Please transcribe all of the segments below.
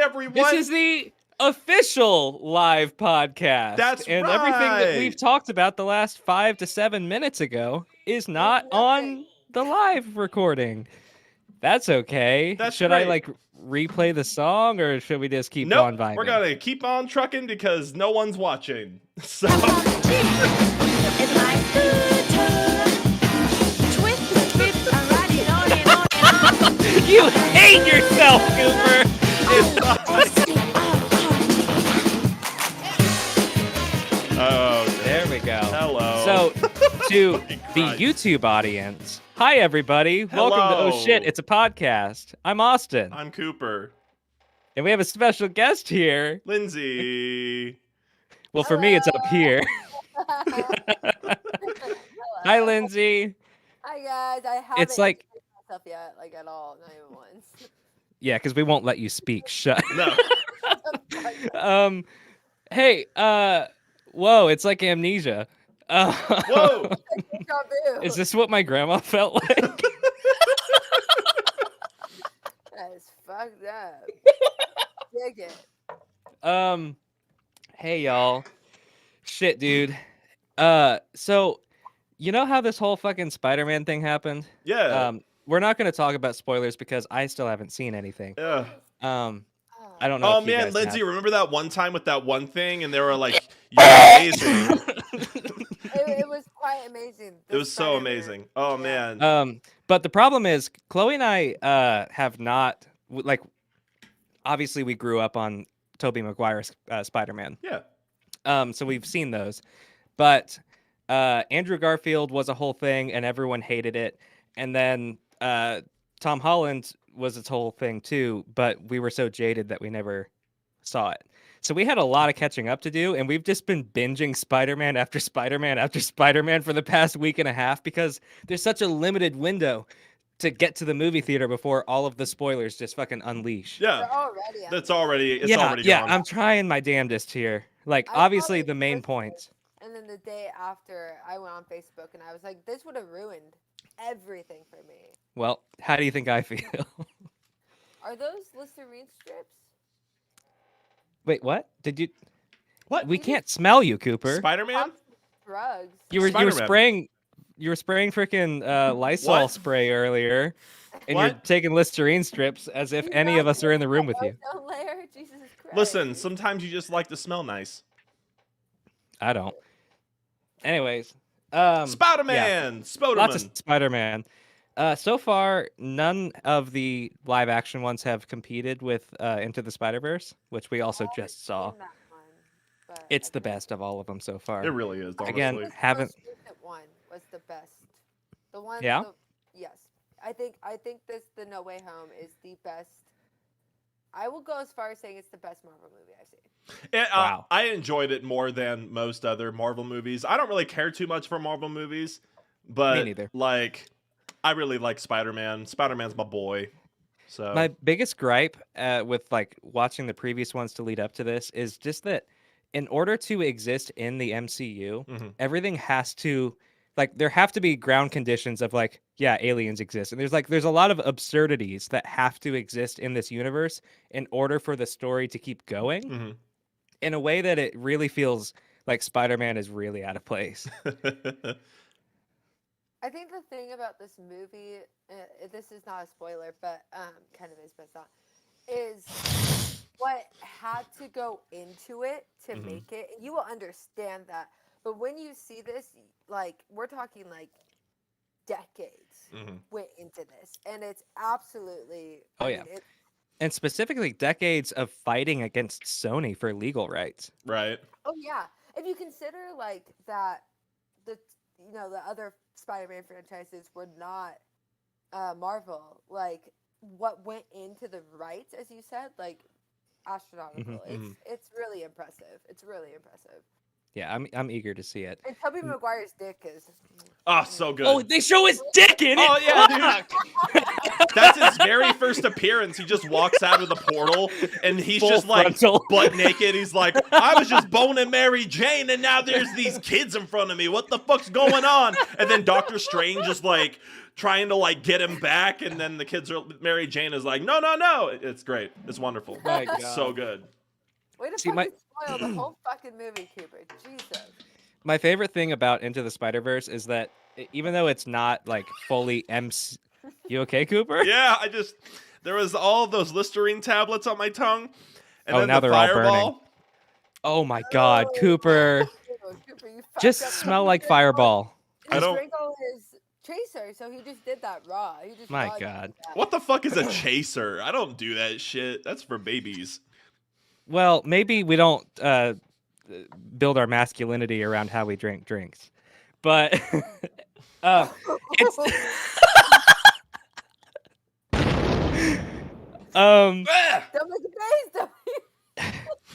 everyone. This is the official live podcast. That's and right. everything that we've talked about the last 5 to 7 minutes ago is not on the live recording. That's okay. That's should great. I replay the song, or should we just keep Nope, on vibing? we're gonna keep on trucking because no one's watching. So You hate yourself, Cooper. Oh, there we go. Hello. So, to the YouTube audience, hi everybody. Welcome to Oh Shit, It's a Podcast. I'm Austin. I'm Cooper. And we have a special guest here. Lyndsay. Well, for me, it's up here. Hi, Lyndsay. Hi, guys. I haven't It's like myself yet, at all. Not even once. Yeah, because we won't let you speak. Shut. No. Hey, whoa, it's like amnesia. Whoa. Is this what my grandma felt like? That is fucked up. Dig it. Hey, y'all. Shit, dude. So, you know how this whole fucking Spider-Man thing happened? Yeah. We're not going to talk about spoilers because I still haven't seen anything. Yeah. I don't know. Oh if you man, guys Lyndsay, have. remember that one time with that one thing, and they were like, "You're amazing." It was quite amazing. It was so amazing. Oh Yeah. man. But the problem is, Chloe and I have not obviously we grew up on Tobey Maguire's Spider-Man. Yeah. So we've seen those, but Andrew Garfield was a whole thing, and everyone hated it. And then Tom Holland was its whole thing too, but we were so jaded that we never saw it. So we had a lot of catching up to do, and we've just been binging Spider-Man after Spider-Man after Spider-Man for the past week and a half because there's such a limited window to get to the movie theater before all of the spoilers just fucking unleash. Yeah. It's already gone. Yeah, I'm trying my damnedest here. Obviously the main points. And then the day after, I went on Facebook and I was like, this would have ruined everything for me. Well, how do you think I feel? Are those Listerine strips? Wait, what? Did you? What? We can't smell you, Cooper. Spider-Man? Drugs. You were Spider-Man. spraying freaking Lysol What? spray earlier, and What? you're taking Listerine strips as if any of us are in the room with you. Layer? Jesus Christ. Listen, sometimes you just like to smell nice. I don't. Anyways, Spider-Man! yeah. Spoderman! Lots of Spider-Man. So far, none of the live-action ones have competed with Into the Spider-Verse, which we also just saw. Seen that one, It's the best of all of them so far. It really is, honestly. Again, The haven't. most recent one was the best. The one. Yeah? Yes. I think the No Way Home is the best. I will go as far as saying it's the best Marvel movie I've seen. Wow. I enjoyed it more than most other Marvel movies. I don't really care too much for Marvel movies, but Me neither. I really like Spider-Man. Spider-Man's my boy. So My biggest gripe with watching the previous ones to lead up to this is just that in order to exist in the MCU, everything has to there have to be ground conditions of aliens exist. And there's a lot of absurdities that have to exist in this universe in order for the story to keep going in a way that it really feels like Spider-Man is really out of place. I think the thing about this movie, this is not a spoiler, but kind of is, but it's not, is what had to go into it to make it. You will understand that. But when you see this, we're talking decades went into this. And it's absolutely... And specifically decades of fighting against Sony for legal rights. Right. Oh, yeah. If you consider, that the other Spider-Man franchises were not Marvel, what went into the rights, as you said, astronomical. It's really impressive. It's really impressive. Yeah, I'm eager to see it. And Tobey Maguire's dick is. Oh, so good. Oh, they show his dick in it. Oh, yeah, dude. That's his very first appearance. He just walks out of the portal, and he's Full just like frontal. butt naked. He's like, I was just boning Mary Jane, and now there's these kids in front of me. What the fuck's going on? And then Doctor Strange is like trying to like get him back, and then the kids are. Mary Jane is like, no. It's great. It's wonderful. My It's God. so good. Way to See, fucking spoil the whole fucking movie, Cooper. Jesus. My favorite thing about Into the Spider-Verse is that even though it's not like fully MC, you okay, Cooper? Yeah, there was all of those Listerine tablets on my tongue, and Oh, then now the they're all fireball. burning. Oh my God, Cooper! Cooper, you fucked Just up. smell like Fireball. I He don't- drank all his chaser, so he just did that raw. He just My raw God. did that. What the fuck is a chaser? I don't do that shit. That's for babies. Well, maybe we don't build our masculinity around how we drink drinks, but it's Don't make a face, don't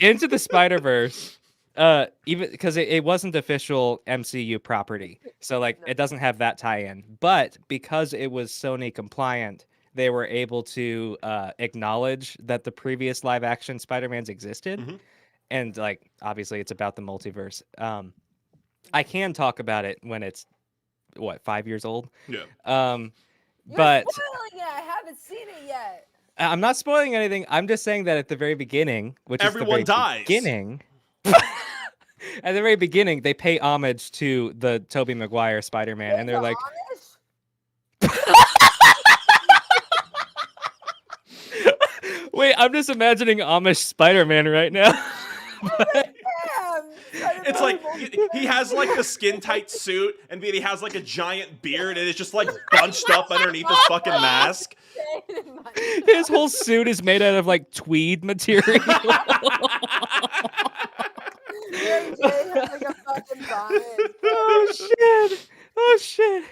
Into the Spider-Verse, even because it wasn't official MCU property, so like it doesn't have that tie-in. But because it was Sony compliant, they were able to acknowledge that the previous live-action Spider-Mans existed, Mhm. and like obviously it's about the multiverse. I can talk about it when it's 5 years old. Yeah. You're But spoiling it. I haven't seen it yet. I'm not spoiling anything. I'm just saying that at the very beginning, which Everyone is the very dies. beginning, at the very beginning, they pay homage to the Tobey Maguire Spider-Man, and they're like, Amish? "Wait, I'm just imagining Amish Spider-Man right now." Damn. It's like he has like the skin tight suit, and then he has like a giant beard, and it's just like bunched up underneath his fucking mask. His whole suit is made out of like tweed material. Mary Jane has like a fucking bonnet. Oh shit!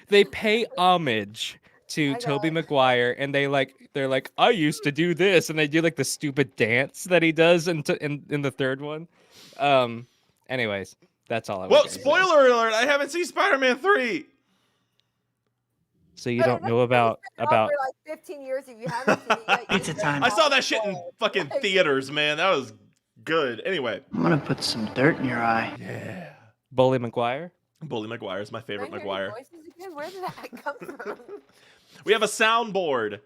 They pay homage to I Tobey know. Maguire, and they're like, I used to do this, and they do like the stupid dance that he does in the third one. Anyways, that's all I. Well, was gonna say. spoiler alert! I haven't seen Spider-Man 3. So you But don't it know must be about been out about. for like 15 years if you haven't seen it yet. Pizza time. I saw that shit in fucking theaters, man. That was good. Anyway, I'm gonna put some dirt in your eye. yeah. Bully Maguire. Bully Maguire is my favorite Maguire. Where did that come from? We have a soundboard.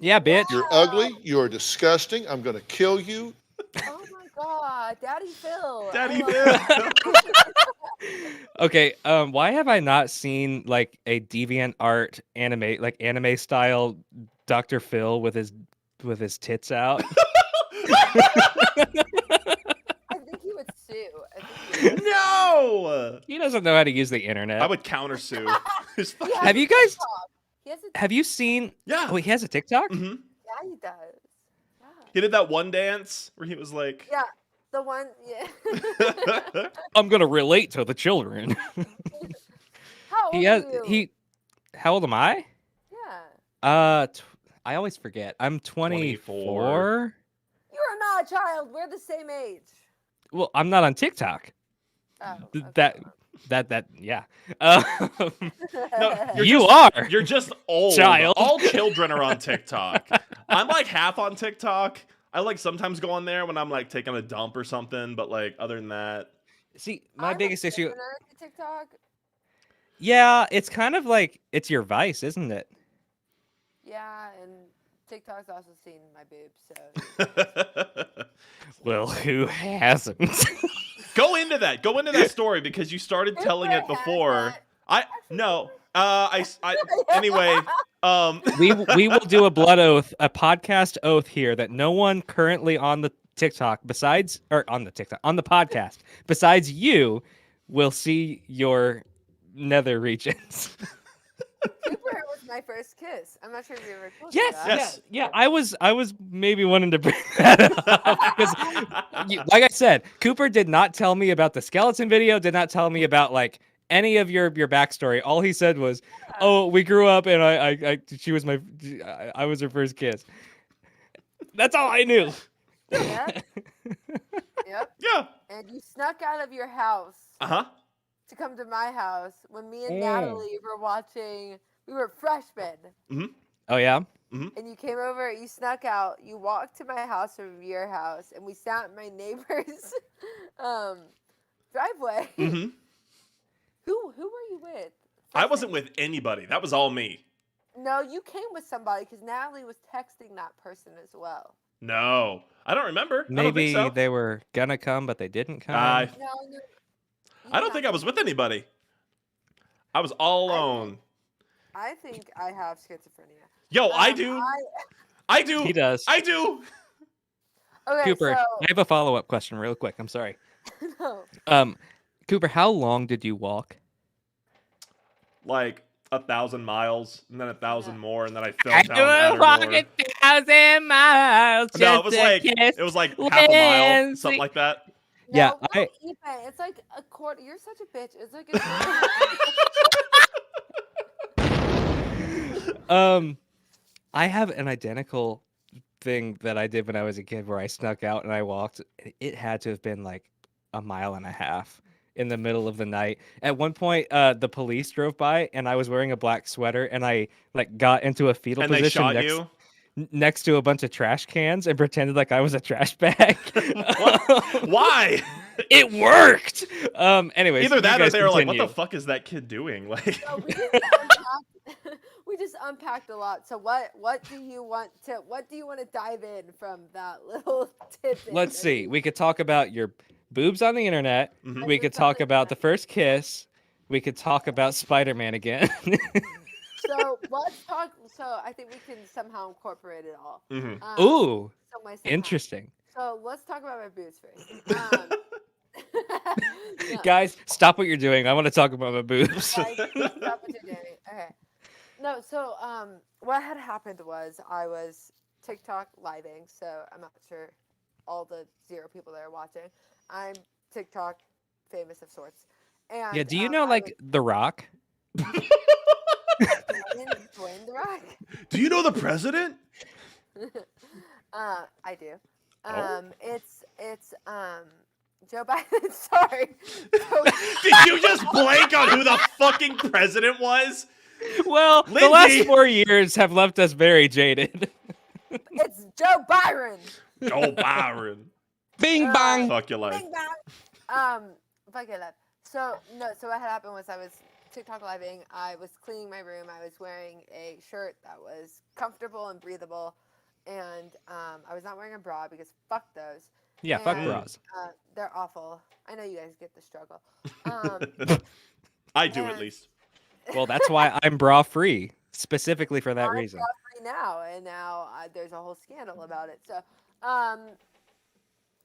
Yeah, bitch. You're ugly. You're disgusting. I'm going to kill you. Oh my god, Daddy Phil. Daddy I love Okay, why have I not seen like a deviant art anime style Dr. Phil with his tits out? I think he would sue. I think he would. No! He doesn't know how to use the internet. I would countersue. His He fucking- has Have a you guys- TikTok. He has a Have you seen? Yeah. Oh, he has a TikTok. hmm Yeah, he does. Yeah. He did that one dance where he was like. Yeah, the one. Yeah. I'm gonna relate to the children. How old he are has. you? He. How old am I? Yeah. I always forget. I'm 24. 24. You are not a child. We're the same age. Well, I'm not on TikTok. Oh. Th- okay. That yeah. No, you're You just- are. You're just old. Child. All children are on TikTok. I'm like half on TikTok. I like sometimes go on there when I'm like taking a dump or something, but like other than that, See, my I'm a biggest issue. beginner to TikTok. Yeah, it's kind of like it's your vice, isn't it? Yeah, and TikTok's also seen my boobs, so Well, who hasn't? go into that story because you started telling it Cooper has before. that. I no. I anyway. we will do a blood oath, a podcast oath here that no one currently on the TikTok on the podcast besides you will see your nether regions. Cooper was my first kiss. I'm not sure if you ever told Yes, you that. Yes. yeah. I was maybe wanting to bring that up because, like I said, Cooper did not tell me about the skeleton video. Did not tell me about like any of your backstory. All he said was, "Oh, we grew up, and I was her first kiss." That's all I knew. Yep. Yep. Yeah. and you snuck out of your house Uh-huh. to come to my house when me and Natalie were watching. We were freshmen, Oh yeah. and you came over. You snuck out. You walked to my house from your house, and we sat in my neighbor's driveway. Mm-hmm. Who were you with? I wasn't with anybody. That was all me. No, you came with somebody because Natalie was texting that person as well. No. I don't remember. I don't think Maybe so. they were gonna come, but they didn't come. I No. don't think I was with anybody. I was all alone. I think I have schizophrenia. Yo, I do. I do. He does. I do. Okay, Cooper, so I have a follow-up question real quick. I'm sorry. no. Cooper, how long did you walk? Like 1,000 miles, and then 1,000 more, and then I fell I down will walk Matterhorn. 1,000 miles. No, it was like half a mile, something like that. Yeah, No, not even. It's like a quarter. You're such a bitch. It's like I have an identical thing that I did when I was a kid where I snuck out and I walked. It had to have been like 1.5 miles in the middle of the night. At one point, the police drove by and I was wearing a black sweater and I like got into a fetal And they position shot you? next to a bunch of trash cans and pretended like I was a trash bag. Why? It worked. Anyways, Either you that or guys they were like, what continue. the fuck is that kid doing? Like, no, we just unpacked a lot. So what do you want to dive in from that little tidbit? Let's see. We could talk about your boobs on the internet. Mhm. We could talk about the first kiss. We could talk about Spider-Man again. So let's talk. So I think we can somehow incorporate it all. Mhm. Ooh, somehow. interesting. So let's talk about my boobs first. No. Guys, stop what you're doing. I want to talk about my boobs. Guys, stop what you're doing. Okay. No, so what had happened was I was TikTok living, so I'm not sure all the 0 people that are watching. I'm TikTok famous of sorts. And Yeah, do you know like The Rock? Dwayne The Rock? do you know the president? I do. Oh. It's Joe Biden. Sorry. Did you just blank on who the fucking president was? Well, the Lyndsay! last 4 years have left us very jaded. It's Joe Byron. Joe Byron. Bing bang. Fuck your life. Bing bang. Fuck your life. So what had happened was I was TikTok living. I was cleaning my room. I was wearing a shirt that was comfortable and breathable, and I was not wearing a bra because fuck those. Yeah, fuck And, bras. They're awful. I know you guys get the struggle. I do at and- least. Well, that's why I'm bra free, specifically for that I'm reason. bra-free now, and now there's a whole scandal about it. So,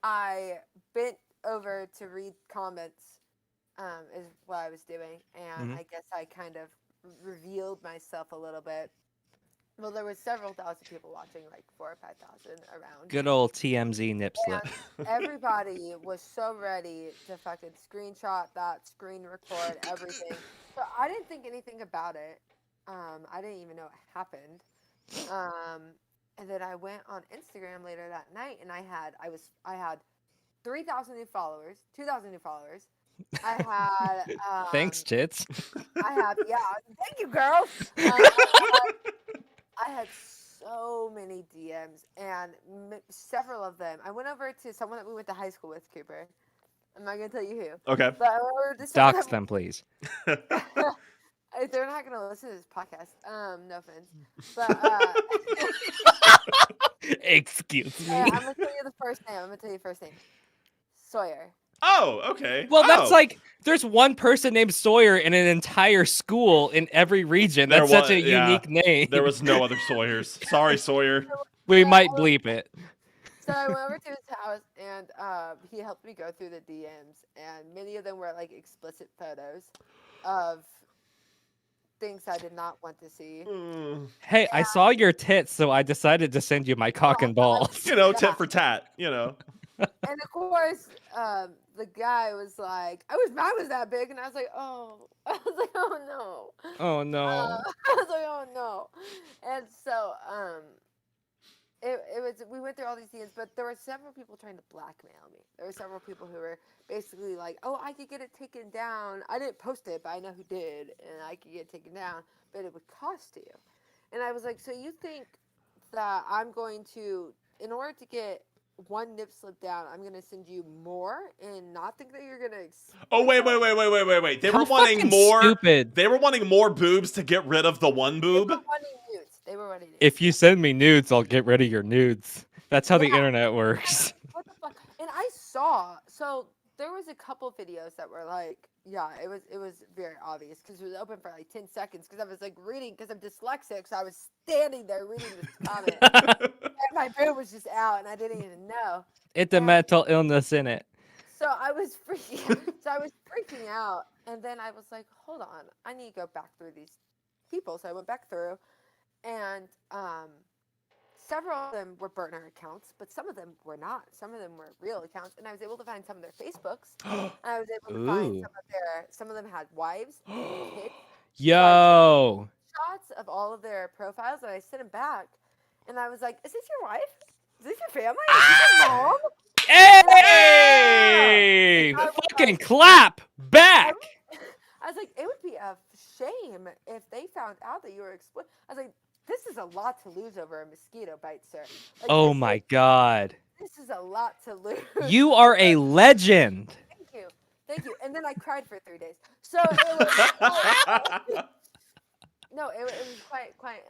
I bent over to read comments, is what I was doing, and I guess I kind of revealed myself a little bit. Well, there was several thousand people watching, like 4,000 or 5,000 around. Good old TMZ nip slip. And everybody was so ready to fucking screenshot that, screen record everything. So I didn't think anything about it. I didn't even know it happened. And then I went on Instagram later that night, and I had 3,000 new followers, 2,000 new followers. I had Thanks, tits. thank you, girls. I had so many DMs, and several of them. I went over to someone that we went to high school with, Cooper. I'm not gonna tell you who. Okay. But I went over to someone Dox them, please. They're not gonna listen to this podcast. No offense, but Excuse me. I'm gonna tell you the first name. Sawyer. Oh, okay. Well, that's Oh. like there's one person named Sawyer in an entire school in every region. There That's such a was- yeah. unique name. There was no other Sawyers. Sorry, Sawyer. We might bleep it. So I went over to his house, and he helped me go through the DMs, and many of them were like explicit photos of things I did not want to see. Hey, I saw your tits, so I decided to send you my cock and balls. You know, tit for tat. You know. And of course, the guy was like, mine was that big, and I was like, oh, no. Oh no. I was like, oh no. And so, it was we went through all these scenes, but there were several people trying to blackmail me. There were several people who were basically like, "Oh, I could get it taken down. I didn't post it, but I know who did, and I could get it taken down, but it would cost you." And I was like, "So you think that I'm going to, in order to get one nip slip down, I'm going to send you more and not think that you're going to Oh, wait. They How were wanting fucking more. stupid. They were wanting more boobs to get rid of the one boob. They were wanting nudes. They were wanting nudes. If you send me nudes, I'll get rid of your nudes. That's how the Yeah. internet works. What the fuck? And I saw, so there was a couple videos that were like, yeah, it was very obvious because it was open for like 10 seconds because I was like reading, because I'm dyslexic, so I was standing there reading this comment and my boob was just out and I didn't even know. It's a mental illness in it. So I was freaking out, and then I was like, hold on, I need to go back through these people. So I went back through, and several of them were burner accounts, but some of them were not. Some of them were real accounts, and I was able to find some of their Facebooks. And I was able to find some of them had wives, kids, Yo. shots of all of their profiles, and I sent them back, and I was like, "Is this your wife? Is this your family? Is this your mom?" Hey! I was Fucking like- clap back. I was like, it would be a shame if they found out that you were exploited. I was like, this is a lot to lose over a mosquito bite, sir. Like, Oh this my is- god. This is a lot to lose. You are a legend. Thank you. And then I cried for 3 days. So it was no, it was quite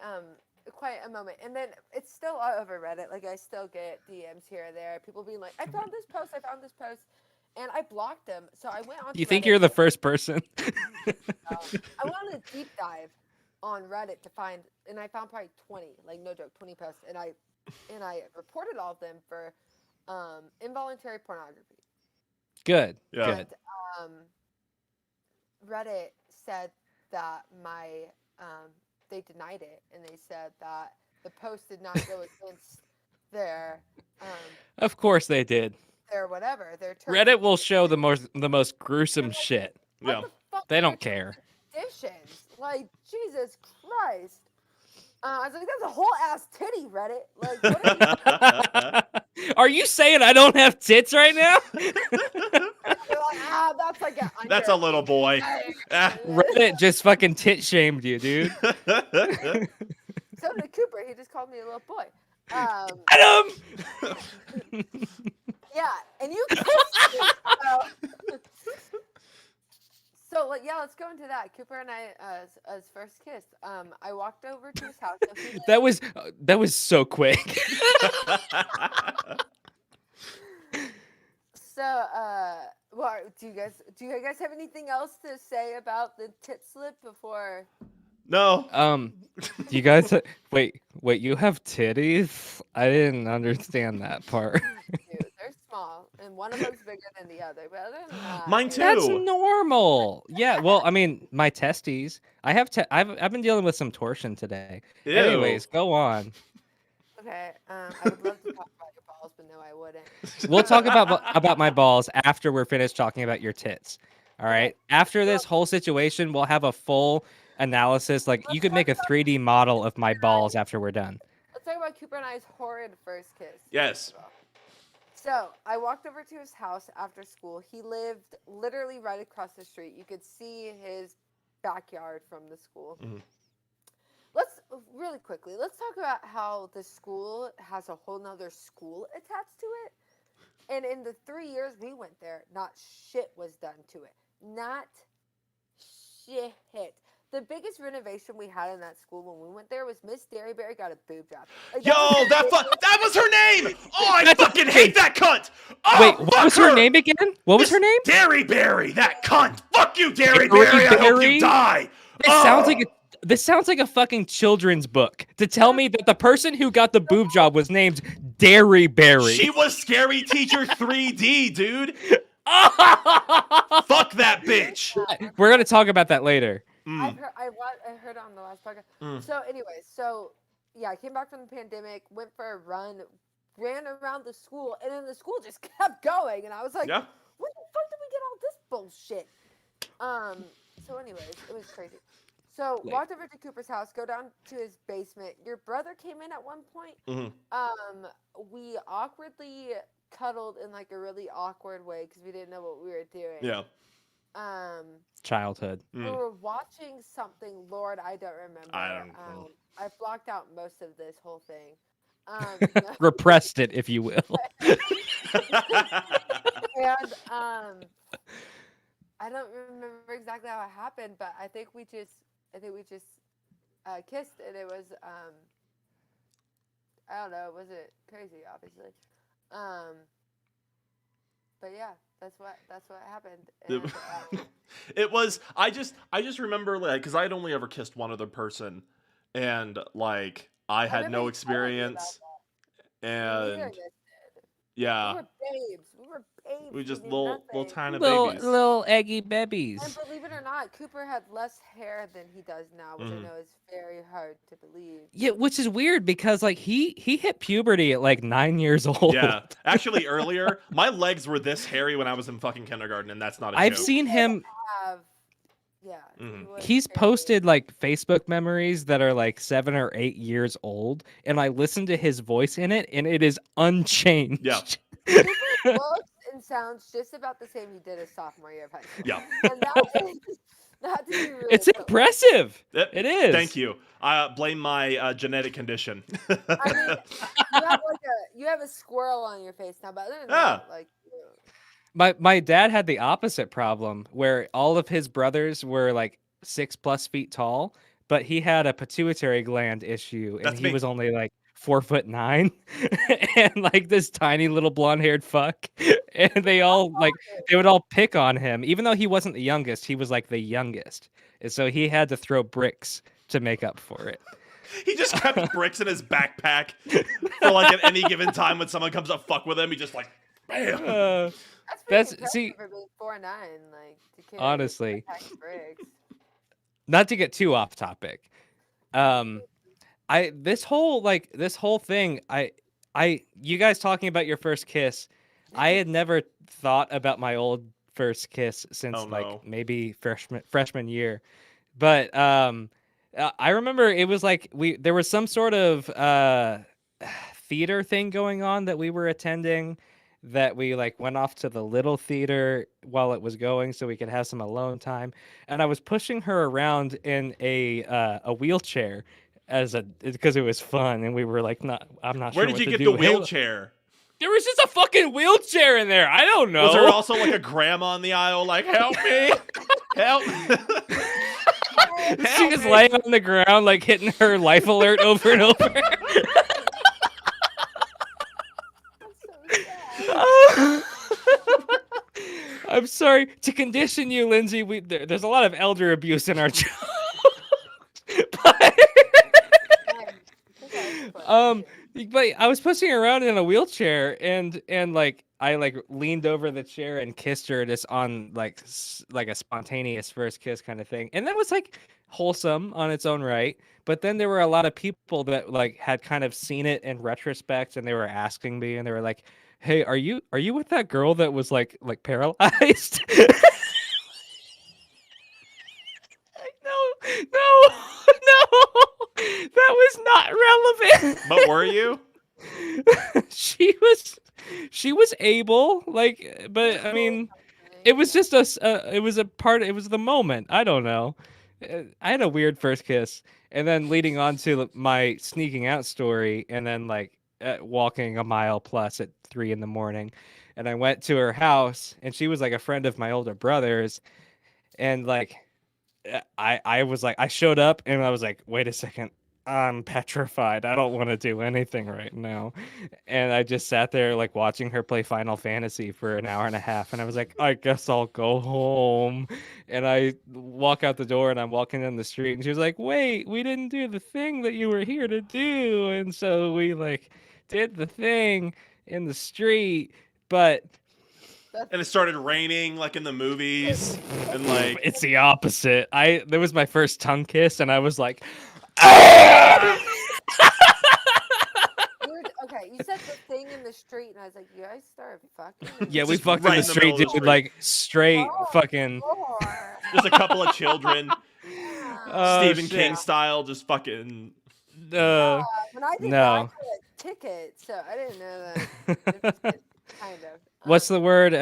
a moment. And then it's still all over Reddit. Like I still get DMs here and there. People being like, I found this post. And I blocked them. So I went on. You think you're the first person? I went on a deep dive on Reddit to find, and I found probably 20, like no joke, 20 posts, and I reported all of them for involuntary pornography. Good. Yeah. Good. And Reddit said that they denied it, and they said that the post did not go against their Of course they did. their whatever their terms Reddit and will show the most gruesome shit. What Yeah. the fuck They are don't their care. conditions? Like, Jesus Christ. I was like, that's a whole ass titty, Reddit. Like, what are you Are you saying I don't have tits right now? They're like, that's like a That's a little boy. Ah. Reddit just fucking tit shamed you, dude. So did Cooper. He just called me a little boy. Adam! Yeah, and you kissed me. So like, yeah, let's go into that. Cooper and I, as first kiss. I walked over to his house. So he lived- That was so quick. So, well, do you guys have anything else to say about the tit slip before? No. Do you guys wait, you have titties? I didn't understand that part. Dude, they're small, and one of them's bigger than the other. But other than that, Mine it's- too. That's normal. Yeah, well, I mean, my testes. I've been dealing with some torsion today. Ew. Anyways, go on. Okay, I would love to talk about your balls, but no, I wouldn't. We'll talk about my balls after we're finished talking about your tits. All right. After this whole situation, we'll have a full analysis. Like you could make a 3D model of my balls after we're done. Let's talk about Cooper and I's horrid first kiss. Yes. So I walked over to his house after school. He lived literally right across the street. You could see his backyard from the school. Mhm. Let's really quickly, let's talk about how the school has a whole nother school attached to it. And in the 3 years we went there, not shit was done to it. Not shit. The biggest renovation we had in that school when we went there was Miss Derryberry got a boob job. Like, Yo, that was her name. Oh, I fucking hate that cunt. Oh, Wait, what fuck was her name again? What was her name? Derryberry, that cunt. Fuck you, Derryberry. I hope Derryberry? you die. This sounds like a fucking children's book to tell me that the person who got the boob job was named Derryberry. She was Scary Teacher 3D, dude. Fuck that bitch. We're gonna talk about that later. I heard it on the last podcast. Mm. So anyways, I came back from the pandemic, went for a run, ran around the school, and then the school just kept going, and I was like, Yeah. when the fuck did we get all this bullshit? So anyways, it was crazy. So Like- walked over to Cooper's house, go down to his basement. Your brother came in at one point. Mhm. We awkwardly cuddled in like a really awkward way because we didn't know what we were doing. Yeah. Childhood. We were watching something. Lord, I don't remember. I don't know. I blocked out most of this whole thing. Repressed it, if you will. And I don't remember exactly how it happened, but I think we just kissed, and it was I don't know, it wasn't crazy, obviously. But yeah, that's what happened. And, It was. I just remember like because I'd only ever kissed one other person, and like I had remember no you telling me experience, neither and of us did. yeah, We were babes. We were babes. we just knew little nothing. tiny little babies. little eggy And babies. believe it or not, Cooper had less hair than he does now, which Mhm. I know is very hard to believe. Yeah, which is weird because like he hit puberty at like 9 years old. Yeah, actually, earlier my legs were this hairy when I was in fucking kindergarten, and that's not a I've joke. seen him. Have, yeah. Mhm. he was He's very- posted like Facebook memories that are like 7 or 8 years old, and I listened to his voice in it, and it is unchanged. Yeah. Cooper looks and sounds just about the same he did his sophomore year of high school. Yeah. And that is not to be rude. It's but, like, impressive. It is. Thank you. I blame my genetic condition. I mean, you have a squirrel on your face now, but other than Yeah. that, like. My dad had the opposite problem where all of his brothers were like 6+ feet tall, but he had a pituitary gland issue, and That's he me. was only like 4'9", and like this tiny little blonde-haired fuck, and they would all pick on him, even though he wasn't the youngest. He was like the youngest, and so he had to throw bricks to make up for it. He just kept bricks in his backpack for like at any given time when someone comes up fuck with him. He just like, bam. That's That's see. for being 4'9", like to carry Honestly. a pack of bricks. Not to get too off topic. This whole thing, you guys talking about your first kiss, I had never thought about my old first kiss since Oh, no. like maybe freshman year. But I remember it was like there was some sort of theater thing going on that we were attending, that we like went off to the little theater while it was going so we could have some alone time, and I was pushing her around in a wheelchair because it was fun, and we were like, I'm not sure Where did what you to get do. the Hey, wheelchair? there was just a fucking wheelchair in there. I don't know. Was there also like a grandma in the aisle like, help me? Help. She Help was me. laying on the ground, like hitting her life alert over and over. I'm sorry to condition you, Lindsay. There's a lot of elder abuse in our job. But I was pushing her around in a wheelchair, and like I like leaned over the chair and kissed her just on like a spontaneous first kiss kind of thing, and that was like wholesome on its own right. But then there were a lot of people that like had kind of seen it in retrospect, and they were asking me, and they were like, "Hey, are you with that girl that was like paralyzed?" No, that was not relevant. But were you? She was able, like, but I mean, it was just it was the moment. I don't know. I had a weird first kiss, and then leading on to my sneaking out story, and then like walking a mile plus at 3 a.m, and I went to her house, and she was like a friend of my older brother's, and like I was like, I showed up, and I was like, wait a second, I'm petrified. I don't want to do anything right now. And I just sat there like watching her play Final Fantasy for an hour and a half. And I was like, I guess I'll go home. And I walk out the door, and I'm walking down the street, and she was like, wait, we didn't do the thing that you were here to do. And so we like did the thing in the street, but And it started raining like in the movies, and like it's the opposite. There was my first tongue kiss, and I was like, Okay, you said the thing in the street, and I was like, you guys started fucking? yeah, we Just fucked right in in the the street, middle of the dude. street. Like straight Oh, fucking. Lord. there's a couple of children. Oh, Stephen shit. King style, just fucking. When I did that, I No. got a ticket, so I didn't know that. Kind of. What's the word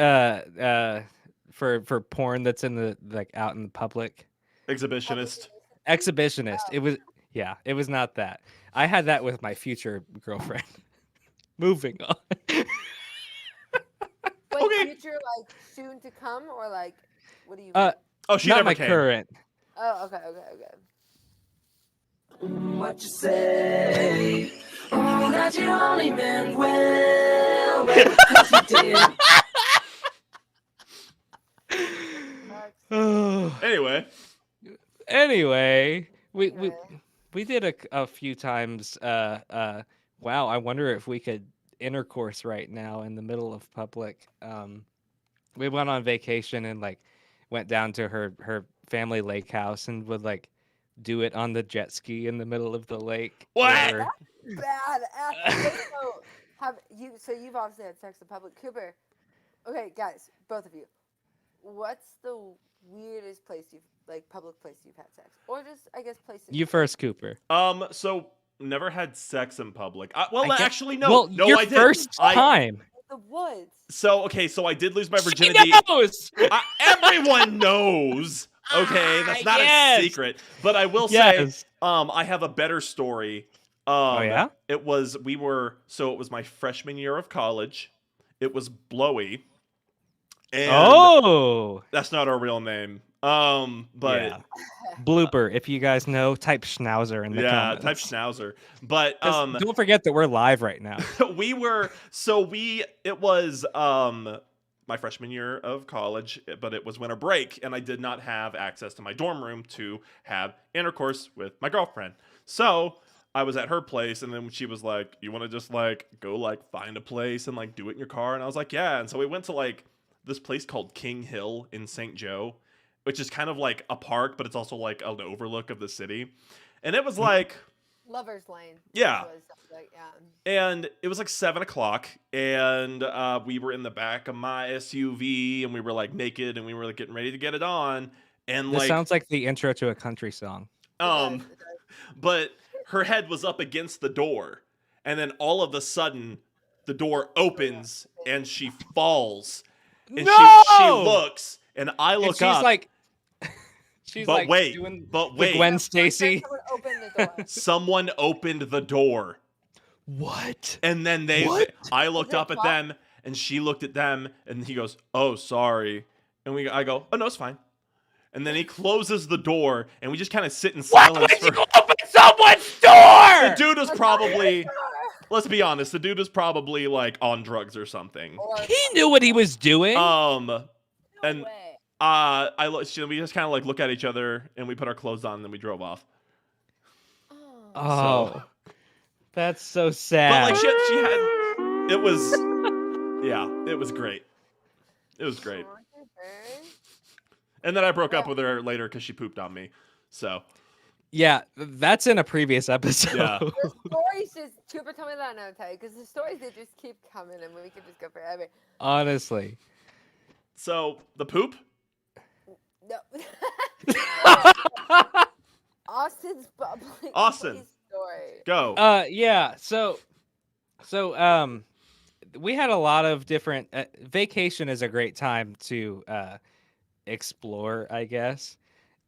for porn that's in the like out in the public? Exhibitionist. Exhibitionist. It was not that. I had that with my future girlfriend. Moving on. Wait, Okay. future like soon to come, or like what do you mean? Oh, she Not never my came. current. Oh, okay. What you say? Oh, that you only meant well, 'cause you did. Anyway, we did a few times. Wow, I wonder if we could intercourse right now in the middle of public. We went on vacation and like went down to her family lake house and would like do it on the jet ski in the middle of the lake. What? or- Bad. Wait, so you've obviously had sex in public, Cooper. Okay, guys, both of you. What's the weirdest public place you've had sex, or just I guess places? You first, Cooper. so never had sex in public. I guess- Actually, no. Well, No, your I did. first time. The woods. So I did lose my She virginity. knows! Everyone knows. Okay, that's not yes. a secret. But I will say, Yes. I have a better story. Oh, yeah? It was my freshman year of college. It was Blowy. And Oh, that's not our real name. But yeah. Blooper. If you guys know, type Schnauzer in the comments. type Schnauzer. But 'Cause don't forget that we're live right now. it was my freshman year of college, but it was winter break, and I did not have access to my dorm room to have intercourse with my girlfriend. So I was at her place, and then she was like, "You want to just like go like find a place and like do it in your car?" And I was like, "Yeah." And so we went to like this place called King Hill in St. Joe, which is kind of like a park, but it's also like an overlook of the city. And it was like Lover's Lane. Yeah. Was like, yeah. And it was like 7:00, and we were in the back of my SUV, and we were like naked, and we were like getting ready to get it on. And This like, sounds like the intro to a country song. It does. but her head was up against the door, and then all of a sudden, the door opens, and she falls, and she looks, and I And look she's up. like, she's But like wait, doing but the wait. Gwen Stacy. Someone opened the door. Someone opened the door. What? And then I looked up at them, and she looked at them, and he goes, "Oh, sorry." And I go, "Oh, no, it's fine." And then he closes the door, and we just kind of sit in silence for. Open someone's door! The dude was probably, let's be honest, the dude was probably like on drugs or something. He knew what he was doing. And Way. we just kind of like look at each other, and we put our clothes on, and then we drove off. Oh, that's so sad. But like she had, it was, yeah, it was great. It was great. And then I broke up with her later because she pooped on me. So yeah, that's in a previous episode. Yeah. The stories just Cooper, tell me that and I'll tell you, because the stories they just keep coming and we could just go forever. Honestly. So the poop. No. Austin's bubbly. Austin. Story. Go. Yeah. So, we had a lot of different. Vacation is a great time to explore, I guess.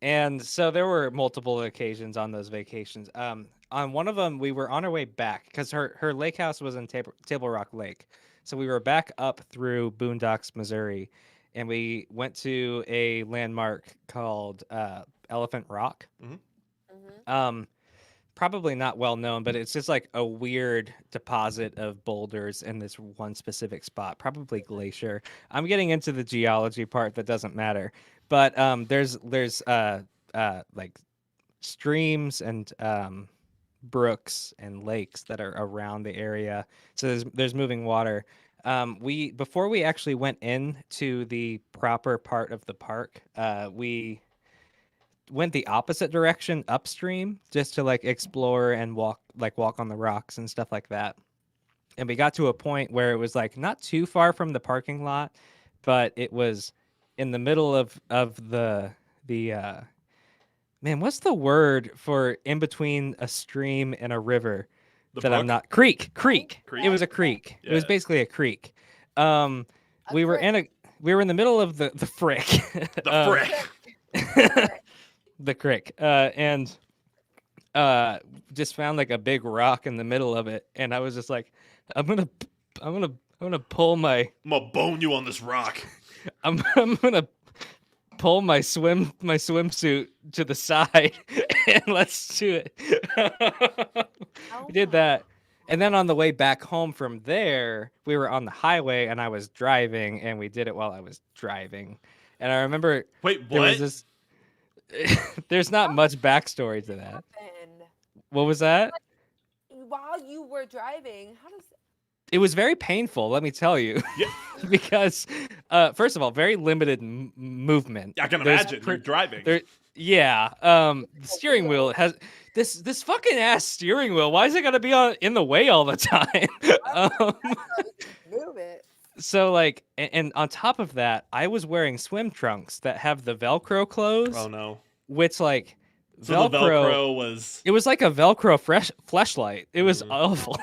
And so there were multiple occasions on those vacations. On one of them, we were on our way back because her lake house was in Table Rock Lake. So we were back up through Boondocks, Missouri, and we went to a landmark called Elephant Rock. Mm-hmm. Probably not well known, but it's just like a weird deposit of boulders in this one specific spot, probably glacier. I'm getting into the geology part that doesn't matter, but there's like streams and brooks and lakes that are around the area. So there's moving water. Before we actually went into the proper part of the park, we went the opposite direction upstream just to like explore and walk on the rocks and stuff like that. And we got to a point where it was like not too far from the parking lot, but it was in the middle of the man, what's the word for in between a stream and a river The that brook? I'm not creek. It Creek? was a creek. It was Yeah. basically a creek. Um, A we were crick. we were in the middle of the frick. The frick. The crick. And just found like a big rock in the middle of it, and I was just like, I'm gonna pull my I'm gonna bone you on this rock. I'm gonna pull my swimsuit to the side and let's do it. We did that. And then on the way back home from there, we were on the highway and I was driving, and we did it while I was driving. And I remember Wait, there was what? this there's not much backstory to that. And What was that? while you were driving, how does It was very painful, let me tell you. Yeah. Because first of all, very limited movement. I can There's imagine. pre- You're driving. Yeah, the steering wheel has this fucking ass steering wheel. Why is it gonna be in the way all the time? move it? So like, and on top of that, I was wearing swim trunks that have the Velcro close, Oh no. which like So the Velcro was. It was like a Velcro fleshlight. It was awful.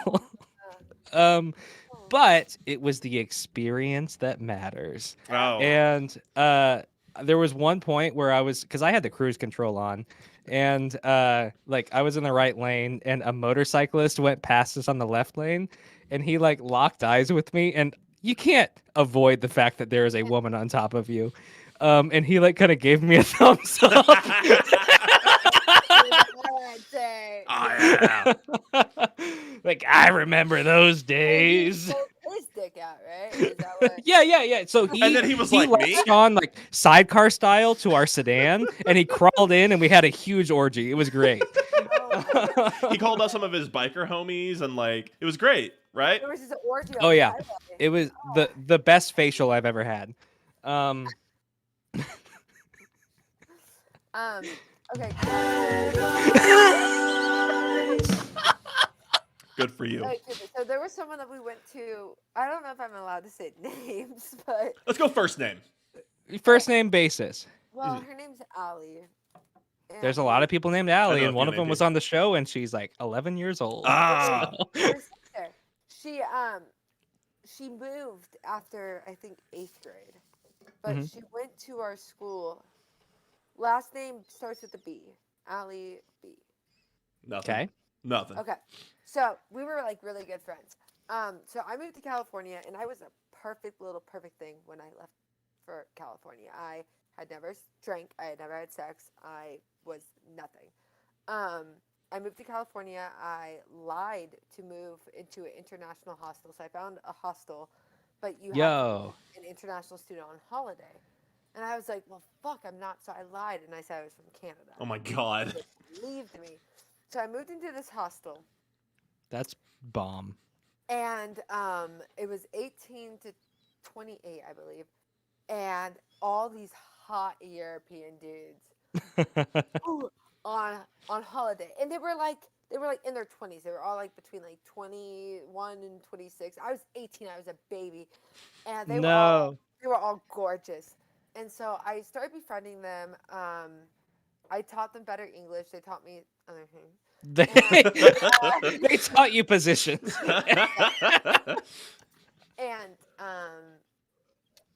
But it was the experience that matters. Oh. And there was one point where because I had the cruise control on, and like I was in the right lane, and a motorcyclist went past us on the left lane, and he like locked eyes with me, and you can't avoid the fact that there is a woman on top of you. And he like kind of gave me a thumbs up. Oh, yeah. Like, I remember those days. His dick out, right? Is that what? Yeah. So And then he was like, me? latched on like sidecar style to our sedan, and he crawled in, and we had a huge orgy. It was great. Oh, He called us some of his biker homies, and like it was great, right? there was just an orgy. Oh, on yeah. the highway. It was the best facial I've ever had. Okay. Good for you. Okay, so there was someone that we went to. I don't know if I'm allowed to say names, but Let's go first name. First name basis. well, her name's Allie. There's a lot of people named Allie, know and a one few of them named was on the show, and she's like 11 years old. Ah. Her sister. She moved after I think 8th grade, but Mhm. she went to our school. Last name starts with a B. Allie B. Nothing. Okay. Nothing. Okay, so we were like really good friends. So I moved to California, and I was a perfect thing when I left for California. I had never drank. I had never had sex. I was nothing. I moved to California. I lied to move into an international hostel. So I found a hostel, but you have Yo. an international student on holiday. And I was like, well, fuck, I'm not. So I lied, and I said I was from Canada. Oh my god. They believed me. So I moved into this hostel, That's bomb. and it was 18 to 28, I believe, and all these hot European dudes on holiday, and they were like in their 20s. They were all like between like 21 and 26. I was 18. I was a baby, and they were all gorgeous. And so I started befriending them. I taught them better English. They taught me other things. They taught you positions. And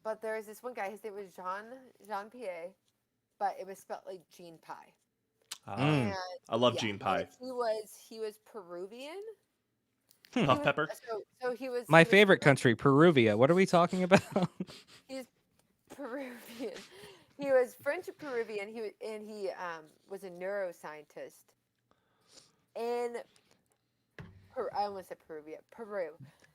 but there was this one guy. His name was Jean Pierre, but it was spelled like Jean Pie. And, I love yeah, Gene Pie. and he was Peruvian. Puff pepper. So he was My he was favorite French- country, Peruvia. What are we talking about? He's Peruvian. He was French Peruvian. He was a neuroscientist in I almost said Peru.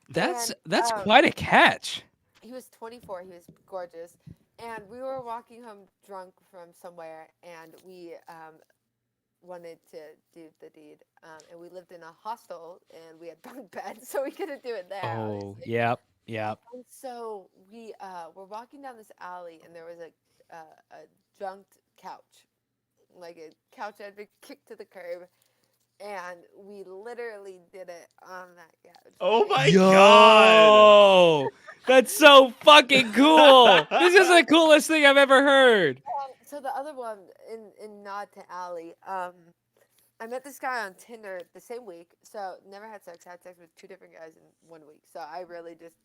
That's And, quite a catch. He was 24. He was gorgeous, and we were walking home drunk from somewhere, and we wanted to do the deed. And we lived in a hostel, and we had bunk beds, so we couldn't do it there. Oh, obviously. yep. And so we were walking down this alley, and there was a junked couch, like a couch that had been kicked to the curb, and we literally did it on that couch. Oh my Yo, god. that's so fucking cool. This is the coolest thing I've ever heard. So the other one, in nod to Allie, I met this guy on Tinder the same week. So never had sex. I had sex with 2 different guys in 1 week. So I really just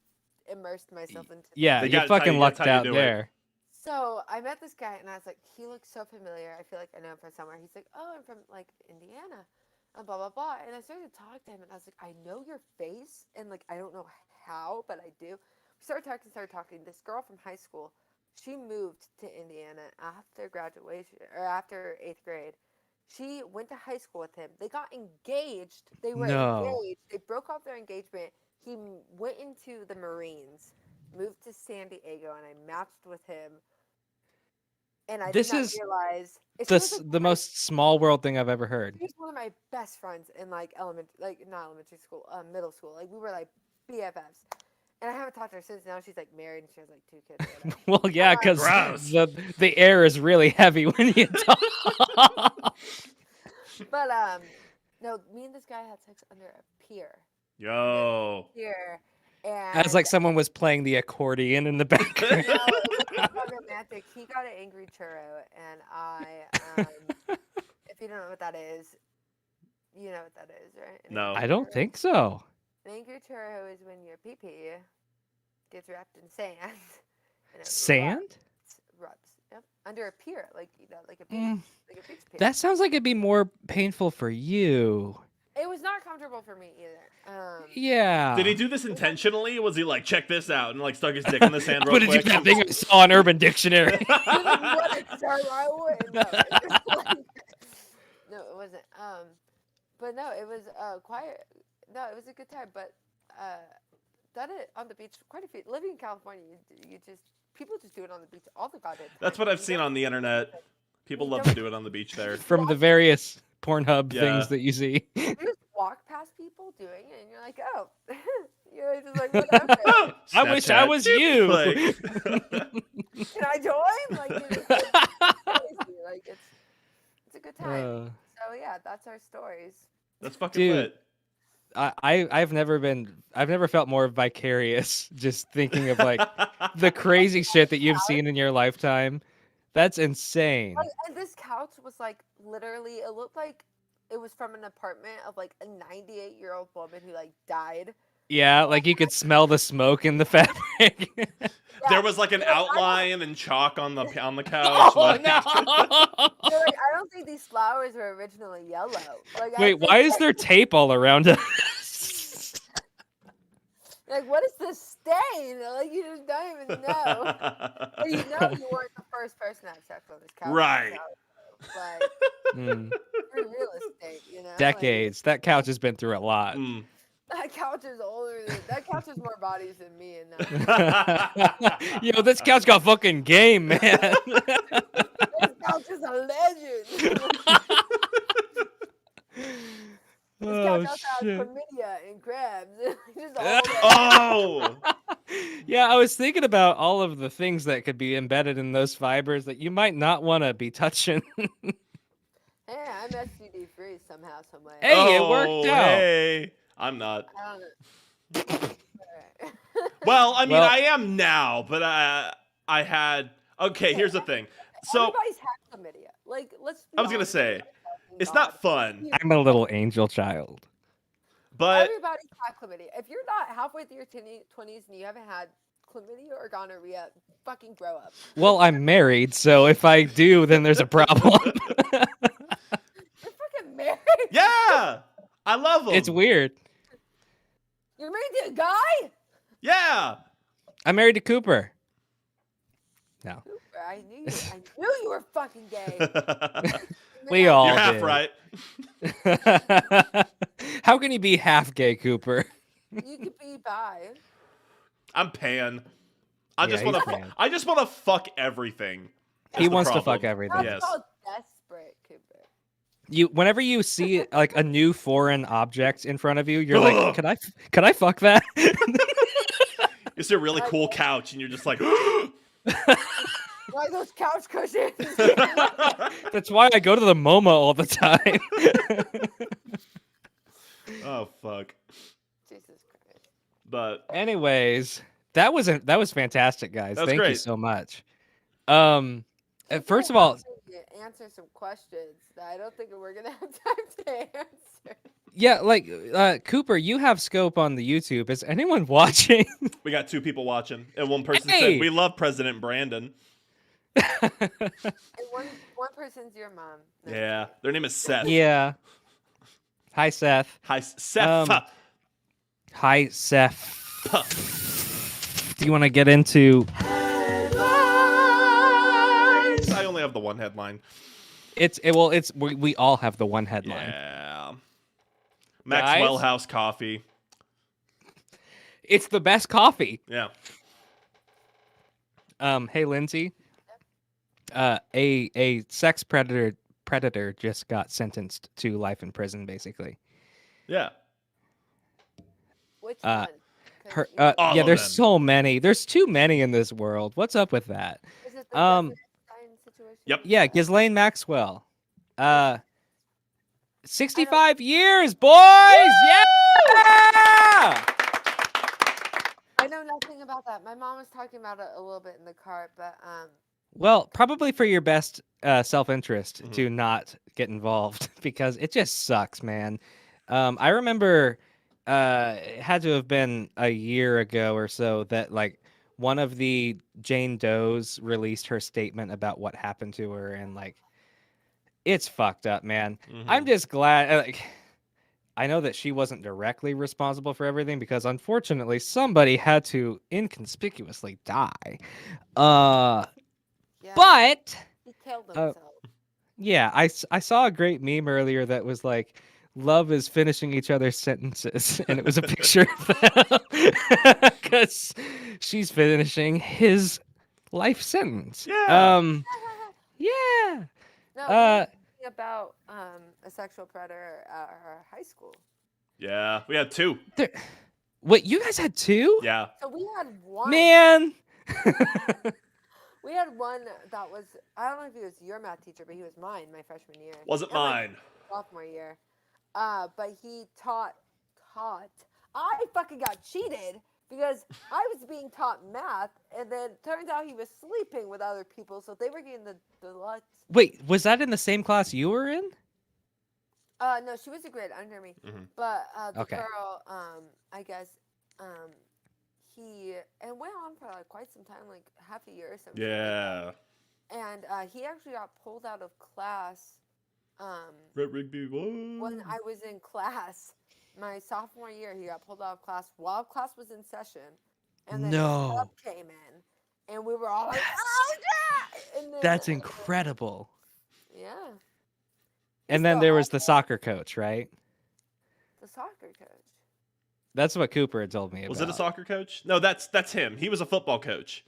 immersed myself into. Yeah, They you got- that's how fucking you- lucked that's how you out do it. there. So I met this guy and I was like, he looks so familiar. I feel like I know him from somewhere. He's like, oh, I'm from like Indiana, and blah blah blah. And I started to talk to him, and I was like, I know your face, and like I don't know how, but I do. We started talking. This girl from high school, she moved to Indiana after graduation or after 8th grade. She went to high school with him. They got engaged. They were No. engaged. They broke off their engagement. He went into the Marines, moved to San Diego, and I matched with him. And I This did not is realize The most small world thing I've ever heard. He was one of my best friends in like not elementary school, middle school. Like we were like BFFs. And I haven't talked to her since. Now she's like married and she has like 2 kids. Or whatever. Well, yeah, because Gross. the air is really heavy when you talk. But no, me and this guy had sex under a pier. Yo. Pier, and As like someone was playing the accordion in the background. no, it was not romantic. He got an angry churro, and I, if you don't know what that is, you know what that is, right? An No. angry I don't churro- think so. An angry churro is when your pee-pee gets wrapped in sand. And it Sand? rubs. Yep. Under a pier, like like a beach, Mm, like a beach pier. that sounds like it'd be more painful for you. It was not comfortable for me either. Yeah. Did he do this intentionally? Was he like, check this out, and like stuck his dick in the sand I'm real gonna do quick? that thing I saw on Urban Dictionary. What a term I would. No, it was like- no, it wasn't. But no, it was quiet. No, it was a good time. But done it on the beach quite a few. Living in California, you just people just do it on the beach all the goddamn time. That's what I've You seen don't- on the internet. People You love to don't- do it on the beach there. From the various Pornhub Yeah. things that you see. You just walk past people doing it, and you're like, oh, you're just like, whatever. I wish I Snapchat. was you. Like, Can I join? Like, you're just crazy. Like it's a good time. So yeah, that's our stories. that's fucking Dude. lit. I've never felt more vicarious just thinking of like the crazy shit that you've seen in your lifetime. That's insane. And this couch was like literally, it looked like it was from an apartment of like a 98-year-old woman who like died. Yeah, like you could smell the smoke in the fabric. There was like an They're like, outline and chalk on the couch. Oh like- no! They're like, I don't think these flowers were originally yellow. Like, I Wait, think why is that- there tape all around us? Like, what is this stain? Like, you just don't even know. But you know you weren't the first person to have sex on this couch. Right. So, like, Hmm, for real estate, you know? Like, decades. That couch has been through a lot. Mm. that couch is older than that couch has more bodies than me and Yo, this couch got fucking game, man. this couch is a legend. This Oh couch also has shit. chlamydia and crabs. Just all Oh, Yeah, I was thinking about all of the things that could be embedded in those fibers that you might not want to be touching. Hey, I'm STD free somehow, some way. Hey, it worked out. Hey, I'm not. I don't know. Alright. Well, I mean, Well- I am now, but I had. Okay, here's the thing. So Everybody's had chlamydia. Like, let's. Be I was gonna honest say, with fucking it's God. not fun, I'm a little angel child. but Everybody's had chlamydia. If you're not halfway through your 20s and you haven't had chlamydia or gonorrhea, fucking grow up. Well, I'm married, so if I do, then there's a problem. You're fucking married. yeah, I love them. It's weird. You're married to a guy? Yeah. I'm married to Cooper. No. Cooper, I knew you were fucking gay. We Man, all You're half did. right. How can you be half gay, Cooper? You could be bi. I'm pan. I Yeah, just he's want to. pan. I just want to fuck everything. He That's the wants to problem. fuck everything. That's Yes. called desperate, Cooper. Whenever you see like a new foreign object in front of you, you're Ugh. like, could I fuck that? You see a really cool couch, and you're just like. Like those couch cushions. That's why I go to the MoMA all the time. Oh fuck. Jesus Christ. But Anyways, that was fantastic, guys. That was Thank you great. so much. First of all, answer some questions that I don't think we're gonna have time to answer. yeah, like Cooper, you have scope on the YouTube. Is anyone watching? We got 2 people watching, and one person Hey! said, "We love President Brandon." And one person's your mom. No. Yeah, their name is Seth. Yeah. Hi, Seth. Hi, Seth. Hi, Seth. Do you want to get into? I only have the one headline. We all have the one headline. Yeah. Maxwell Guys? House Coffee. It's the best coffee. Yeah. Hey, Lyndsay. A sex predator just got sentenced to life in prison, basically. Yeah. Which one? 'Cause All yeah, of there's them. so many. There's too many in this world. What's up with that? is it the um, Jeffrey Epstein situation? Yep. Yeah, Ghislaine Maxwell. 65 years, boys! Yeah! I know nothing about that. My mom was talking about it a little bit in the car, but Well, probably for your best self-interest to not get involved because it just sucks, man. I remember it had to have been a year ago or so that like one of the Jane Does released her statement about what happened to her, and like it's fucked up, man. I'm just glad like I know that she wasn't directly responsible for everything because unfortunately somebody had to inconspicuously die. yeah, But he killed himself. yeah, I saw a great meme earlier that was like, love is finishing each other's sentences. And it was a picture of them because she's finishing his life sentence. Yeah. Yeah. No, Uh, we were talking about a sexual predator at our high school. Yeah. We had 2. Wait, you guys had 2? Yeah. So we had one. Man. We had one that was, I don't know if he was your math teacher, but he was mine my freshman year. Wasn't And my mine. sophomore year. But he taught. I fucking got cheated because I was being taught math, and then turns out he was sleeping with other people, so they were getting the deluxe. Wait, was that in the same class you were in? No, she was a grade under me, but the Okay. girl, I guess, he went on for like quite some time, like half a year or something. Yeah. And he actually got pulled out of class. Red Rigby. When I was in class, my sophomore year, he got pulled out of class while class was in session, and then No. his club came in, and we were all like, "Oh yeah!" And then, That's incredible. Yeah. And then still there was has the soccer coach, right? the soccer coach. That's what Cooper had told me about. Was it a soccer coach? No, that's him. He was a football coach.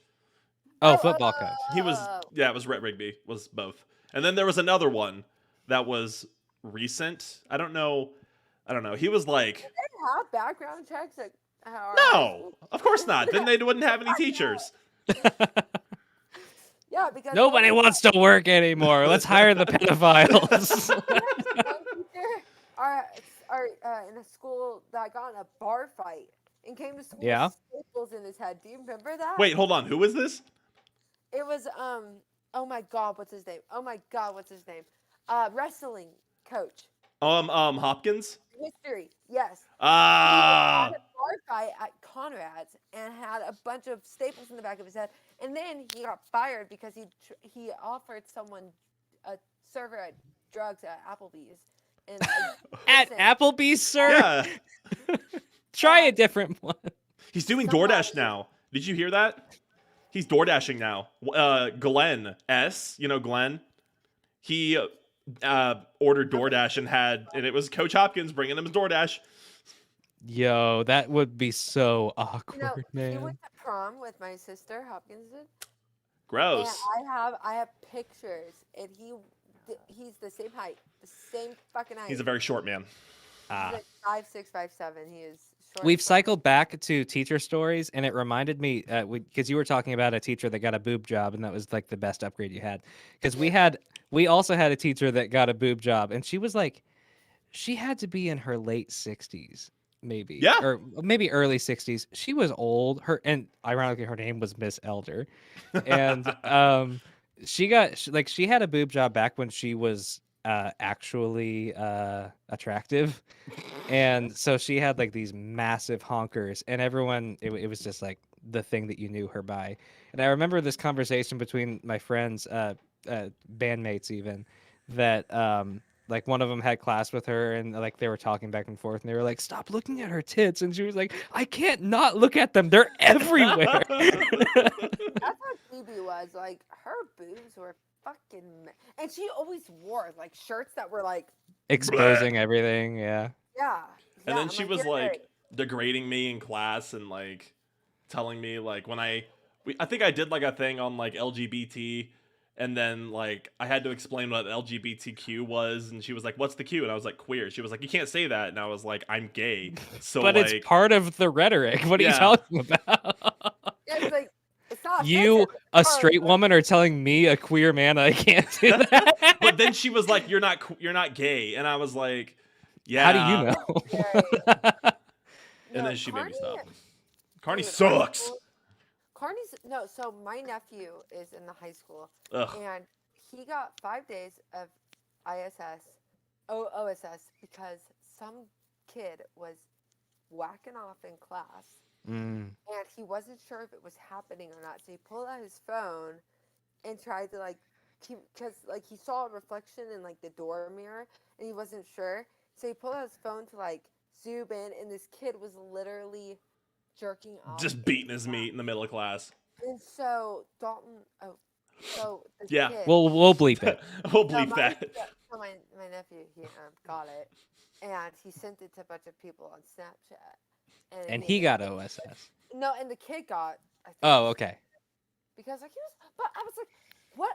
Oh, football coach. He was yeah, it was Rhett Rigby. Was both. And then there was another one that was recent. I don't know. He was like Did they have background checks at our high no, school? of course not. Then they wouldn't have any teachers. Yeah, because Nobody wants to work anymore. Let's hire the pedophiles. one teacher are in a school that got in a bar fight and came to school Yeah. with staples in his head. Do you remember that? Wait, hold on. Who was this? It was oh my god, what's his name? Wrestling coach. Hopkins. History, yes. He Ah. had a bar fight at Conrad's and had a bunch of staples in the back of his head, and then he got fired because he offered someone a server at drugs at Applebee's. And At listen, Applebee's, sir? Yeah. Try a different one. He's doing Somebody- DoorDash now. Did you hear that? He's DoorDashing now. Glenn S. You know Glenn. He ordered DoorDash and it was Coach Hopkins bringing him his DoorDash. Yo, that would be so awkward, you know, he man. went to prom with my sister, Hopkins did. Gross. And I have pictures, and he's the same height, the same fucking height. He's a very short man. He's like 5'6", 5'7". He is short. We've as fuck. cycled back to teacher stories, and it reminded me because you were talking about a teacher that got a boob job, and that was like the best upgrade you had. Because we also had a teacher that got a boob job, and she was like, she had to be in her late 60s, maybe, Yeah. or maybe early 60s. She was old. And ironically, her name was Miss Elder, and she had a boob job back when she was actually attractive, and so she had like these massive honkers, and everyone it was just like the thing that you knew her by. And I remember this conversation between my friends, bandmates even, that like one of them had class with her, and like they were talking back and forth, and they were like, "Stop looking at her tits," and she was like, "I can't not look at them; they're everywhere." That's how Phoebe was. Like her boobs were fucking, and she always wore like shirts that were like, Exposing everything, yeah. yeah. And yeah, then I'm she was "You're like great." degrading me in class and like telling me like when I think I did like a thing on like LGBT, and then like I had to explain what LGBTQ was, and she was like, "What's the Q?" And I was like, "Queer." She was like, "You can't say that," and I was like, "I'm gay." So But like, it's part of the rhetoric. What are you Yeah. talking about? Yeah, it's like it's not You, offensive, a it's straight hard, woman, are telling me, a queer man, I can't do that. but then she was like, you're not gay," and I was like, "Yeah." How do you know? but- And No, then she made me stop. Carney- Carney dude, sucks. Carney's no. So my nephew is in the high school, Ugh. and he got 5 days of OSS because some kid was whacking off in class, Mm. and he wasn't sure if it was happening or not. So he pulled out his phone and tried to like keep, because like he saw a reflection in like the door mirror, and he wasn't sure. So he pulled out his phone to like zoom in, and this kid was literally jerking off, Just beating his meat in the middle of class. And so Dalton, so this Yeah. kid, We'll bleep it. We'll so bleep my, that. yeah, so my nephew, he got it, and he sent it to a bunch of people on Snapchat, And he got OSS. No, and the kid got. I think, Oh, okay. Because like he was, but I was like, what?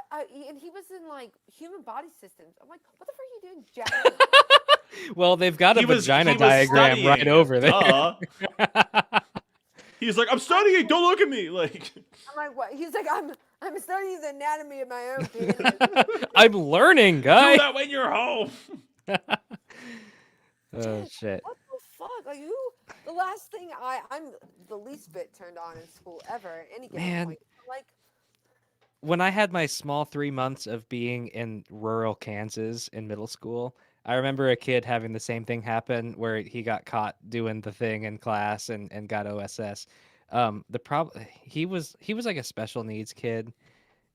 And he was in like human body systems. I'm like, what the fuck are you doing, Jack? Well, they've got a He was vagina diagram studying right it. over there. Duh. He's like, "I'm studying. Don't look at me." Like, I'm like, what? He's like, I'm studying the anatomy of my own penis. I'm learning, do guy. that when you're home. Oh shit. What the fuck? Like who? The last thing I'm the least bit turned on in school ever. At any given Man. point. Like When I had my small 3 months of being in rural Kansas in middle school, I remember a kid having the same thing happen where he got caught doing the thing in class and got OSS. The problem he was like a special needs kid,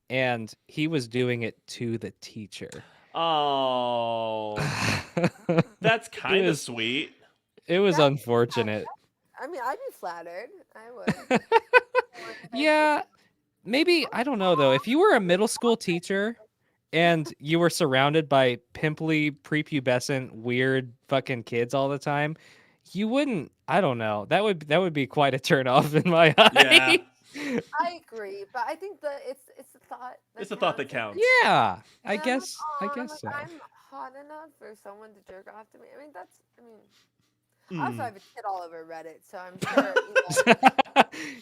and he was doing it to the teacher. Oh, that's kind of was- sweet. It was That's- unfortunate. I mean, I'd be flattered. I would. Yeah, maybe, I don't know though. If you were a middle school teacher and you were surrounded by pimply, prepubescent, weird fucking kids all the time, you wouldn't. I don't know. That would be quite a turn off in my Yeah. eye. I agree, but I think it's the thought. It's the thought that counts. Yeah, I And I'm guess like, "Aw," I'm so. like, I'm hot enough for someone to jerk off to me. I mean, I Mm. also have a kid all over Reddit, so I'm sure.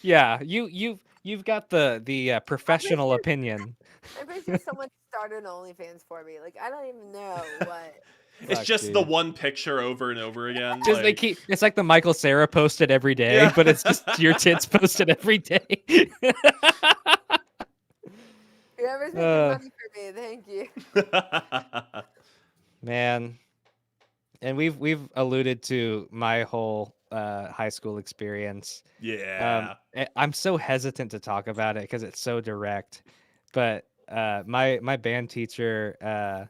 Yeah, you've got the professional opinion. I'm pretty sure someone started OnlyFans for me. Like I don't even know what. It's Fuck, just dude. the one picture over and over again. Just they like- keep. It's like the Michael Cera posted every day, Yeah. but it's just your tits posted every day. Whoever's making money for me, thank you. Man, and we've alluded to my whole high school experience. yeah. I'm so hesitant to talk about it because it's so direct. But my band teacher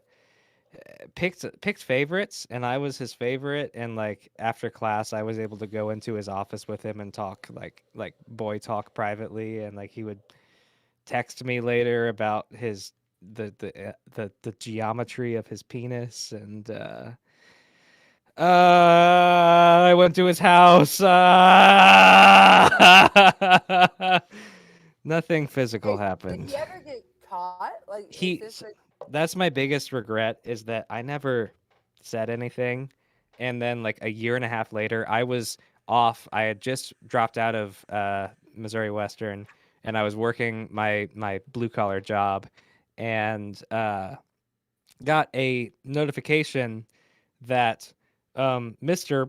picked favorites, and I was his favorite. And like after class, I was able to go into his office with him and talk like boy talk privately, and like he would text me later about the geometry of his penis, and I went to his house. Nothing physical Did happened. he ever get caught? Like is He- this, like, That's my biggest regret, is that I never said anything. And then like a year and a half later, I was off. I had just dropped out of Missouri Western, and I was working my blue collar job, and got a notification that Mr.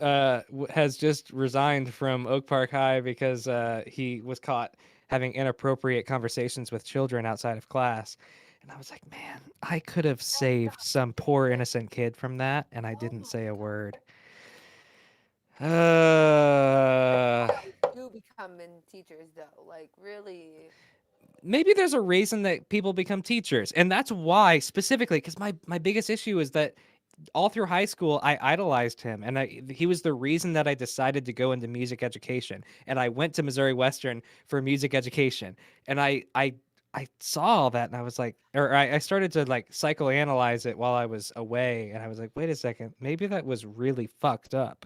Bleep has just resigned from Oak Park High because he was caught having inappropriate conversations with children outside of class. And I was like, man, I could have saved some poor innocent kid from that, and I didn't say a word. Do becoming teachers though, like really. Maybe there's a reason that people become teachers, and that's why specifically, because my biggest issue is that all through high school I idolized him, and he was the reason that I decided to go into music education, and I went to Missouri Western for music education, and I saw all that, and I was like, or I started to like psychoanalyze it while I was away, and I was like, wait a second, maybe that was really fucked up.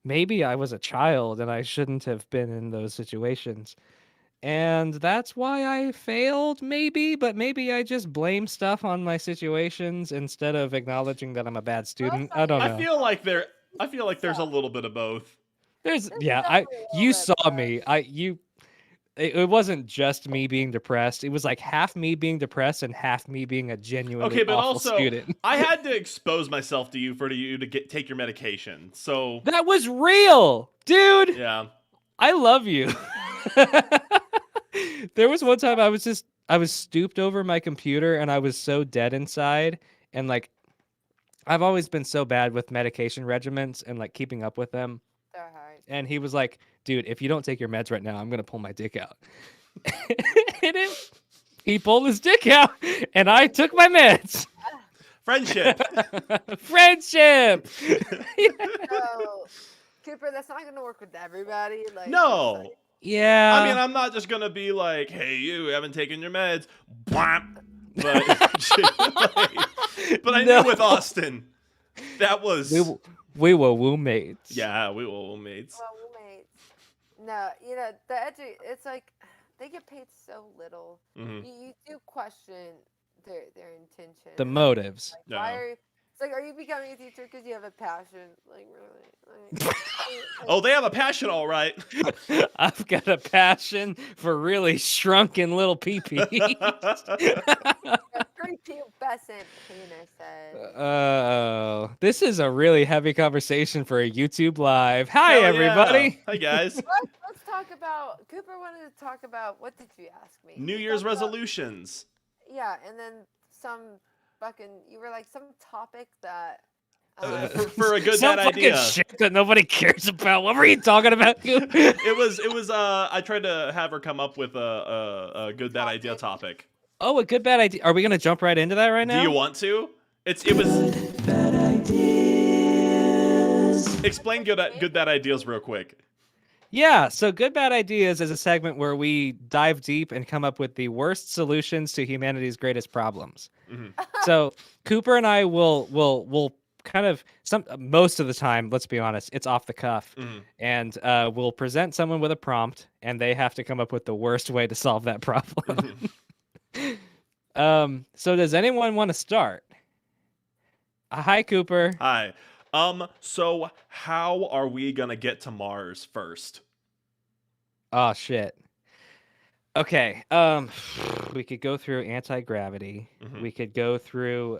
Maybe I was a child and I shouldn't have been in those situations. And that's why I failed, maybe, but maybe I just blame stuff on my situations instead of acknowledging that I'm a bad student. I don't know. I feel like there's a little bit of both. There's There's yeah, definitely a little you bit, saw but- me. It wasn't just me being depressed. It was like half me being depressed and half me being a genuinely Okay, but awful also student. I had to expose myself to you to take your medication. So That was real, dude. yeah. I love you. There was one time I was stooped over my computer and I was so dead inside, and like I've always been so bad with medication regimens and like keeping up with them. They're hard. And he was like, dude, if you don't take your meds right now, I'm gonna pull my dick out. He pulled his dick out and I took my meds. Friendship. Friendship. So, Cooper, that's not gonna work with everybody. Like No. Yeah. I mean, I'm not just gonna be like, "Hey, you haven't taken your meds," Bwamp. but but I No. knew with Austin, that was we were roommates. yeah, we were mates. well, roommates. No, it's like they get paid so little. Mhm. You do question their intention. The motives. Like, why No. are you? It's like, are you becoming a teacher because you have a passion? Like really? Like, Oh, they have a passion, all right. I've got a passion for really shrunken little pee-pees. prepubescent penises. Oh, this is a really heavy conversation for a YouTube live. Hi, Hell yeah. everybody. Hi guys. Let's talk about. Cooper wanted to talk about, what did you ask me? New You Year's talked about- resolutions. Yeah, and then some you were like some topic that. For a good Some bad fucking idea. shit that nobody cares about. What were you talking about? It was I tried to have her come up with a good bad idea topic. Oh, a good bad idea. Are we gonna jump right into that right now? Do you want to? It was Bad ideas. explain good bad ideas real quick. Yeah, so Good Bad Ideas is a segment where we dive deep and come up with the worst solutions to humanity's greatest problems. Mhm. So Cooper and I will kind of most of the time, let's be honest, it's off the cuff, Mhm. and we'll present someone with a prompt, and they have to come up with the worst way to solve that problem. So does anyone want to start? Hi, Cooper. Hi. So how are we gonna get to Mars first? Oh shit. Okay. We could go through anti-gravity. Mhm. We could go through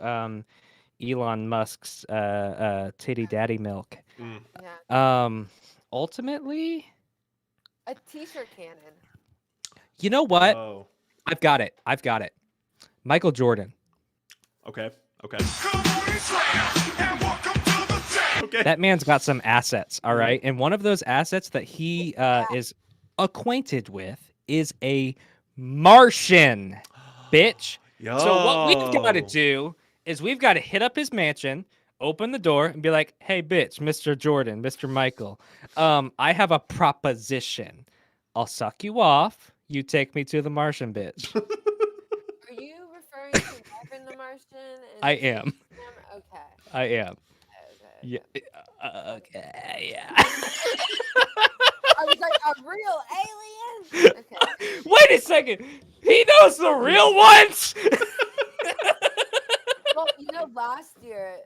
Elon Musk's titty daddy milk. Mm. Yeah, Ultimately, a t-shirt cannon. you know what? Oh. I've got it. Michael Jordan. Okay. Okay. Okay. That man's got some assets, all right? And one of those assets that he is acquainted with is a Martian, bitch. Yo. So what we've got to do is we've got to hit up his mansion, open the door, and be like, "Hey, bitch, Mr. Jordan, Mr. Michael, I have a proposition. I'll suck you off. You take me to the Martian, bitch." Are you referring to Marvin the Martian? and I am. him? Okay. I am. Okay. Yeah. Okay. Yeah. I was like, a real alien? Okay. Wait a second. He knows the real ones. Well, last year,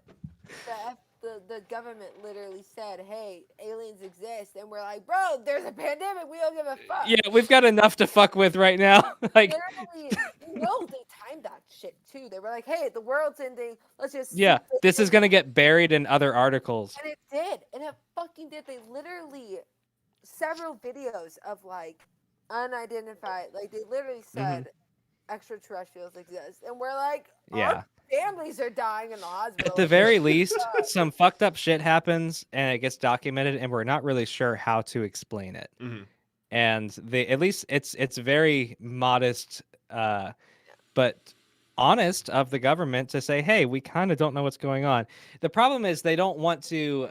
the government literally said, "Hey, aliens exist," and we're like, "Bro, there's a pandemic. We don't give a fuck." Yeah, we've got enough to fuck with right now. Like, Literally, they timed that shit too. They were like, "Hey, the world's ending. Let's just." yeah, see this is gonna get buried in other articles. And it did, and it fucking did. They literally several videos of like unidentified. Like they literally Mm-hmm. said extraterrestrials exist, and we're like, Yeah. our families are dying in the hospital. At the Like, very least, some fucked up shit happens and it gets documented, and we're not really sure how to explain it. Mhm. And at least it's very modest, but honest of the government to say, hey, we kind of don't know what's going on. The problem is they don't want to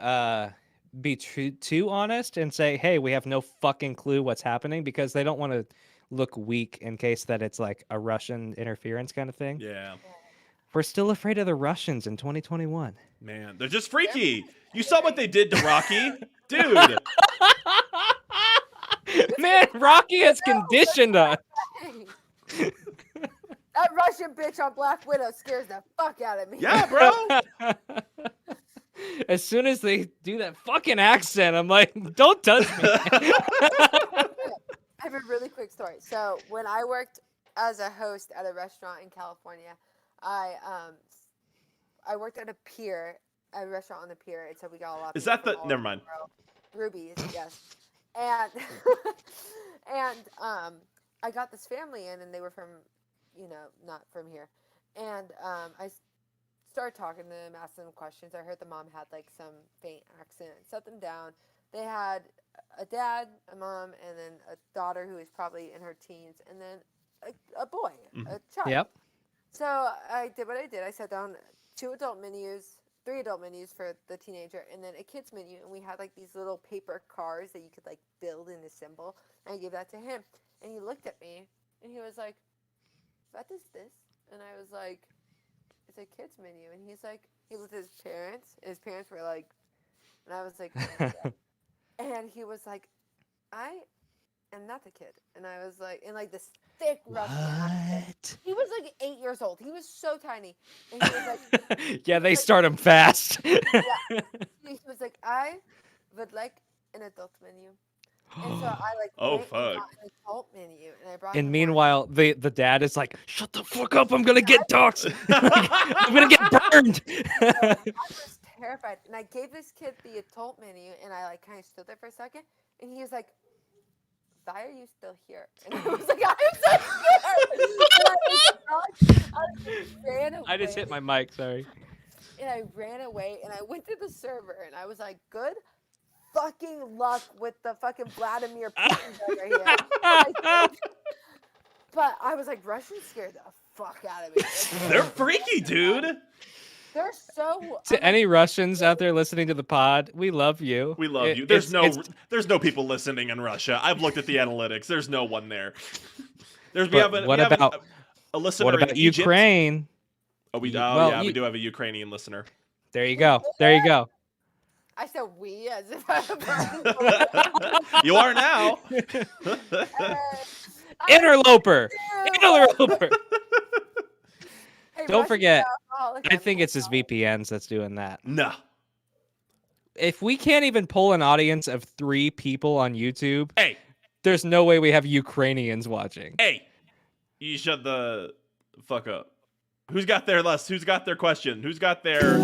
be too honest and say, hey, we have no fucking clue what's happening, because they don't want to look weak in case that it's like a Russian interference kind of thing. Yeah. We're still afraid of the Russians in 2021. Man, they're just freaky. You saw what they did to Rocky? Dude. Man, Rocky has conditioned us. that Russian bitch on Black Widow scares the fuck out of me. Yeah, bro. As soon as they do that fucking accent, I'm like, don't touch me. I have a really quick story. So when I worked as a host at a restaurant in California, I worked at a restaurant on the pier, and so we got a lot of Is people that the from all never over mind. the world. Rubies, yes. And I got this family in, and they were from, not from here. And I started talking to them, asked them questions. I heard the mom had like some faint accent. Set them down. They had a dad, a mom, and then a daughter who was probably in her teens, and then a boy, a child. Yep. So I did what I did. I sat down 3 adult menus for the teenager, and then a kids menu. And we had like these little paper cars that you could like build and assemble. And I gave that to him, and he looked at me, and he was like, "What is this?" And I was like, "It's a kids menu." And he's like, he looked at his parents. And his parents were like, and I was like, and he was like, "I am not the kid." And I was like, in like this thick Russian accent. He was like 8 years old. He was so tiny. And he was like, Yeah, they start them fast. He was like, "I would like an adult menu." And so I like Oh, went and fuck. got an adult menu, and I brought And him one. meanwhile, the dad is like, shut the fuck up, I'm gonna get doxxed. I'm gonna get burned. I was terrified, and I gave this kid the adult menu, and I like kind of stood there for a second, and he was like, "Why are you still here?" And I was like, "I'm so scared." And I ran away. I just hit my mic, sorry. And I ran away, and I went to the server, and I was like, "Good fucking luck with the fucking Vladimir Putin over here." But I was like, Russians scared the fuck out of me. They're freaky, dude. They're so. To any Russians out there listening to the pod, we love you. We love you. There's no people listening in Russia. I've looked at the analytics. There's no one there. We have a listener what about in Egypt. Ukraine? Oh, we do have a Ukrainian listener. There you go. There you go. I said we as if I You are now. Interloper. Interloper. Hey, Don't Russian forget, alcoholic I think it's his alcoholic. VPNs that's doing that. No. If we can't even pull an audience of 3 people on YouTube, Hey, there's no way we have Ukrainians watching. hey, you shut the fuck up. Who's got their list? Who's got their question? Who's got their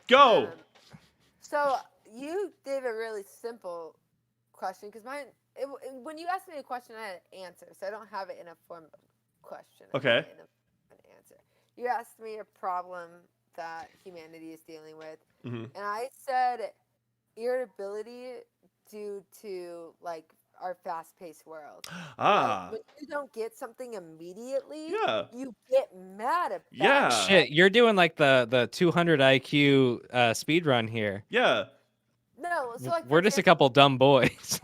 go? So you gave a really simple question because when you asked me a question, I had an answer, so I don't have it in a form of question. I have Okay. it in an answer. You asked me a problem that humanity is dealing with, Mhm. and I said irritability due to like our fast-paced world. Ah. When you don't get something immediately, Yeah. you get mad about Yeah. it. Shit, you're doing like the 200 IQ speed run here. Yeah. No, so like for We're just a example- couple dumb boys.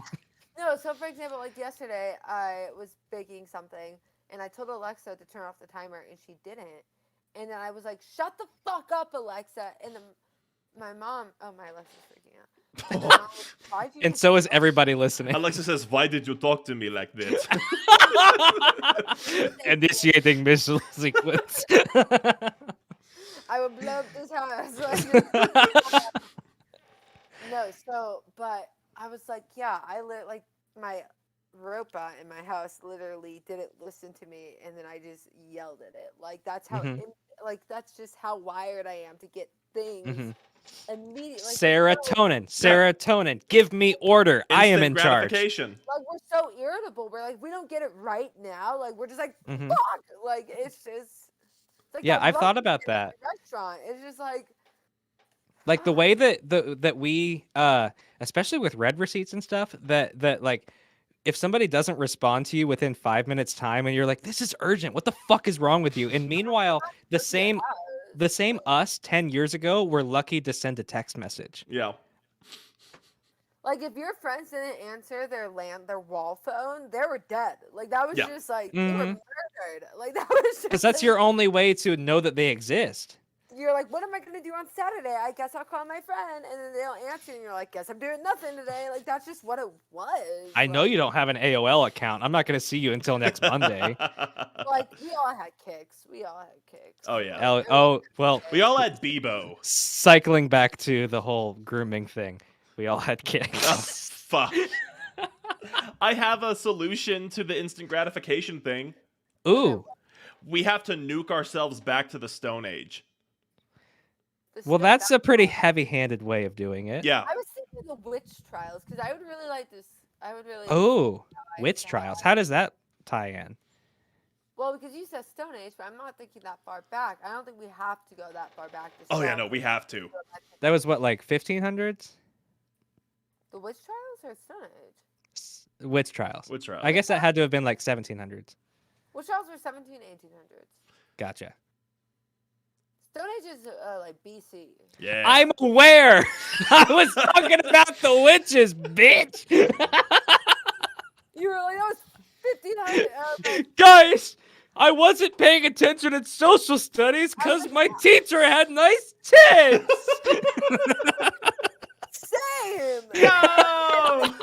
No, so for example, like yesterday, I was baking something, and I told Alexa to turn off the timer, and she didn't. And then I was like, "Shut the fuck up, Alexa!" And then my mom, my Alexa's freaking out. And my mom was, "Why'd you And just so is do that?" everybody listening. Alexa says, "Why did you talk to me like this?" Initiating missile sequence. I would blow up this house. No, so, but I was like, yeah, like my ropa in my house literally didn't listen to me, and then I just yelled at it. Like that's how, Mhm. like that's just how wired I am to get things Mhm. immediately. Serotonin. Give me order. I am in Instant charge. gratification. Like we're so irritable. We're like, we don't get it right now. Like we're just like, Mhm. fuck. Like it's like Yeah, that I've thought lunch about at the that. restaurant. It's just like Like the way that we especially with red receipts and stuff that like if somebody doesn't respond to you within 5 minutes time and you're like, this is urgent, what the fuck is wrong with you? And meanwhile, the same us 10 years ago were lucky to send a text message. Yeah. like if your friends didn't answer their wall phone, they were dead. Like that was Yeah. just like they were Mhm. murdered. Like that was just Because that's your only way to know that they exist. You're like, what am I gonna do on Saturday? I guess I'll call my friend, and then they don't answer, and you're like, guess I'm doing nothing today. Like that's just what it was. I know Like, you don't have an AOL account. I'm not going to see you until next Monday. Like we all had kicks. We all had kicks. Oh, yeah. Well, We all had Bebo. cycling back to the whole grooming thing, we all had Oh, kicks. fuck. I have a solution to the instant gratification thing. Ooh. We have to nuke ourselves back to the Stone Age. Well, that's a pretty heavy-handed way of doing it. Yeah. I was thinking the witch trials because I would really like this. I would really. Oh, like witch that. trials. How does that tie in? Well, because you said Stone Age, but I'm not thinking that far back. I don't think we have to go that far back. To Oh, yeah, solve no, we have to. That was what, like 1500s? The witch trials or Stone Age? Witch trials. Witch trials. I guess that had to have been like 1700s. Witch trials were 17, 1800s. Gotcha. Stone Age is like BC. Yeah. I'm aware. I was talking about the witches, bitch. You were like, that was 1500. Guys, I wasn't paying attention in social studies because my teacher had nice tits. Same. No!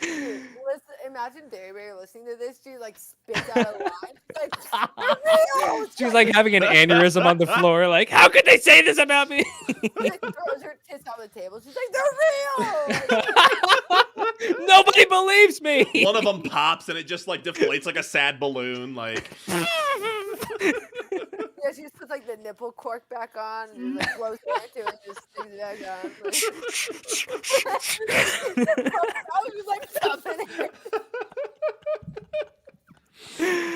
Listen, imagine Derry listening to this. She like spits out a line. She's like, "They're real!" She was like having an aneurysm on the floor. Like, how could they say this about me? Like, throws her tits on the table. She's like, "They're real!" Like, Nobody believes me. One of them pops and it just like deflates like a sad balloon. Like, yeah, she just puts like the nipple cork back on and just, like blows air into it and just sticks it back on. Like, I was just like, something.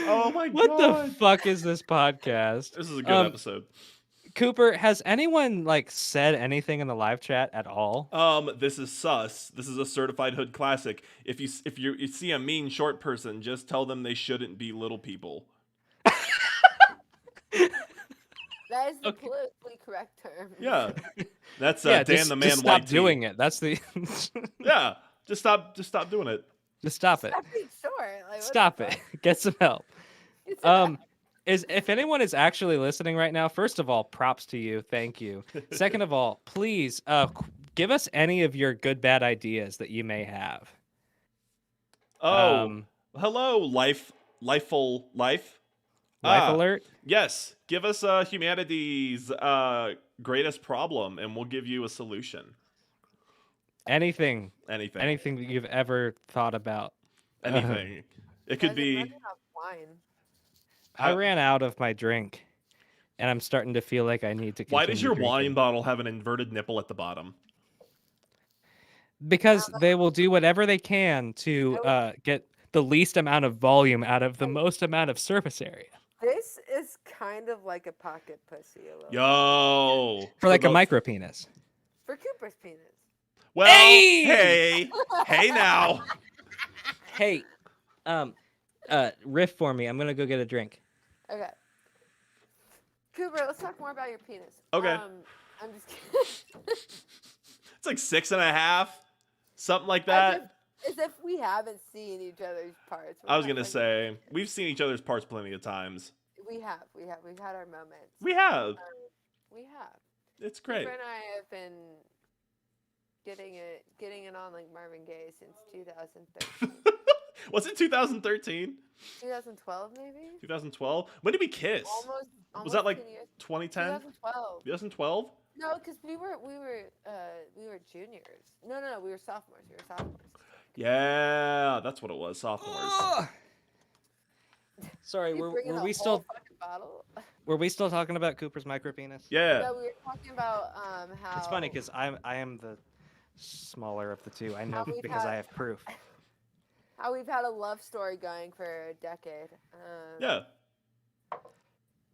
oh my What god. the fuck is this podcast? This is a good episode. Cooper, has anyone like said anything in the live chat at all? This is sus. This is a certified hood classic. If you see a mean short person, just tell them they shouldn't be little people. That is the politically correct term. Yeah. That's Dan just, the Man just White stop doing it. That's the Yeah. Just stop doing it. just stop it. Stop being short. Like, what Stop the it. fuck? Get some help. It's If anyone is actually listening right now, first of all, props to you. Thank you. Second of all, please give us any of your good bad ideas that you may have. Oh. Hello, lifeful life. Life alert. Yes. Give us humanity's greatest problem and we'll give you a solution. Anything Anything. that you've ever thought about. Anything. It could Guys, I'm be running out of wine. I ran out of my drink, and I'm starting to feel like I need to. why does your continue wine drinking. bottle have an inverted nipple at the bottom? Because they will do whatever they can to get the least amount of volume out of the most amount of surface area. This is kind of like a pocket pussy a little. Yo. For like a both- micro penis. For Cooper's penis. Well, Hey! hey now. Hey, riff for me. I'm gonna go get a drink. Okay. Cooper, let's talk more about your penis. Okay. I'm just kidding. It's like 6.5, something like that. As if we haven't seen each other's parts. I was gonna say we've seen each other's parts plenty of times. We've had our moments. We have. We have. It's great. Cooper and I have been getting it on like Marvin Gaye since 2013. Was it 2013? 2012 maybe? 2012? When did we kiss? Almost Was that like 10 years. 2010? 2012. 2012? No, because we were juniors. No, we were sophomores. Yeah, that's what it was. Sophomores. Sorry, You were bringing a we whole still? fucking bottle? Were we still talking about Cooper's micropenis? Yeah. Yeah, we were talking about how It's funny because I am the smaller of the two. I know we've because I had- have proof. how we've had a love story going for a decade. Yeah.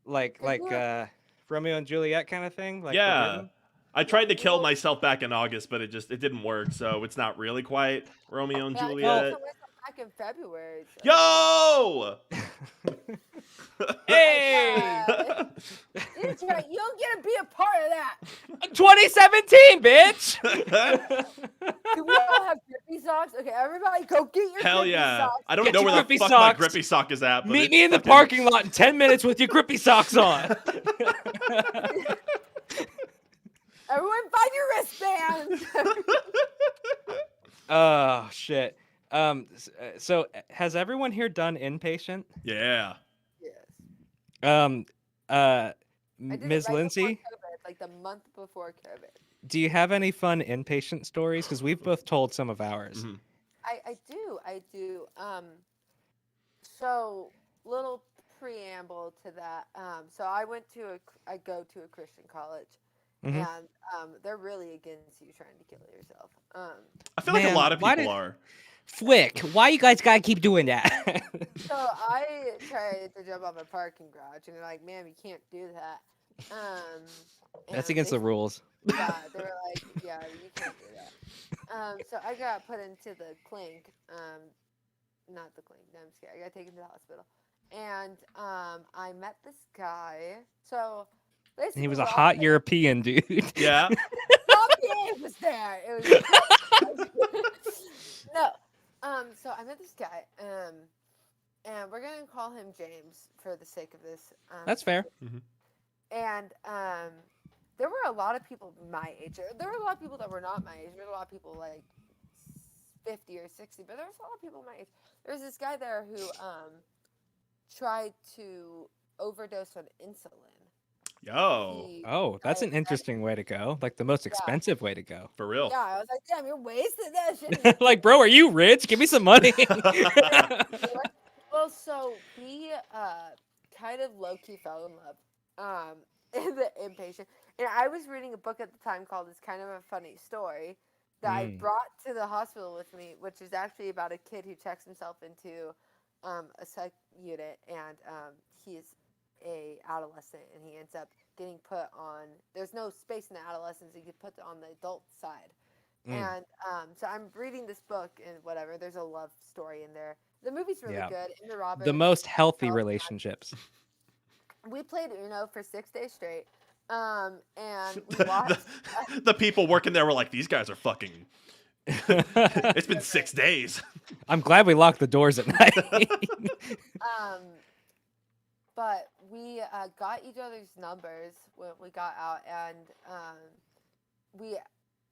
Like Could you- Romeo and Juliet kind of thing. Like the Yeah. rhythm? I tried to kill well- myself back in August, but it didn't work. So it's not really quite Romeo and Yeah, I Juliet. killed myself back in February. So. Yo! Hey! That's right. You don't get to be a part of that. 2017, bitch. Do we all have grippy socks? Okay, everybody, go get your Hell grippy yeah! socks. I don't Get know your where the grippy fuck socks. my grippy sock is at. But Meet it's me in the fucking- parking lot in 10 minutes with your grippy socks on. Everyone, find your wristbands. Oh shit. So has everyone here done Inpatient? Yeah. Yes. Um, I did it Ms. right Lindsay, before COVID, like the month before COVID. do you have any fun Inpatient stories? Because we've both told some of ours. Mhm. I do. So little preamble to that. So I go to a Christian college, Mhm. and they're really against you trying to kill yourself. I feel like a Man, lot of why people did- are. Flick, why you guys gotta keep doing that? So I tried to jump off a parking garage, and they're like, "Ma'am, you can't do that." That's and against they the rules. Yeah, they were like, yeah, you can't do that. So I got put into the clink. Not the clink. No, I'm scared. I got taken to the hospital, and I met this guy. So He was basically a hot European dude. Yeah. It was there. It was no. So I met this guy. And we're gonna call him James for the sake of this. That's fair. And there were a lot of people my age. There were a lot of people that were not my age. There were a lot of people like 50 or 60, but there was a lot of people my age. There was this guy there who tried to overdose on insulin. Yo. He Oh, that's an diabetic. interesting way to go. Like the most expensive way to go. For real. Yeah, I was like, damn, you're wasting that shit. Like, bro, are you rich? Give me some money. Well, so we kind of low key fell in love in the Inpatient, and I was reading a book at the time called "It's Kind of a Funny Story" that I brought to the hospital with me, which is actually about a kid who checks himself into a psych unit, and he's a adolescent, and he ends up getting put on. There's no space in the adolescence; he get put on the adult side. And so I'm reading this book and whatever. There's a love story in there. The movie's really Yeah. good. Emma Roberts. The most healthy Oh, relationships. We played Uno for 6 days straight. And we watched. The people working there were like, these guys are fucking. It's been 6 days. I'm glad we locked the doors at night. But we got each other's numbers when we got out, and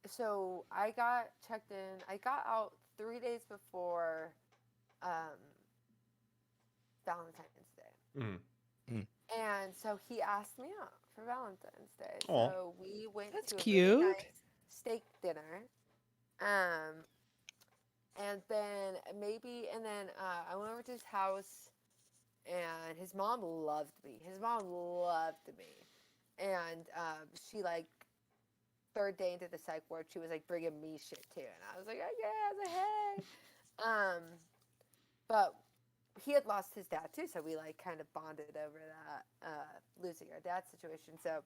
so I got checked in. I got out 3 days before Valentine's Day. And so he asked me out for Valentine's Day. Aw. So we went That's to a cute. really nice steak dinner. And then I went over to his house, and his mom loved me. And she like third day into the psych ward, she was like bringing me shit too, and I was like, oh, yeah, I was like, hey. But he had lost his dad too, so we like kind of bonded over that losing our dad situation. So,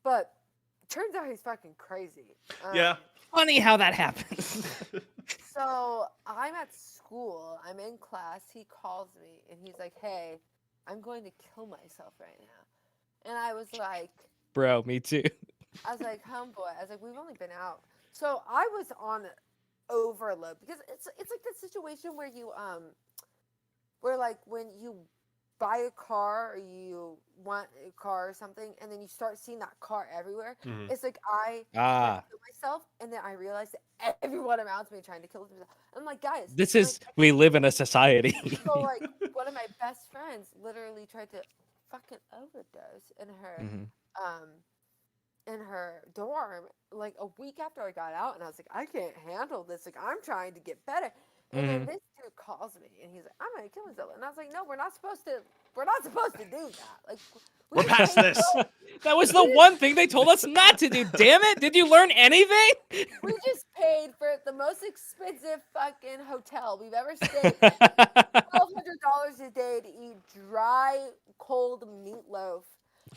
but turns out he's fucking crazy. Yeah. Funny how that happens. So I'm at school, I'm in class, he calls me and he's like, hey, I'm going to kill myself right now. And I was like, Bro, me too. homeboy, I was like, we've only been out. So I was on overload because it's like that situation where you where like when you buy a car or you want a car or something and then you start seeing that car everywhere. It's like I tried to kill myself, and then I realized that everyone around me trying to kill themselves. I'm like, guys, This is, we live in a society. so like one of my best friends literally tried to fucking overdose in her dorm like a week after I got out, and I was like, I can't handle this. Like, I'm trying to get better. And then this dude calls me and he's like, I'm gonna kill myself. And I was like, no, we're not supposed to do that. Like We're just past paid this. for- That was the one thing they told us not to do. Damn it! Did you learn anything? We just paid for the most expensive fucking hotel we've ever stayed in. $1,200 a day to eat dry, cold meatloaf.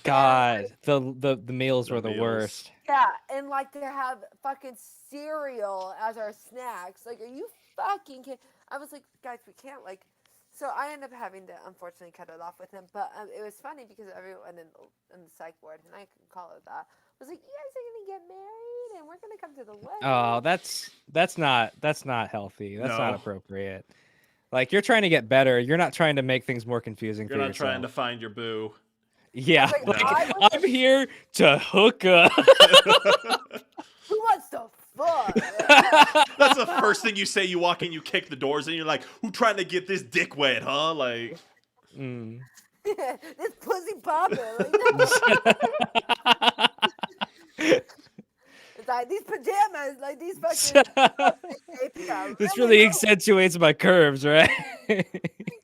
God, the meals were the meals. worst. Yeah, and like to have fucking cereal as our snacks. Like, are you fucking kidding? I was like, guys, we can't like. So I ended up having to unfortunately cut it off with him. But it was funny because everyone in the psych ward, and I can call it that, was like, you guys are gonna get married, and we're gonna come to the wedding. Oh, that's not healthy. That's not No. appropriate. Like, you're trying to get better. You're not trying to make things more confusing You're for not yourself. trying to find your boo. Yeah, Like, like, I was I'm here to hook up. Who wants to fuck? That's the first thing you say. You walk in, you kick the doors, and you're like, "Who trying to get this dick wet, huh?" Like, Mm. This pussy popping. It's like these pajamas, like these fucking. This really accentuates my curves, right? Yeah,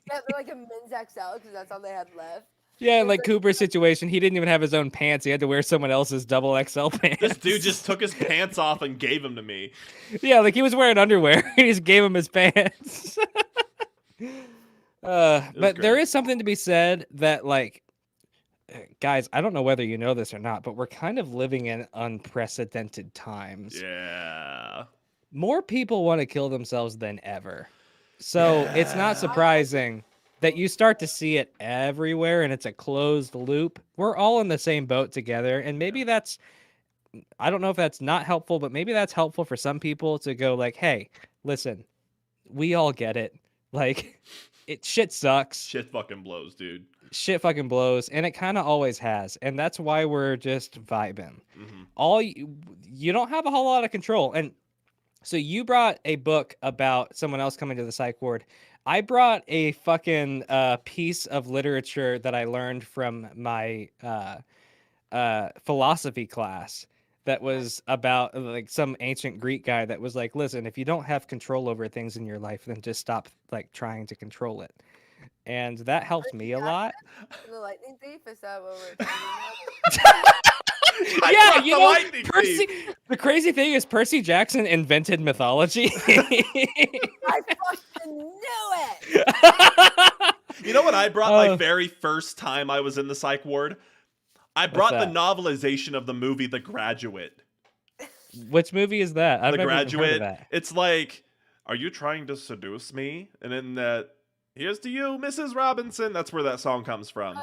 they're like a men's XL because that's all they had left. Yeah, and like Cooper's situation, he didn't even have his own pants. He had to wear someone else's double XL pants. this dude just took his pants off and gave them to me. Yeah, like he was wearing underwear. He just gave him his pants. But there great. is something to be said that, like, guys, I don't know whether you know this or not, but we're kind of living in unprecedented times. Yeah. More people want to kill themselves than ever. So it's not surprising that you start to see it everywhere and it's a closed loop. We're all in the same boat together. And maybe that's, I don't know if that's not helpful, but maybe that's helpful for some people to go like, hey, listen, we all get it. Like, shit sucks. Shit fucking blows, dude. Shit fucking blows. And it kind of always has. And that's why we're just vibing. Mm-hmm. You don't have a whole lot of control. And so you brought a book about someone else coming to the psych ward. I brought a fucking piece of literature that I learned from my philosophy class that was about like some ancient Greek guy that was like, listen, if you don't have control over things in your life, then just stop like trying to control it. And that helped me a lot. The lightning thief, is that what we're talking about? Yeah, brought you the know, lightning Percy. The crazy thing is, Percy Jackson invented mythology. I fucking knew it! You know what I brought my very first time I was in the psych ward? I brought the that? novelization of the movie The Graduate. Which movie is that? I've The never even heard of Graduate. that. It's like, are you trying to seduce me? And then that, here's to you, Mrs. Robinson. That's where that song comes from.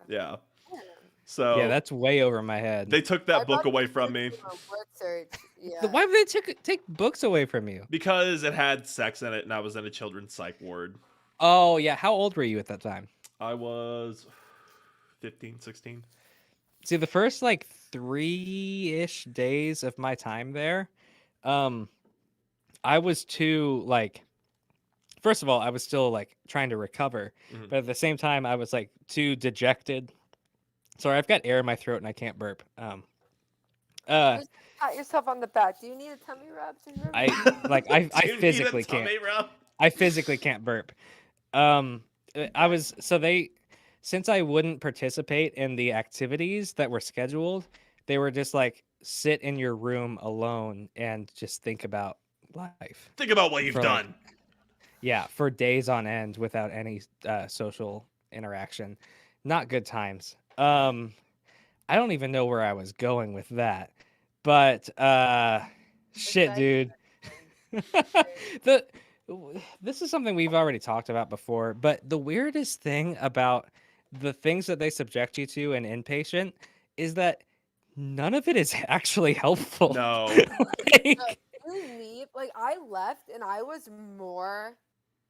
Yeah. So Yeah, that's way over my head. they took that book away from me Word search. Yeah. Why would they take books away from you? because it had sex in it, and I was in a children's psych ward. Oh, yeah. How old were you at that time? I was 15, 16. See, the first like 3-ish days of my time there, I was too like. First of all, I was still like trying to recover, but at the same time, I was like too dejected. Sorry, I've got air in my throat and I can't burp. Pat yourself on the back. Do you need a tummy rub? I Do you need a physically can't. tummy rub? I physically can't burp. Since I wouldn't participate in the activities that were scheduled, they were just like sit in your room alone and just think about life. Think about what you've For, like, done. Yeah, for days on end without any social interaction. Not good times. I don't even know where I was going with that. But shit, dude. This is something we've already talked about before, but the weirdest thing about the things that they subject you to in Inpatient is that none of it is actually helpful. No. like, You leave. Like, I left and I was more.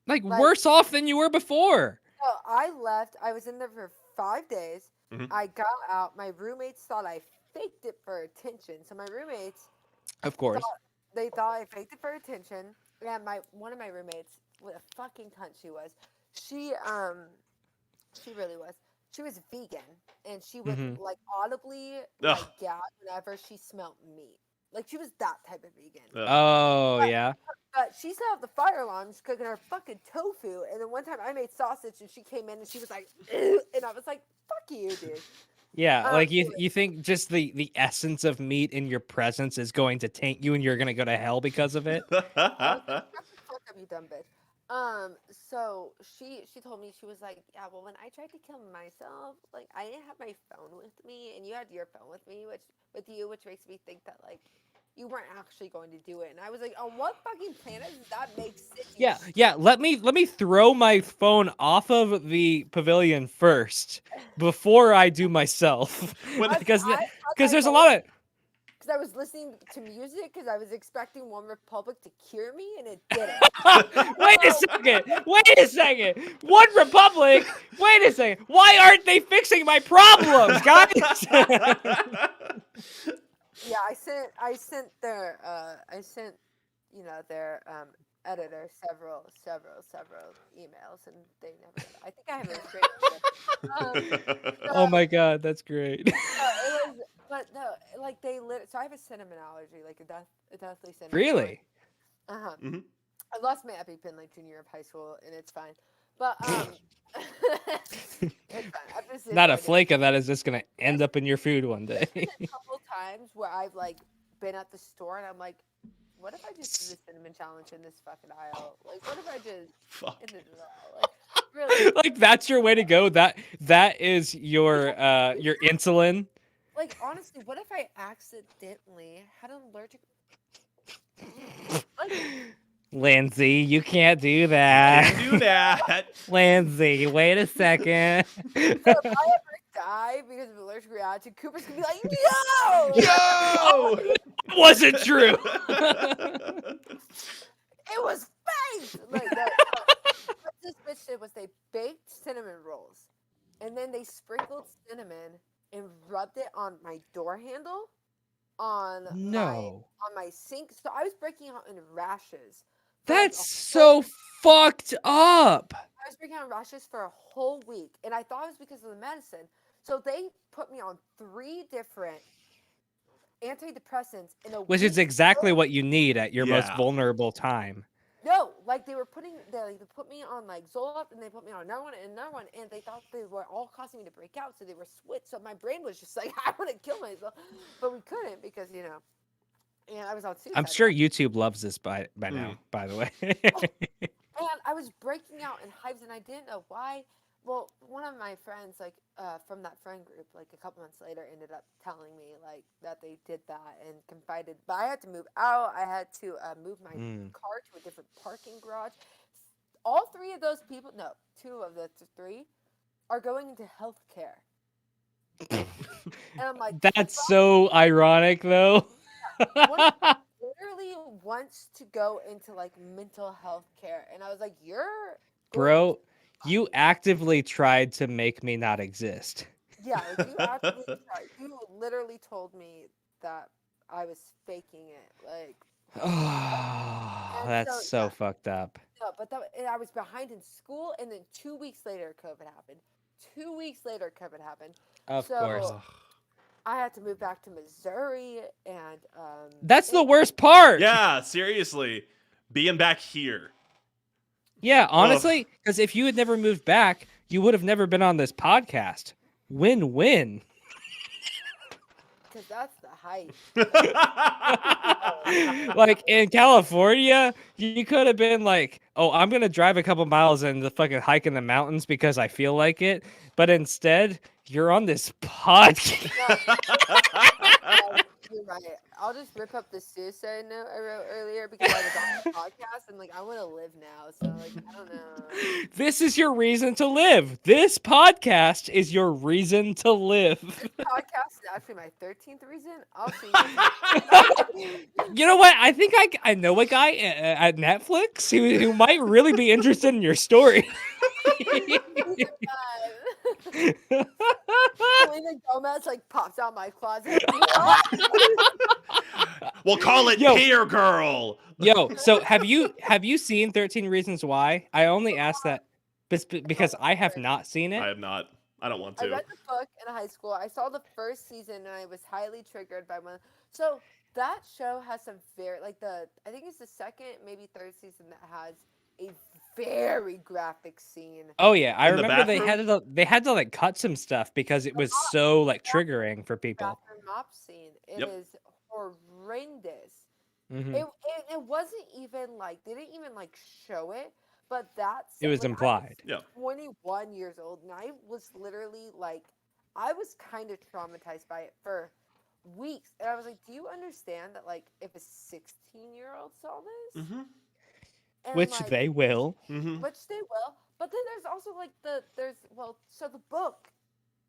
like worse off than you were before. No, I left. I was in there for 5 days. Mhm. I got out. My roommates thought I faked it for attention. So my roommates, Of course. they thought I faked it for attention. And one of my roommates, what a fucking cunt she was. She really was. She was vegan, and she would like audibly like gag whenever she smelled meat. Like she was that type of vegan. Oh, yeah. But But she set off the fire alarm. She's cooking her fucking tofu. And then one time I made sausage and she came in and she was like, "Ew," and I was like, fuck you, dude. Yeah, like Anyway. you think just the essence of meat in your presence is going to taint you and you're gonna go to hell because of it? I was like, shut the fuck up, you dumb bitch. So she told me, she was like, yeah, well, when I tried to kill myself, like, I didn't have my phone with me, and you had your phone with me, which makes me think that, like, you weren't actually going to do it. And I was like, on what fucking planet does that make sense? Yeah. Let me throw my phone off of the pavilion first before I do myself, because there's a lot of. Because I was listening to music, because I was expecting One Republic to cure me, and it didn't. Wait a second. One Republic. Wait a second. Why aren't they fixing my problems, guys? Yeah, I sent their their editor several emails, and they never. I think I have a restraining order. Oh my god, that's great. Like they lit. So I have a cinnamon allergy, like a deathly cinnamon. Really? I lost my EpiPen like junior year of high school, and it's fine. But it's fine. Not a flake of that is just gonna end up in your food one day. A couple times where I've like been at the store and I'm like, what if I just do the cinnamon challenge in this fucking aisle? Like, what if I just ended it all? Like, really? Like that's your way to go. That is your insulin. Like, honestly, what if I accidentally had an allergic? Like, Lindsay, you can't do that. Do that. Lindsay, wait a second. so if I ever die because of allergic reaction, Cooper's gonna be like, yo! Yo! It wasn't true. It was fake! Like, what this bitch did was they baked cinnamon rolls, and then they sprinkled cinnamon and rubbed it on my door handle, on my sink. So I was breaking out in rashes. That's so fucked up. I was breaking out rashes for a whole week, and I thought it was because of the medicine. So they put me on 3 different antidepressants in a Which week. is exactly what you need at your most vulnerable time. No, like they put me on like Zoloft, and they put me on another one, and they thought they were all causing me to break out, so they were switched. So my brain was just like, I want to kill myself, but we couldn't because and I was on suicide. I'm sure YouTube loves this by now, by the way. And I was breaking out in hives, and I didn't know why. Well, one of my friends, like from that friend group, like a couple months later, ended up telling me like that they did that and confided. But I had to move out. I had to move my car to a different parking garage. All 3 of those people, no, 2 of the 3, are going into healthcare. And I'm like, that's so ironic, though. One literally wants to go into like mental health care, and I was like, bro, you actively tried to make me not exist. Yeah, like, you actively tried. You literally told me that I was faking it, like. Oh, that's so fucked up. No, but and I was behind in school, and then 2 weeks later, COVID happened. 2 weeks later, COVID happened. Of course. I had to move back to Missouri, and that's the worst part. Yeah, seriously, being back here. Yeah, honestly, because if you had never moved back, you would have never been on this podcast. Win-win. Because that's the hype. Like in California, you could have been like, oh, I'm going to drive a couple miles and the fucking hike in the mountains because I feel like it. But instead, you're on this podcast. You're right. I'll just rip up the suicide note I wrote earlier because I was on the podcast and like I want to live now. So like I don't know. This is your reason to live. This podcast is your reason to live. This podcast is actually my 13th reason. I'll see you. You know what? I think I know a guy at Netflix who might really be interested in your story. Selena Gomez like pops out my closet. We'll call it Peer Girl. Yo, so have you seen 13 Reasons Why? I only asked that because I have not seen it. I have not. I don't want to. I read the book in high school. I saw the first season and I was highly triggered by one. So that show has some very I think it's the second, maybe third season that has a very graphic scene. Oh yeah, I In the remember bathroom? they had to like cut some stuff because it was so like triggering for people. Bathroom mop scene. It Yep. is horrendous. Hmm. It wasn't even like they didn't even like show it, but It was I was implied. Yeah. 21 years old, and I was literally like, I was kind of traumatized by it for weeks, and I was like, do you understand that like if a 16-year-old saw this, Mm-hmm. and Which like they will. Mm-hmm. which they will, but then there's also like so the book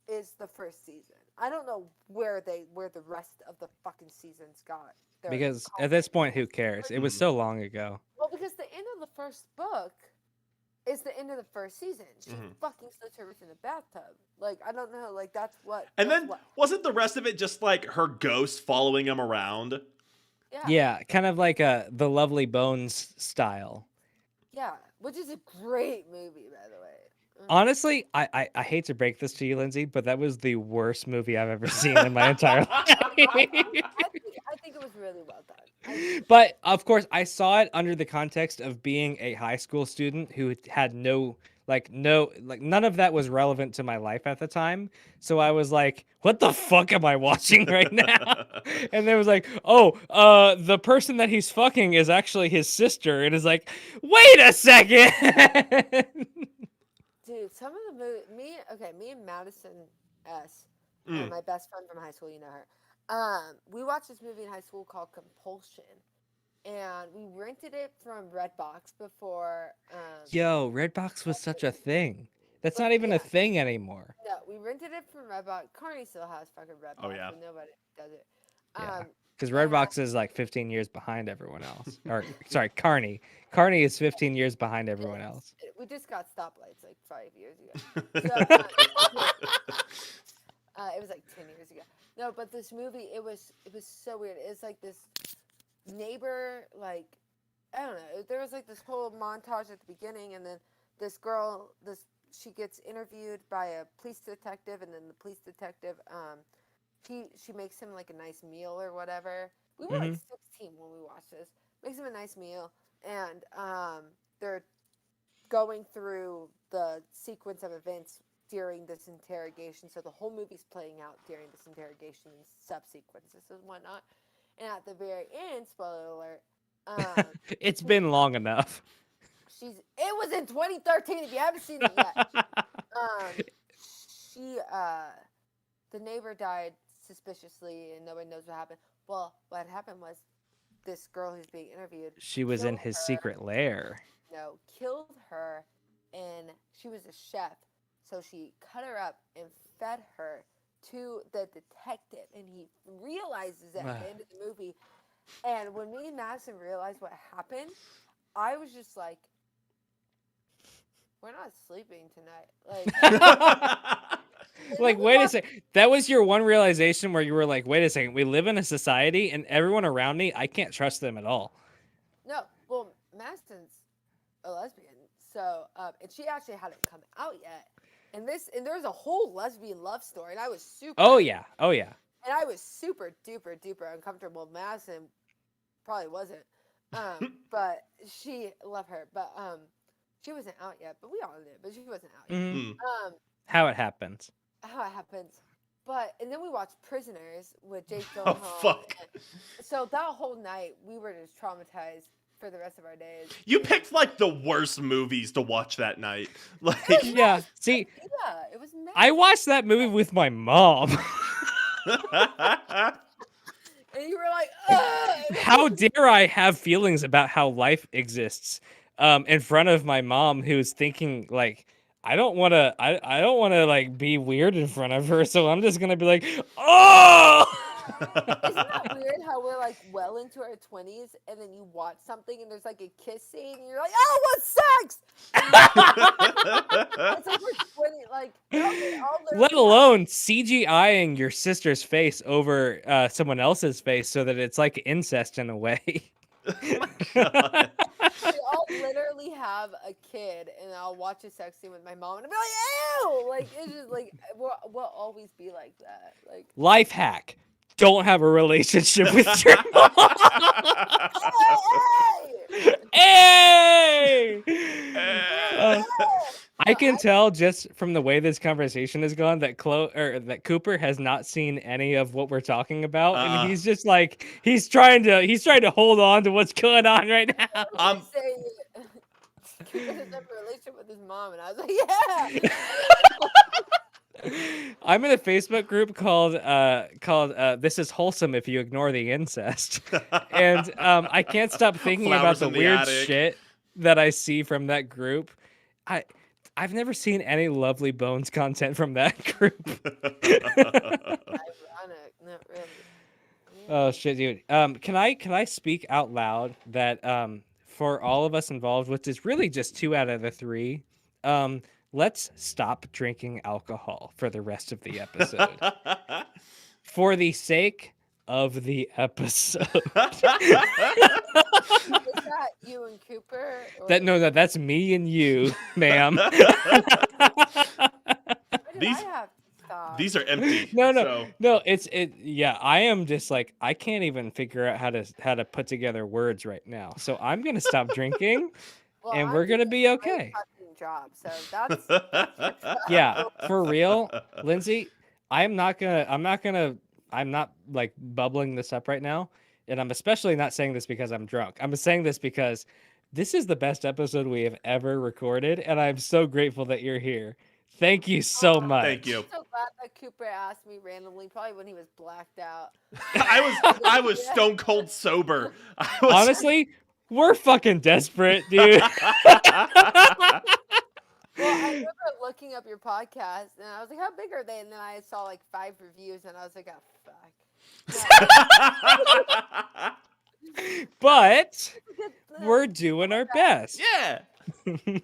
is the first season. I don't know where the rest of the fucking seasons got their Because at content. this point, who cares? It was so long ago. Well, because the end of the first book is the end of the first season. She Mhm. fucking slits her wrist in the bathtub. Like, I don't know. Like, that's what. And that's then what, wasn't the rest of it just like her ghost following him around? yeah, Yeah, kind of like the Lovely Bones style. yeah, which is a great movie, by the way. Honestly, I hate to break this to you, Lindsay, but that was the worst movie I've ever seen in my entire life. I think it was really well done. But of course, I saw it under the context of being a high school student who had none of that was relevant to my life at the time. So I was like, what the fuck am I watching right now? And there was like, oh, the person that he's fucking is actually his sister. And it's like, wait a second. Dude, some of the movie, me and Madison S, Mm. my best friend from high school, you know her. We watched this movie in high school called Compulsion, and we rented it from Redbox before. Yo, Redbox was such a thing. That's not even a thing anymore. No, we rented it from Redbox. Carney still has fucking Redbox, Oh, yeah. but nobody does it. Yeah. Because and- Redbox is like 15 years behind everyone else. Or, sorry, Carney. Carney is 15 years behind everyone else. We just got stoplights like 5 years ago. It was like 10 years ago. No, but this movie, it was so weird. It's like this neighbor, like, I don't know. There was like this whole montage at the beginning, and then this girl, she gets interviewed by a police detective, and then the police detective, she makes him like a nice meal or whatever. We were like 16 when we watched this. Makes him a nice meal, and they're going through the sequence of events during this interrogation. So the whole movie's playing out during this interrogation and subsequences and whatnot. And at the very end, spoiler alert, It's been long enough. it was in 2013 if you haven't seen it yet. The neighbor died suspiciously and nobody knows what happened. Well, what happened was this girl who's being interviewed. She was in killed his her. secret lair. No, killed her, and she was a chef. So she cut her up and fed her to the detective, and he realizes at the end of the movie. And when me and Madison realized what happened, I was just like, we're not sleeping tonight. Like, wait a second. That was your one realization where you were like, wait a second. We live in a society, and everyone around me, I can't trust them at all. No, well, Madison's a lesbian, so and she actually hadn't come out yet. And there's a whole lesbian love story, and I was super. Oh yeah. And I was super duper duper uncomfortable. Madison probably wasn't, but she love her, but she wasn't out yet. But we all knew, but she wasn't out yet. Mm. How it happens. How it happens. And then we watched Prisoners with Jake Gyllenhaal. Oh, fuck. So that whole night, we were just traumatized for the rest of our days. You picked like the worst movies to watch that night. Like, Yeah. See, Yeah, it was messy. I watched that movie with my mom. And you were like, ugh! How dare I have feelings about how life exists in front of my mom who's thinking like I don't want to like be weird in front of her, so I'm just going to be like, "Oh!" Isn't that weird how we're like well into our 20s and then you watch something and there's like a kiss scene and you're like, oh, what's sex? It's like we're 20, like, Let alone CGIing your sister's face over someone else's face so that it's like incest in a way. God. we all literally have a kid and I'll watch a sex scene with my mom and I'll be like, ew! Like, it's just like, we'll always be like that. Like, Life hack. don't have a relationship with your mom. Hey! I can tell just from the way this conversation has gone that that Cooper has not seen any of what we're talking about, and he's just like he's trying to hold on to what's going on right now. I'm saying Cooper doesn't have a relationship with his mom, and I was like, yeah. I'm in a Facebook group called "This is Wholesome If You Ignore the Incest," and I can't stop thinking about Flowers the in the weird attic. shit that I see from that group. I've never seen any Lovely Bones content from that group. Ironic, not really. Oh shit, dude. Can I speak out loud that for all of us involved, which is really just 2 out of the 3, let's stop drinking alcohol for the rest of the episode. For the sake of the episode. Is that you and Cooper? Or No, that's me and you, ma'am. why did These- I have to stop? These are empty. No, So. Yeah, I am just like I can't even figure out how to put together words right now. So I'm gonna stop drinking, Well, and I'm we're gonna doing be a great okay. fucking job, so that's Yeah, for real, Lindsay. I'm not like bubbling this up right now, and I'm especially not saying this because I'm drunk. I'm saying this because this is the best episode we have ever recorded, and I'm so grateful that you're here. Thank you so much. Thank you. I'm so glad that Cooper asked me randomly, probably when he was blacked out. I was stone cold sober. I was, Honestly, we're fucking desperate, dude. Well, I remember looking up your podcast, and I was like, "How big are they?" And then I saw like 5 reviews, and I was like, "Oh fuck." But we're doing our best. yeah. I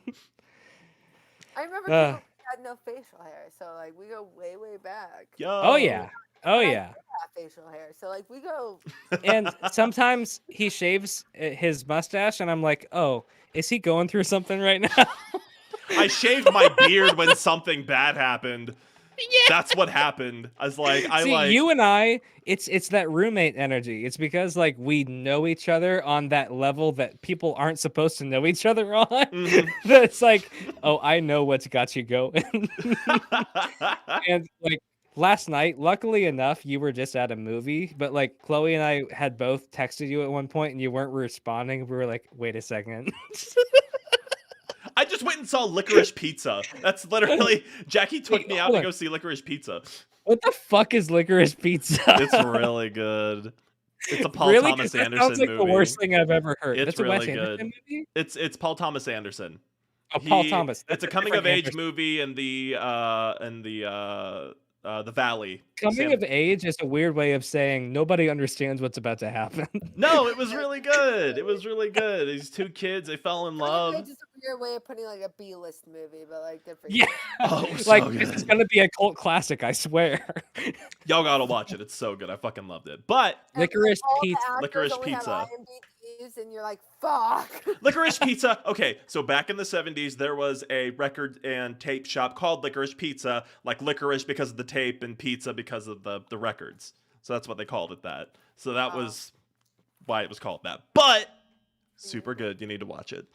remember people had no facial hair, so like we go way, way back. Yo. Oh yeah. Oh And I yeah. do have facial hair, so like we go. And sometimes he shaves his mustache, and I'm like, oh, is he going through something right now? I shaved my beard when something bad happened. Yeah. That's what happened. I was like, See, you and I, it's that roommate energy. It's because like we know each other on that level that people aren't supposed to know each other on. Mhm. That's like, oh, I know what's got you going. And like last night, luckily enough, you were just at a movie, but like Chloe and I had both texted you at one point and you weren't responding. We were like, wait a second. I just went and saw Licorice Pizza. That's literally Jackie took Wait, me out hold to on. go see Licorice Pizza. What the fuck is Licorice Pizza? It's really good. It's a Paul Really? 'Cause Thomas that Anderson sounds like movie. the worst thing I've ever heard. It's That's a Wes really Anderson good. movie? It's Paul Thomas Anderson. Oh, Paul Thomas. It's a coming of age movie in the Valley. Coming of age is a weird way of saying nobody understands what's about to happen. No, it was really good. It was really good. These 2 kids, they fell in love. It's just a weird way of putting like a B-list movie, but like good for Yeah. you. Oh, it was Like so this is good. gonna be a cult classic, I swear. Y'all gotta watch it. It's so good. I fucking loved it. But And, like, Licorice all the Pizza. actors Licorice only have Pizza. IMDb's, and you're like, fuck. Licorice Pizza. Okay, so back in the 70s, there was a record and tape shop called Licorice Pizza, like licorice because of the tape and pizza because of the records. So that's what they called it that. So that was why it was called that. But super good. You need to watch it.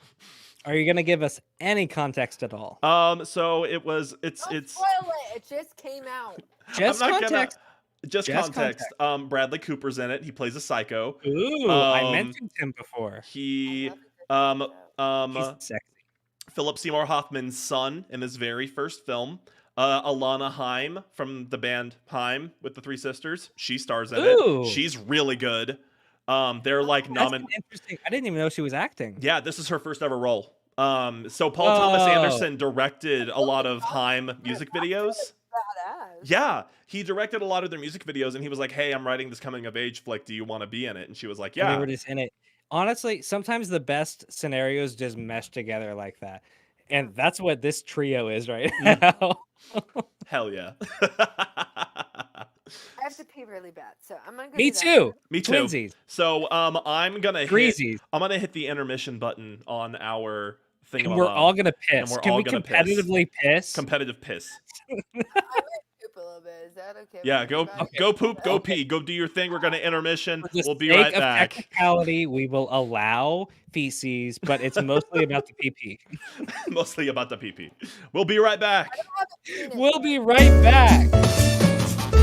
Are you gonna give us any context at all? So it's Don't it's spoil it. It just came out. Just I'm not context. just Just context. Bradley Cooper's in it. He plays a psycho. Ooh, I Um, mentioned him before. He I love He's sexy. Philip Seymour Hoffman's son in his very first film. Alana Haim from the band Haim with the 3 sisters. She stars in Ooh. it. She's really good. They're like That's nominated. interesting. I didn't even know she was acting. Yeah, this is her first ever role. So Paul Thomas Oh. Anderson directed a lot of Haim music videos. Badass. Yeah, he directed a lot of their music videos, and he was like, "Hey, I'm writing this coming of age flick. Do you want to be in it?" And she was like, And "Yeah." they were just in it. Honestly, sometimes the best scenarios just mesh together like that. And that's what this trio is right now. Hell yeah. I have to pee really bad, so I'm gonna go Me do that. too. Me too. Twinsies. So I'm gonna Greasies. hit the intermission button on our thing. And we're all gonna piss. we're Can all we gonna piss. competitively piss? Competitive piss. I might poop a little bit. Is that okay? Yeah, with go everybody? go poop, go Okay. pee, go do your thing. We're gonna intermission. For the We'll be sake right of back. technicality, we will allow feces, but it's mostly about the PP. Mostly about the pee. We'll be right back. I have a penis We'll yet. be right back.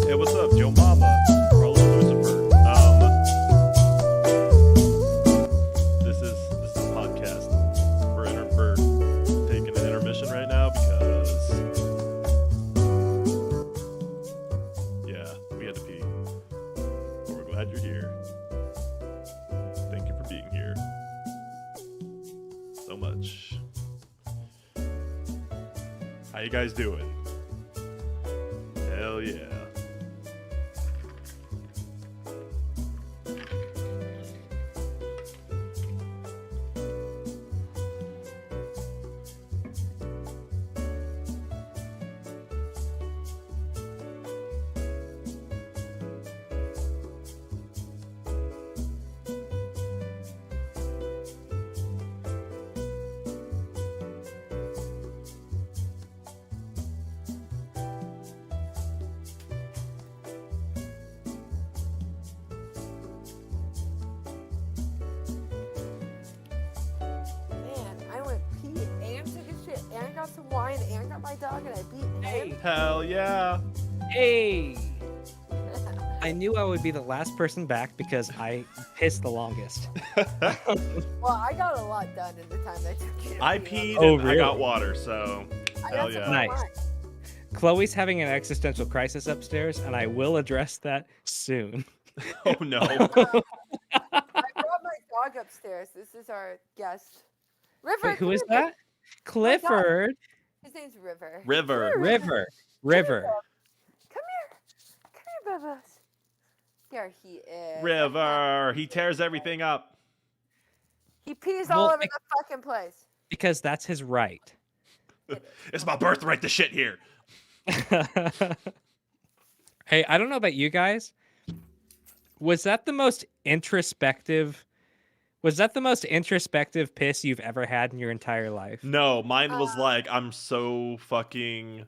Hey, what's up, Joe Mama? Carlos Lucifer. This is podcast. We're taking an intermission right now because we had to pee. But we're glad you're here. Thank you for being here. So much. How you guys doing? Hell yeah. Man, I went pee and took a shit and got some wine and got my dog and I beat him. Hey. Hell yeah. Hey! I knew I would be the last person back because I pissed the longest. Well, I got a lot done in the time that took you. to I pee. peed Oh, and I got really? water, so I hell got some yeah. Nice. wine. Chloe's having an existential crisis upstairs, and I will address that soon. Oh no. I brought my dog upstairs. This is our guest. River. Wait, who come is here, that? Clifford. His name's River. River. River. Come here, Bubbles. There he is. River. He tears everything up. He pees Well, all over I- the fucking place. Because that's his right. It's my birthright to shit here. Hey, I don't know about you guys. Was that the most introspective piss you've ever had in your entire life? No, mine was like, I'm so fucking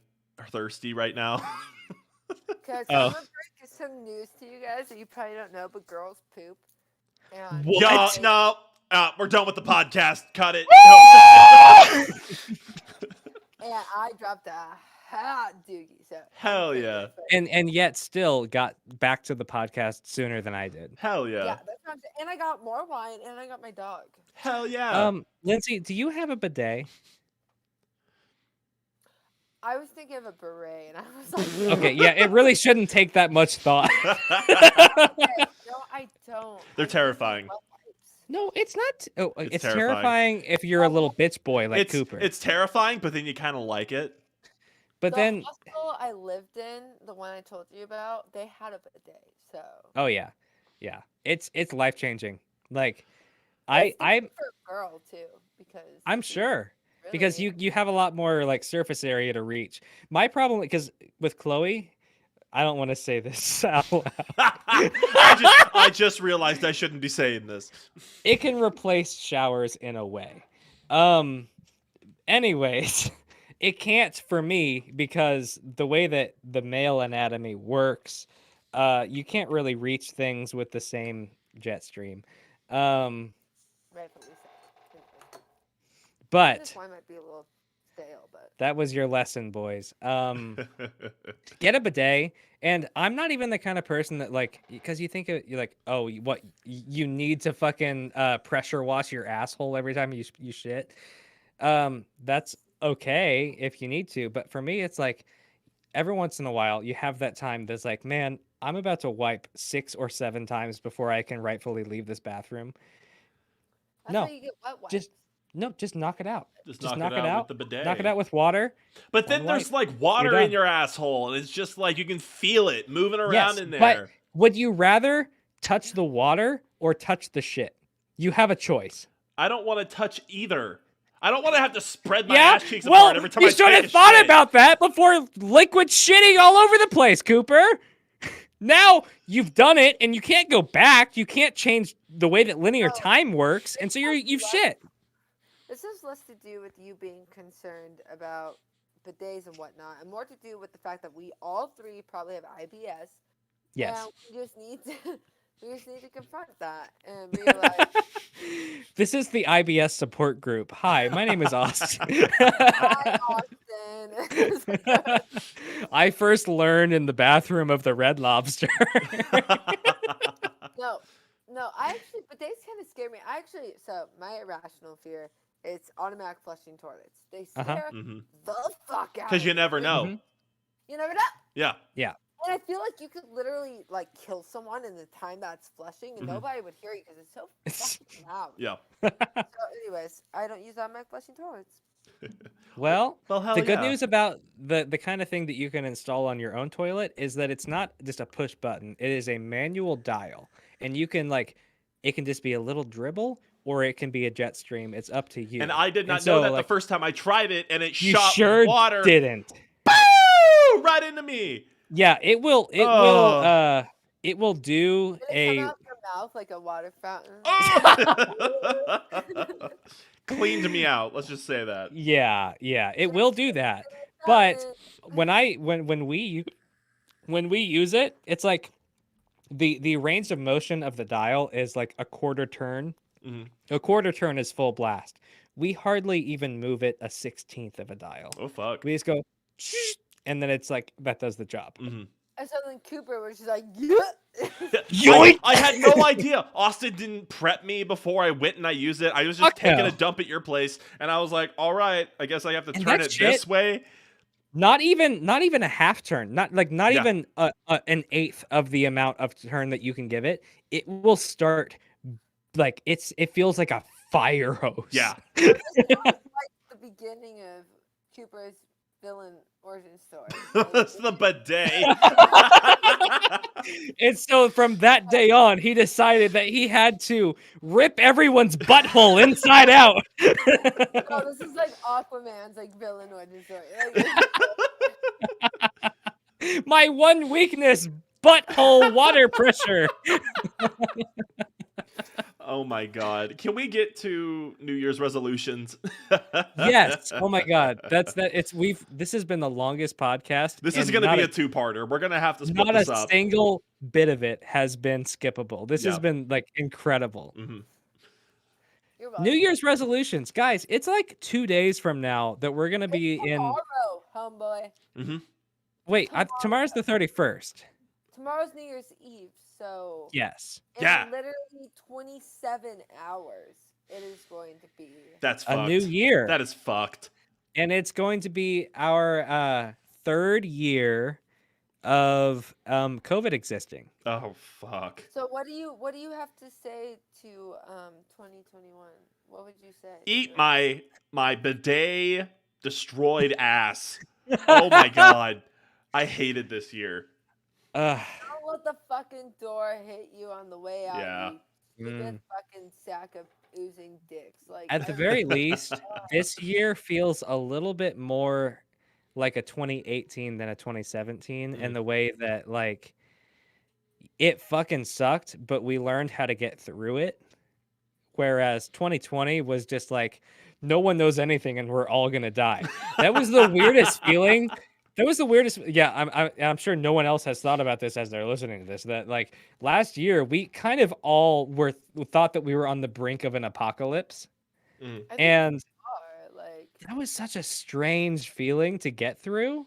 thirsty right now. Because Oh. I'm gonna break some news to you guys that you probably don't know, but girls poop. And What? Yo, no. We're done with the podcast. Cut it. And I dropped a hot doogie. So Hell yeah. And yet still got back to the podcast sooner than I did. Hell Yeah, yeah. that's what I'm saying. And I got more wine, and I got my dog. Hell yeah. Lyndsay, do you have a bidet? I was thinking of a beret, and I was like, Okay, yeah, it really shouldn't take that much thought. okay, no, I don't. They're I just use terrifying. wet wipes. No, it's not. Oh, it's terrifying. terrifying if you're a little bitch boy like Cooper. It's terrifying, but then you kind of like it. But The then, hospital I lived in, the one I told you about, they had a bidet. So oh yeah, it's life changing. Like, It's I'm good for a girl too, because I'm sure because really- you have a lot more like surface area to reach. My problem because with Chloe, I don't want to say this out loud. I just realized I shouldn't be saying this. It can replace showers in a way. Anyways, it can't for me because the way that the male anatomy works, you can't really reach things with the same jet stream. rightfully so. But This wine might be a little stale, but that was your lesson, boys. Get a bidet. And I'm not even the kind of person that like, because you think you're like, oh, you need to fucking pressure wash your asshole every time you shit. That's okay if you need to, but for me, it's like every once in a while you have that time that's like, man, I'm about to wipe 6 or 7 times before I can rightfully leave this bathroom. that's No, how you get wet wipes. just knock it out. Just Just knock it out with the bidet. Knock it out with water. But then One there's wipe. like water You're in done. your asshole, and it's just like you can feel it moving around Yes, in but there. would you rather touch the water or touch the shit? You have a choice. I don't want to touch either. I don't want to have to spread my Yeah, ass cheeks well, apart every time you I should take have a thought shit. about that before liquid shitting all over the place, Cooper. Now you've done it, and you can't go back. You can't change the way that linear Oh. time works, and so you've shit. This has less to do with you being concerned about bidets and whatnot, and more to do with the fact that we all three probably have IBS. Yes. And we just need to confront that and realize. This is the IBS Support Group. Hi, my name is Austin. Hi, Austin. I first learned in the bathroom of the Red Lobster. No, I actually, bidets kind of scare me. So my irrational fear is automatic flushing toilets. They scare Mhm. the fuck out. Because you of me. never know. Mhm. You never know. Yeah. And I feel like you could literally like kill someone in the time that's flushing, and Mhm. nobody would hear you because it's so fucking loud. Yeah. So, anyways, I don't use automatic flushing toilets. Well, Well, hell the good yeah. news about the kind of thing that you can install on your own toilet is that it's not just a push button. It is a manual dial. And you can it can just be a little dribble or it can be a jet stream. It's up to you. And I did not so, know that like, the first time I tried it, and it you shot sure water didn't. Boo! Right into me. Yeah, it will Oh. it will do Did it come a out your mouth like a water fountain? Oh! Cleaned me out. Let's just say that. yeah, it will do that. But when we use it, it's like the range of motion of the dial is like a quarter turn. Mhm. A quarter turn is full blast. We hardly even move it a 16th of a dial. Oh fuck. We just go, and then it's like that does the job. Mhm. And so then Cooper was just like, yeah. Yoink! I had no idea. Austin didn't prep me before I went and I used it. I was just Fuck taking no. a dump at your place, and I was like, "All right, I guess I have to And turn that it this shit- way." Not even a half turn. Not Yeah. even an eighth of the amount of turn that you can give it. It will start like it feels like a fire hose. Yeah. Like the beginning of Cooper's villain origin story. That's the bidet. And so from that day on, he decided that he had to rip everyone's butthole inside out. Oh, this is like Aquaman's like villain origin story. Like, My one weakness, butthole water pressure. Oh my god. Can we get to New Year's resolutions? Yes. Oh my God. This has been the longest podcast. This is and going to not be a two-parter. We're going to have to split not this a up. single bit of it has been skippable. This has Yeah. been like incredible. Mhm. You're welcome. New Year's resolutions, guys. It's like 2 days from now that we're gonna be It's in. tomorrow, homeboy. Mm-hmm. Wait, tomorrow's the 31st. Tomorrow's New Year's Eve, so Yes, in Yeah. literally 27 hours, it is going to be. That's a fucked. new year, That is fucked. and it's going to be our 3rd year of COVID existing. Oh fuck. So what do you have to say to 2021? What would you say? Eat my bidet destroyed ass. Oh my god. I hated this year. Ugh. Don't let the fucking door hit you on the way out. Yeah. You Mm. fucking sack of oozing dicks. Like At the very least, this year feels a little bit more like a 2018 than a 2017 in the way that like it fucking sucked, but we learned how to get through it. Whereas 2020 was just like no one knows anything and we're all gonna die. That was the weirdest feeling. That was the weirdest. Yeah, I'm sure no one else has thought about this as they're listening to this. That like last year we kind of all thought that we were on the brink of an apocalypse, I think and we are, like that was such a strange feeling to get through.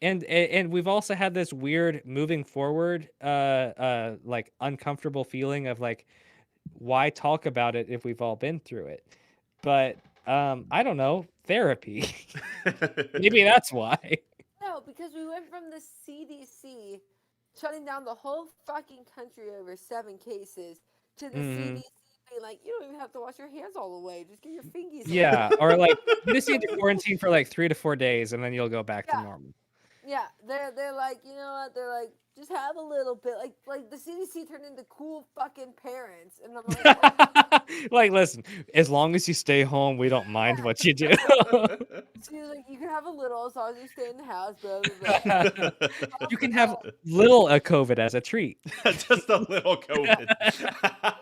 And we've also had this weird moving forward, like uncomfortable feeling of like, why talk about it if we've all been through it? But I don't know, therapy. Maybe that's why. no, because we went from the CDC shutting down the whole fucking country over 7 cases to the Mhm. CDC being like, you don't even have to wash your hands all the way. Just get your fingies. Yeah, or like you just need to quarantine for like 3 to 4 days, and then you'll go back to Yeah. normal. Yeah, they're like, you know what? They're like, just have a little bit. Like the CDC turned into cool fucking parents, and I'm like, Like, listen, as long as you stay home, we don't mind what you do. she's like, you can have a little as long as you stay in the house. Blah blah blah. You can have little COVID as a treat. Just a little COVID.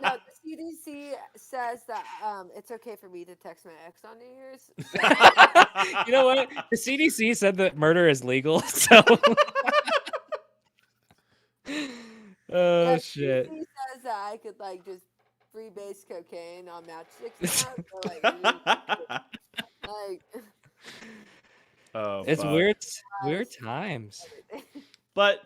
No, the CDC says that it's okay for me to text my ex on New Year's. So, You know what? The CDC said that murder is legal, so. Oh yeah, shit. CDC says that I could like just freebase cocaine on matchsticks. Now, so, like, Oh, It's fuck. weird times. But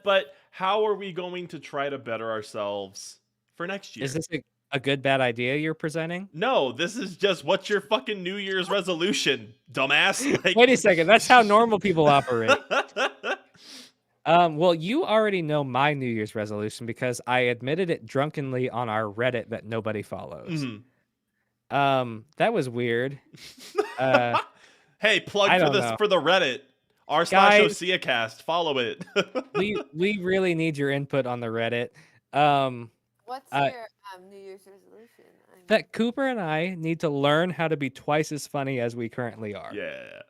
how are we going to try to better ourselves for next year? Is this a good bad idea you're presenting? No, this is just what's your fucking New Year's resolution, dumbass. Like... Wait a second. That's how normal people operate. Well, you already know my New Year's resolution because I admitted it drunkenly on our Reddit that nobody follows. Mhm. That was weird. Hey, plug I for don't this know. for the Reddit. Guys- r/OSIA cast. Follow it. we really need your input on the Reddit. what's Uh, your New Year's resolution? That Cooper and I need to learn how to be twice as funny as we currently are. Yeah.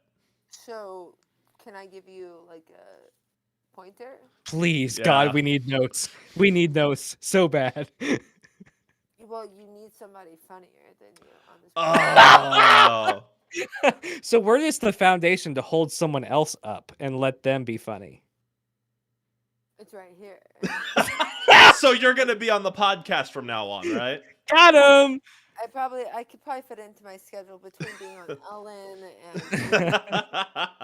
So, can I give you like a pointer? Please, Yeah. God, we need notes. We need notes so bad. Well, you need somebody funnier than you on this. Oh. So we're just the foundation to hold someone else up and let them be funny. It's right here. So you're gonna be on the podcast from now on, right? Got him. I could probably fit into my schedule between being on Ellen and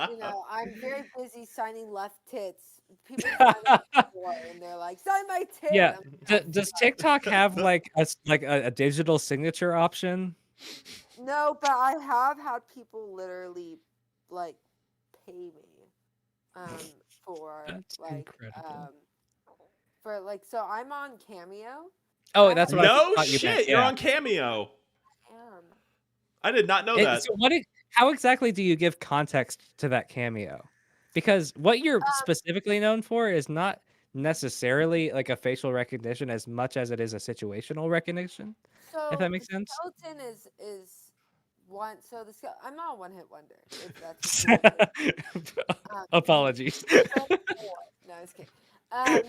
you know, I'm very busy signing left tits. People sign up for it and they're like, sign my tit. Yeah. I'm like, Does TikTok have like a digital signature option? no, but I have had people literally like pay me for That's like incredible. for like so I'm on Cameo. Oh, that's what I No thought you shit, meant. you're Yeah. on Cameo. Am. I did not know And that. so how exactly do you give context to that Cameo? Because what you're specifically known for is not necessarily like a facial recognition as much as it is a situational recognition. So If that makes the sense. skeleton is one. So I'm not a one-hit wonder. If that's what you think. Apologies. No, I was kidding.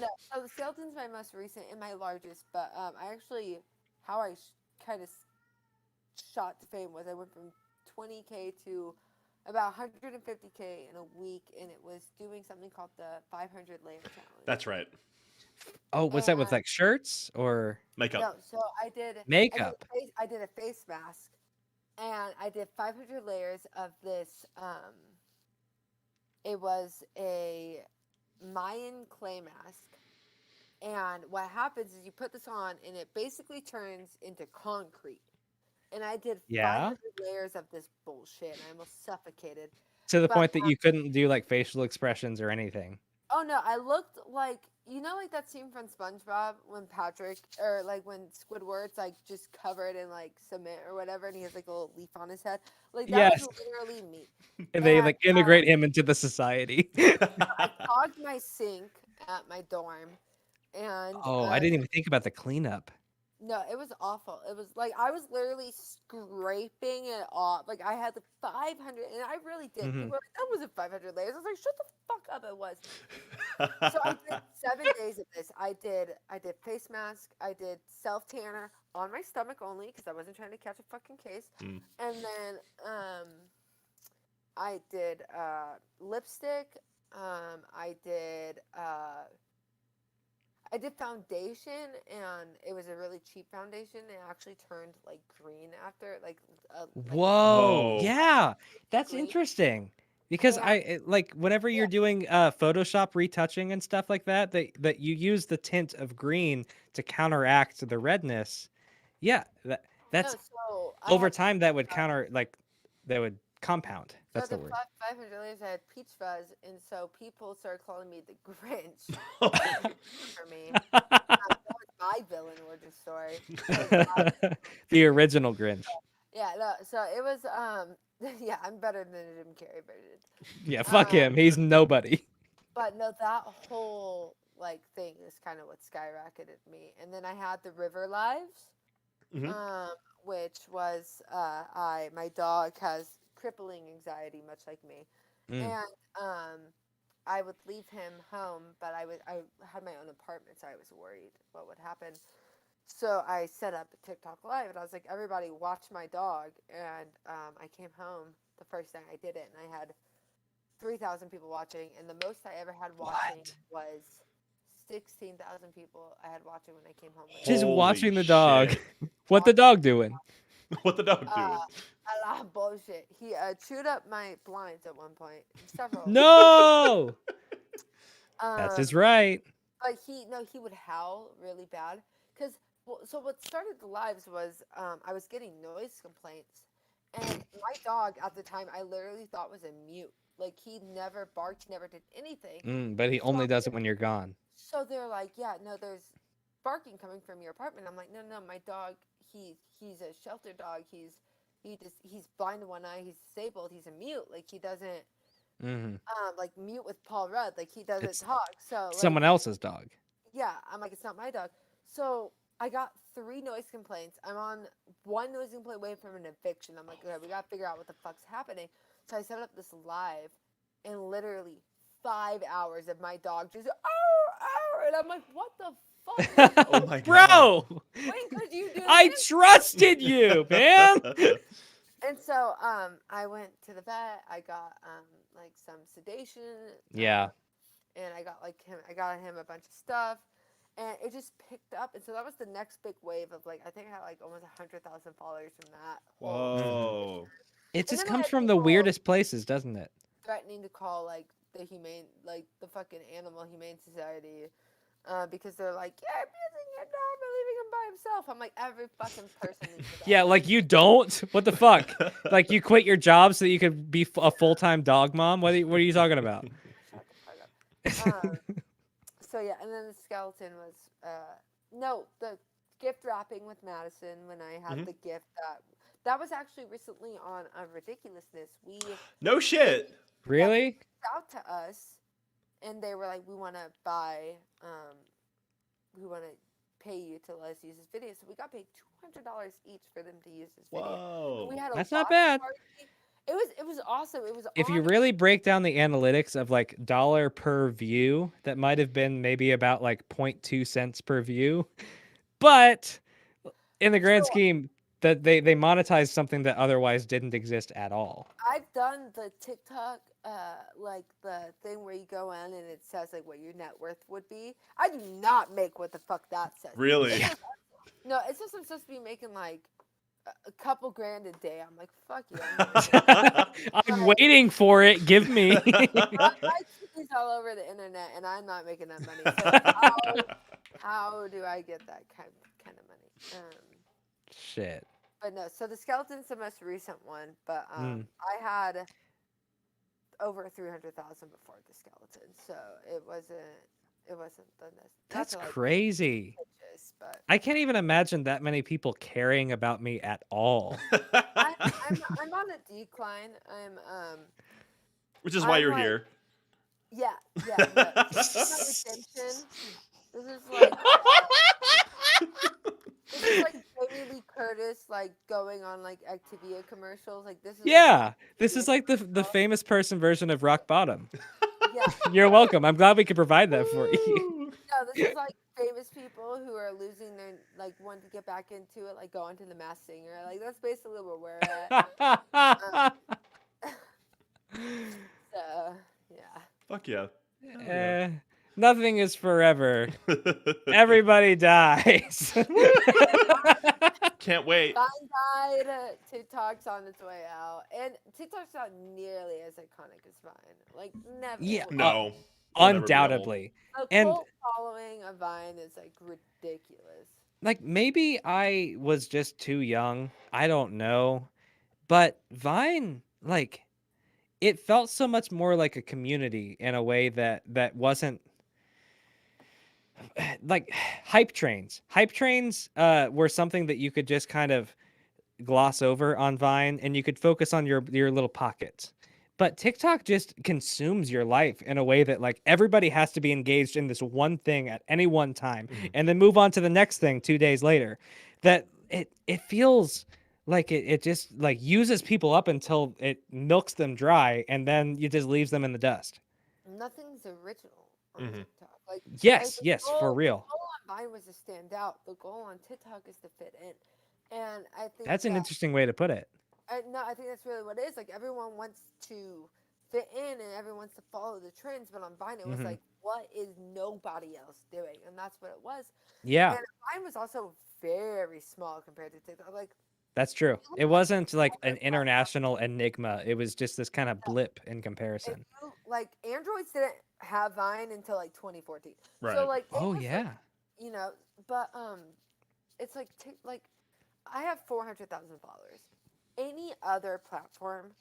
No, so the skeleton's my most recent and my largest, but I actually how I kind of shot to fame was I went from 20K to about 150K in a week, and it was doing something called the 500 layer challenge. That's right. Oh, was that with like shirts or? Makeup. No, so I did Makeup. I did a face mask, and I did 500 layers of this. It was a Mayan clay mask, and what happens is you put this on, and it basically turns into concrete. And I did Yeah. 500 layers of this bullshit, and I almost suffocated. To the But, point that you couldn't do like facial expressions or anything. Oh no, I looked like, you know, like that scene from SpongeBob when Patrick, or like when Squidward's like just covered in like cement or whatever, and he has like a little leaf on his head. Like that Yes. was literally me. And they And, like integrate him into the society. I clogged my sink at my dorm, and Oh, I didn't even think about the cleanup. no, it was awful. It was like I was literally scraping it off. Like I had the 500, and I really did. People were like, "That wasn't 500 layers." I was like, "Shut the fuck up!" It was. So I did 7 days of this. I did face mask. I did self tanner on my stomach only because I wasn't trying to catch a fucking case. And then I did lipstick. I did foundation, and it was a really cheap foundation. It actually turned like green after like Whoa. Whoa. Yeah. That's Green. interesting. Because Yeah. like whenever you're doing Photoshop retouching and stuff like that, that you use the tint of green to counteract the redness. Yeah, that's so over time that would that would compound. That's the word. 500 layers. I had peach fuzz, and so people started calling me the Grinch for me. That was my villain origin story. The original Grinch. Yeah, no, so it was yeah, I'm better than the Jim Carrey version. Yeah, fuck him. He's nobody. But no, that whole like thing is kind of what skyrocketed me. And then I had the River Lives, which was my dog has crippling anxiety, much like me, and I would leave him home, but I had my own apartment, so I was worried what would happen. So I set up a TikTok live, and I was like, "Everybody, watch my dog." And I came home the first night I did it, and I had 3,000 people watching, and the most I ever had watching was 16,000 people I had watching when I came home. Just Holy watching the dog. shit. What the dog doing? What the dog doing? A lot of bullshit. He chewed up my blinds at one point. Several. No. That's his right. But he would howl really bad. So what started the lives was I was getting noise complaints, and my dog at the time I literally thought was a mute. Like he never barked, never did anything. But he only does it when you're gone. So they're like, "Yeah, no, there's barking coming from your apartment." I'm like, "No, my dog. He's a shelter dog. He's blind in one eye. He's disabled. He's a mute. Like he doesn't like mute with Paul Rudd. Like he doesn't talk. So like, someone else's dog." Yeah, I'm like, it's not my dog. So I got 3 noise complaints. I'm on 1 noise complaint away from an eviction. I'm like, okay, we gotta figure out what the fuck's happening. So I set up this live, and literally 5 hours of my dog just and I'm like, what the fuck? Oh my god. Bro, Wait, could you do I this? trusted you, man. And so I went to the vet. I got like some sedation. Yeah. And I got him a bunch of stuff, and it just picked up. And so that was the next big wave of like, I think I had like almost 100,000 followers from that. Whoa. It just then I comes had from the people weirdest places, doesn't it? threatening to call like the fucking Animal Humane Society, because they're like, "You're abusing your dog by leaving him by himself." I'm like, every fucking person needs to die. Yeah, like you don't. What the fuck? Like you quit your job so that you could be a full-time dog mom? What are you talking about? Shut the fuck up. So yeah, and then the skeleton was the gift wrapping with Madison when I had the gift that was actually recently on Ridiculousness. No shit. Really? Reached out to us, and they were like, we want to pay you to let us use this video. So we got paid $200 each for them to use this video. Whoa. We had a That's not watch bad. party. It was awesome. It was If you really break down the analytics of like dollar per view, that might have been maybe about like 0.2 cents per view. But in the grand scheme, that they monetized something that otherwise didn't exist at all. I've done the TikTok, like the thing where you go in and it says like what your net worth would be. I do not make what the fuck that says. Really? No, it's just I'm supposed to be making like a couple grand a day. I'm like, fuck you. I'm waiting for it. Give me. I see these all over the internet, and I'm not making that money. So how do I get that kind of money? Shit. But no, so the skeleton's the most recent one, but Mm. I had over 300,000 before the skeleton, so it wasn't the That's not to, like, crazy. bitches, but I can't even imagine that many people caring about me at all. I'm on a decline. Which is why I'm you're like- here. Yeah. No, this is my redemption. This is like this is like Jamie Lee Curtis like going on like Activia commercials. Like this is Yeah, this is like the famous person version of rock bottom. yeah. You're welcome. I'm glad we could provide that for you. No, this is like famous people who are losing their like want to get back into it, like going to the Masked Singer. Like that's basically where we're at. So yeah. Fuck yeah. Nothing is forever. Everybody dies. Can't wait. Vine died. TikTok's on its way out, and TikTok's not nearly as iconic as Vine. Like never. Yeah, No. It'll never be Undoubtedly. The and- cult following of Vine is like ridiculous. Like maybe I was just too young. I don't know. But Vine, like, it felt so much more like a community in a way that wasn't like hype trains. Hype trains were something that you could just kind of gloss over on Vine, and you could focus on your little pockets. But TikTok just consumes your life in a way that like everybody has to be engaged in this one thing at any one time, and then move on to the next thing 2 days later. That it feels like it just like uses people up until it milks them dry, and then it just leaves them in the dust. Nothing's original on TikTok. Like Yes, the yes, for real. The goal on Vine was to stand out. The goal on TikTok is to fit in, and I think That's an interesting way to put it. No, I think that's really what it is. Like everyone wants to fit in and everyone wants to follow the trends, but on Vine it was like, what is nobody else doing? And that's what it was. Yeah, And Vine was also very small compared to TikTok. Like that's true. It wasn't like an international enigma. It was just this kind of blip in comparison. like Androids didn't have Vine until like 2014. Right. So like it Oh was, like, yeah. you know, but it's like like I have 400,000 followers. Any other platform,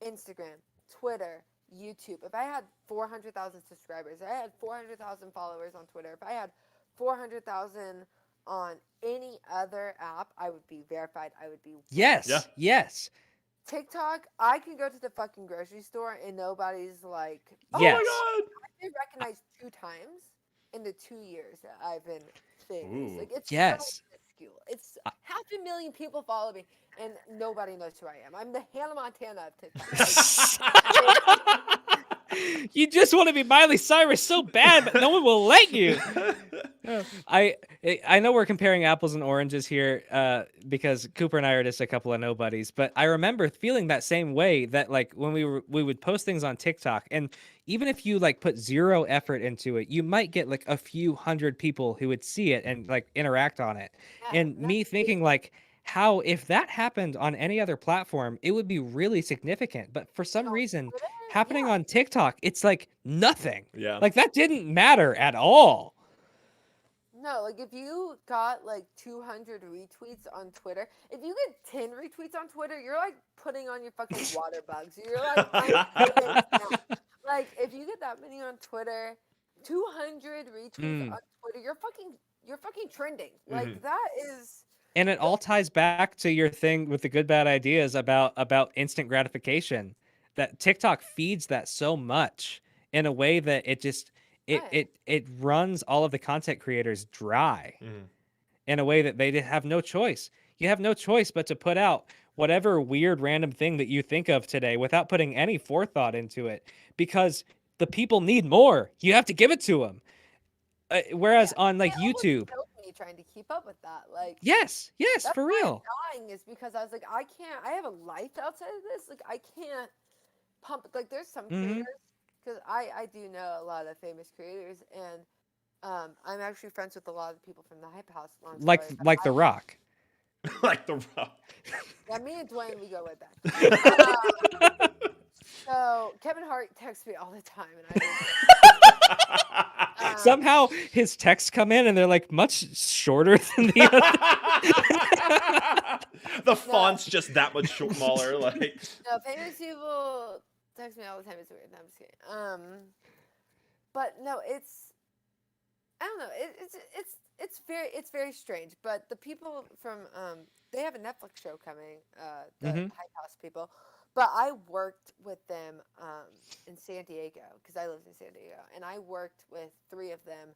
Instagram, Twitter, YouTube, if I had 400,000 subscribers, if I had 400,000 followers on Twitter, if I had 400,000 on any other app, I would be verified. I would be Yes. Yeah. Yes. TikTok, I can go to the fucking grocery store and nobody's like, oh Yes. my god, I've been recognized 2 times in the 2 years that I've been famous. Ooh. Like it's Yes. so minuscule. It's 500,000 people follow me and nobody knows who I am. I'm the Hannah Montana of TikTok. You just want to be Miley Cyrus so bad, but no one will let you. I know we're comparing apples and oranges here because Cooper and I are just a couple of nobodies, but I remember feeling that same way that like when we would post things on TikTok, and even if you like put zero effort into it, you might get like a few hundred people who would see it and like interact on it. Yeah, And me thinking like, how if that happened on any other platform, it would be really significant. But for some reason, happening on TikTok, it's like nothing. Yeah. Like that didn't matter at all. No, like if you got like 200 retweets on Twitter, if you get 10 retweets on Twitter, you're like putting on your fucking water bugs. You're like, I'm famous now. Like if you get that many on Twitter, 200 retweets on Twitter, you're fucking trending. Like that is. And it all ties back to your thing with the good bad ideas about instant gratification. That TikTok feeds that so much in a way that it just it runs all of the content creators dry in a way that they have no choice. You have no choice but to put out whatever weird random thing that you think of today without putting any forethought into it, because the people need more. You have to give it to them. Whereas on like YouTube, Trying to keep up with that, like yes, that's for why real. I'm dying is because I was like, I have a life outside of this. Like I can't pump. Like there's some creators, because I do know a lot of famous creators, and I'm actually friends with a lot of the people from the Hype House. Long Like story, The Rock. Like the Rock. yeah, me and Dwayne, we go way back. So Kevin Hart texts me all the time, and I Somehow his texts come in and they're like much shorter than the other. The font's just that much smaller. Like, no, famous people text me all the time. It's weird. No, I'm just kidding. But no, I don't know. It's very strange. But the people from they have a Netflix show coming. The Hype House people. But I worked with them in San Diego because I lived in San Diego, and I worked with 3 of them.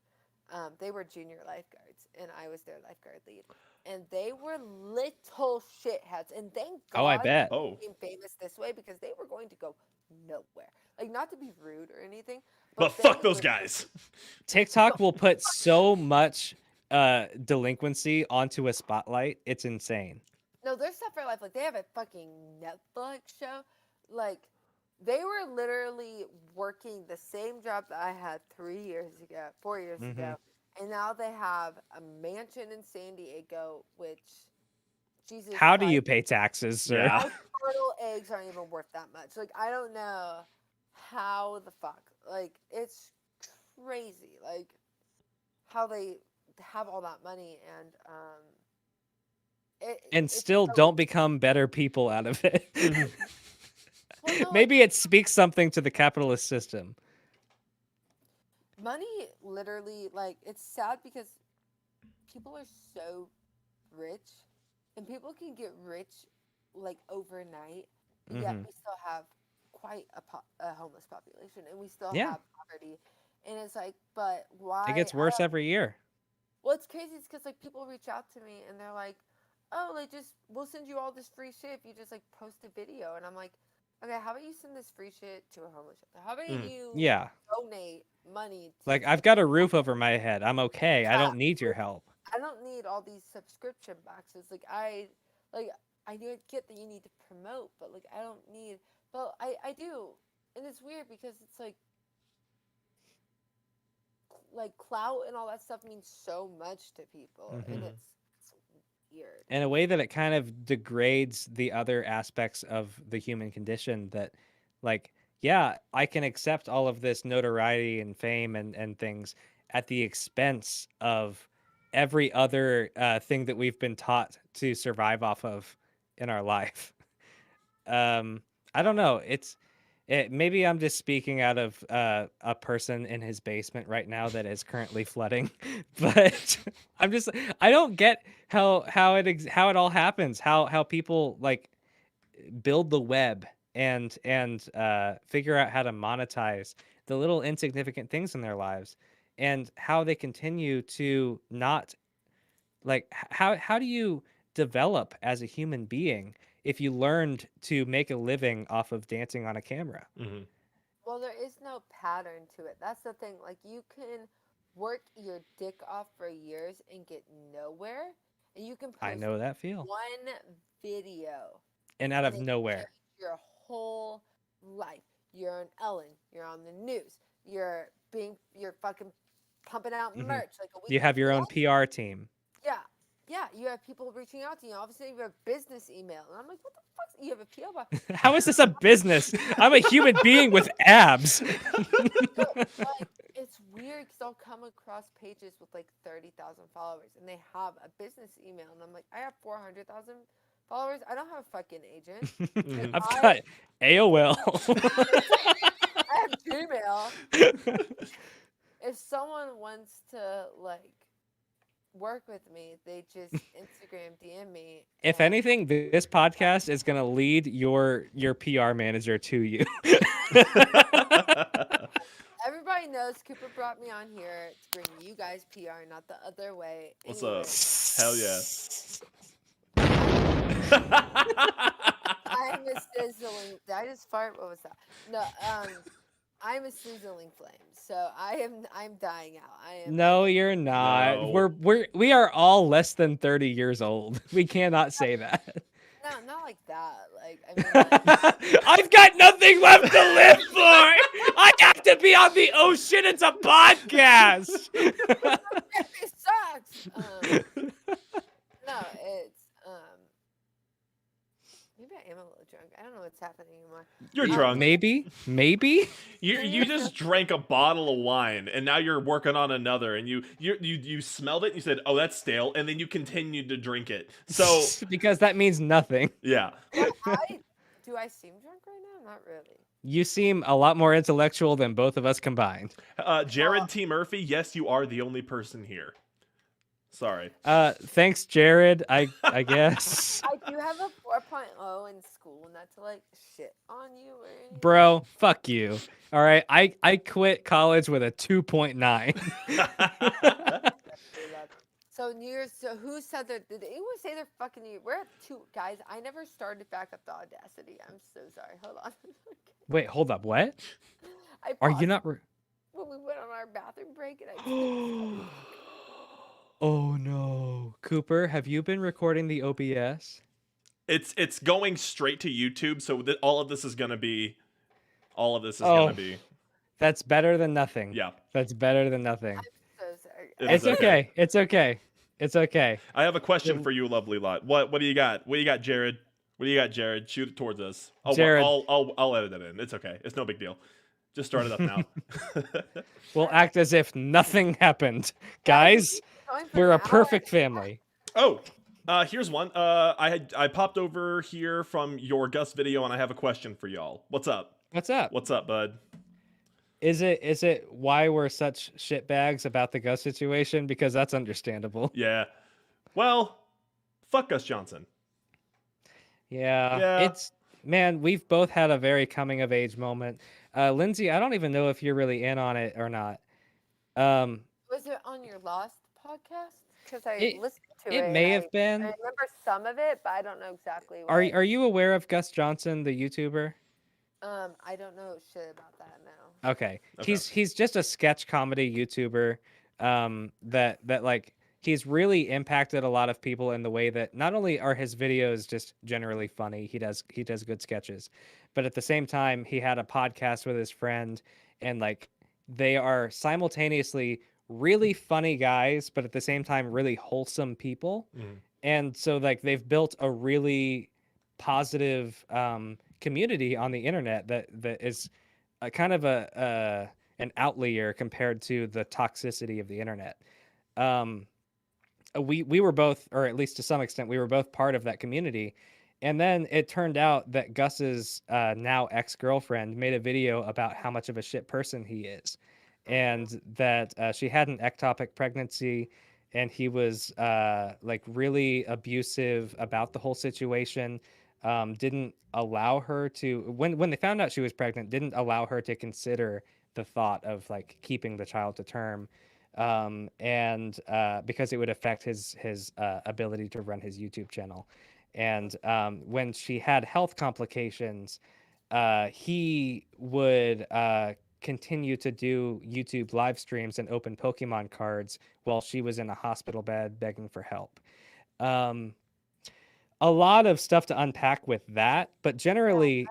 They were junior lifeguards, and I was their lifeguard lead. And they were little shitheads, and thank God Oh, I bet. they became famous this way because they were going to go nowhere. Like, not to be rude or anything, but fuck those guys. TikTok will put so much delinquency onto a spotlight. It's insane. No, they're set for life. Like, they have a fucking Netflix show. Like, they were literally working the same job that I had 4 years ago. And now they have a mansion in San Diego, which, Jesus How do Christ, you pay taxes, sir? Yeah. my turtle eggs aren't even worth that much. Like, I don't know how the fuck. Like, it's crazy. Like, how they have all that money and, And it's still so- don't become better people out of it. Well, no, Maybe it speaks something to the capitalist system. money literally, like, it's sad because people are so rich and people can get rich like overnight, and yet we still have quite a homeless population, and we still Yeah. have poverty, and it's like, but why? It gets worse every year. Well, it's crazy. It's because like people reach out to me and they're like, "Oh, like we'll send you all this free shit if you just like post a video." And I'm like, "Okay, how about you send this free shit to a homeless shelter? How about you Yeah. donate money? To Like, I've got a roof over my head. I'm okay. I Yeah. don't need your help. I don't need all these subscription boxes. Like I get that you need to promote, but like I don't need. Well, I do, and it's weird because it's like clout and all that stuff means so much to people, and it's weird. In a way that it kind of degrades the other aspects of the human condition that, like, yeah, I can accept all of this notoriety and fame and things at the expense of every other thing that we've been taught to survive off of in our life. I don't know. Maybe I'm just speaking out of a person in his basement right now that is currently flooding, but I don't get how it all happens. How people like build the web and figure out how to monetize the little insignificant things in their lives, and how they continue to not like how do you develop as a human being if you learned to make a living off of dancing on a camera? Well, there is no pattern to it. That's the thing. Like, you can work your dick off for years and get nowhere, and you can I post know that feel. one video And out of and it nowhere. change your whole life. You're on Ellen. You're on the news. You're fucking pumping out merch like a week. You have your own PR team. Yeah. You have people reaching out to you. All of a sudden, you have a business email, and I'm like, what the fuck? You have a PO box. How is this a business? I'm a human being with abs. Like, it's weird because I'll come across pages with like 30,000 followers, and they have a business email, and I'm like, I have 400,000 followers. I don't have a fucking agent. Like, I've got AOL. I have Gmail. If someone wants to like work with me, they just Instagram DM me. If and- anything, this podcast is going to lead your PR manager to you. Everybody knows Cooper brought me on here to bring you guys PR, not the other way. What's Anyway, up? Hell yeah. I'm a sizzling. Did I just fart? What was that? No, I'm a sizzling flame. So I'm dying out. I am. No, you're not. No. We are all less than 30 years old. We cannot say that. No, not like that. Like, I mean, I've got nothing left to live for. I have to be on the oh shit, it's a podcast. it sucks. No, it's maybe I am a little drunk. I don't know what's happening anymore. You're drunk. Maybe. You just drank a bottle of wine and now you're working on another and you smelled it and you said, "Oh, that's stale," and then you continued to drink it. So because that means nothing. yeah. Do I seem drunk right now? Not really. You seem a lot more intellectual than both of us combined. Jared T. Murphy, yes, you are the only person here. Sorry. Thanks, Jared. I guess. I do have a 4.0 in school, not to like shit on you or anything. Bro, fuck you. All right, I quit college with a 2.9. So New Year's. So who said that? Did anyone say they're fucking New Year? We're at 2 guys. I never started back up the Audacity. I'm so sorry. Hold on. Wait, hold up. What? I Are you paused not? when we went on our bathroom break, and I. Oh no, Cooper, have you been recording the OBS? It's going straight to YouTube, so all of this is gonna be. Gonna be. That's better than nothing. Yeah. That's better than nothing. I'm so sorry. It's It's okay. It's okay. It's okay. I have a question for you, lovely lot. What do you got? What do you got, Jared? What do you got, Jared? Shoot it towards us. Jared. I'll edit it in. It's okay. It's no big deal. Just start it up now. We'll act as if nothing happened. Guys, Going for we're a an hour. perfect family. Oh, here's one. I popped over here from your Gus video, and I have a question for y'all. What's up? What's up? What's up, bud? Is it why we're such shitbags about the Gus situation? Because that's understandable. Yeah. Well, fuck Gus Johnson. Yeah. It's man, we've both had a very coming of age moment. Lyndsay, I don't even know if you're really in on it or not. Was it on your last podcast? Because I listened to it. It may have I been. remember some of it, but I don't know exactly. What. Are you aware of Gus Johnson, the YouTuber? I don't know shit about that now. Okay. He's just a sketch comedy YouTuber. That like he's really impacted a lot of people in the way that not only are his videos just generally funny, he does good sketches, but at the same time he had a podcast with his friend, and like they are simultaneously really funny guys, but at the same time really wholesome people. And so like they've built a really positive community on the internet that is a kind of an outlier compared to the toxicity of the internet. We were both, or at least to some extent, we were both part of that community. And then it turned out that Gus's now ex-girlfriend made a video about how much of a shit person he is, and that she had an ectopic pregnancy, and he was like really abusive about the whole situation. Didn't allow her to, when they found out she was pregnant, didn't allow her to consider the thought of like keeping the child to term, and because it would affect his ability to run his YouTube channel. And when she had health complications, he would continue to do YouTube live streams and open Pokemon cards while she was in a hospital bed begging for help. A lot of stuff to unpack with that, but generally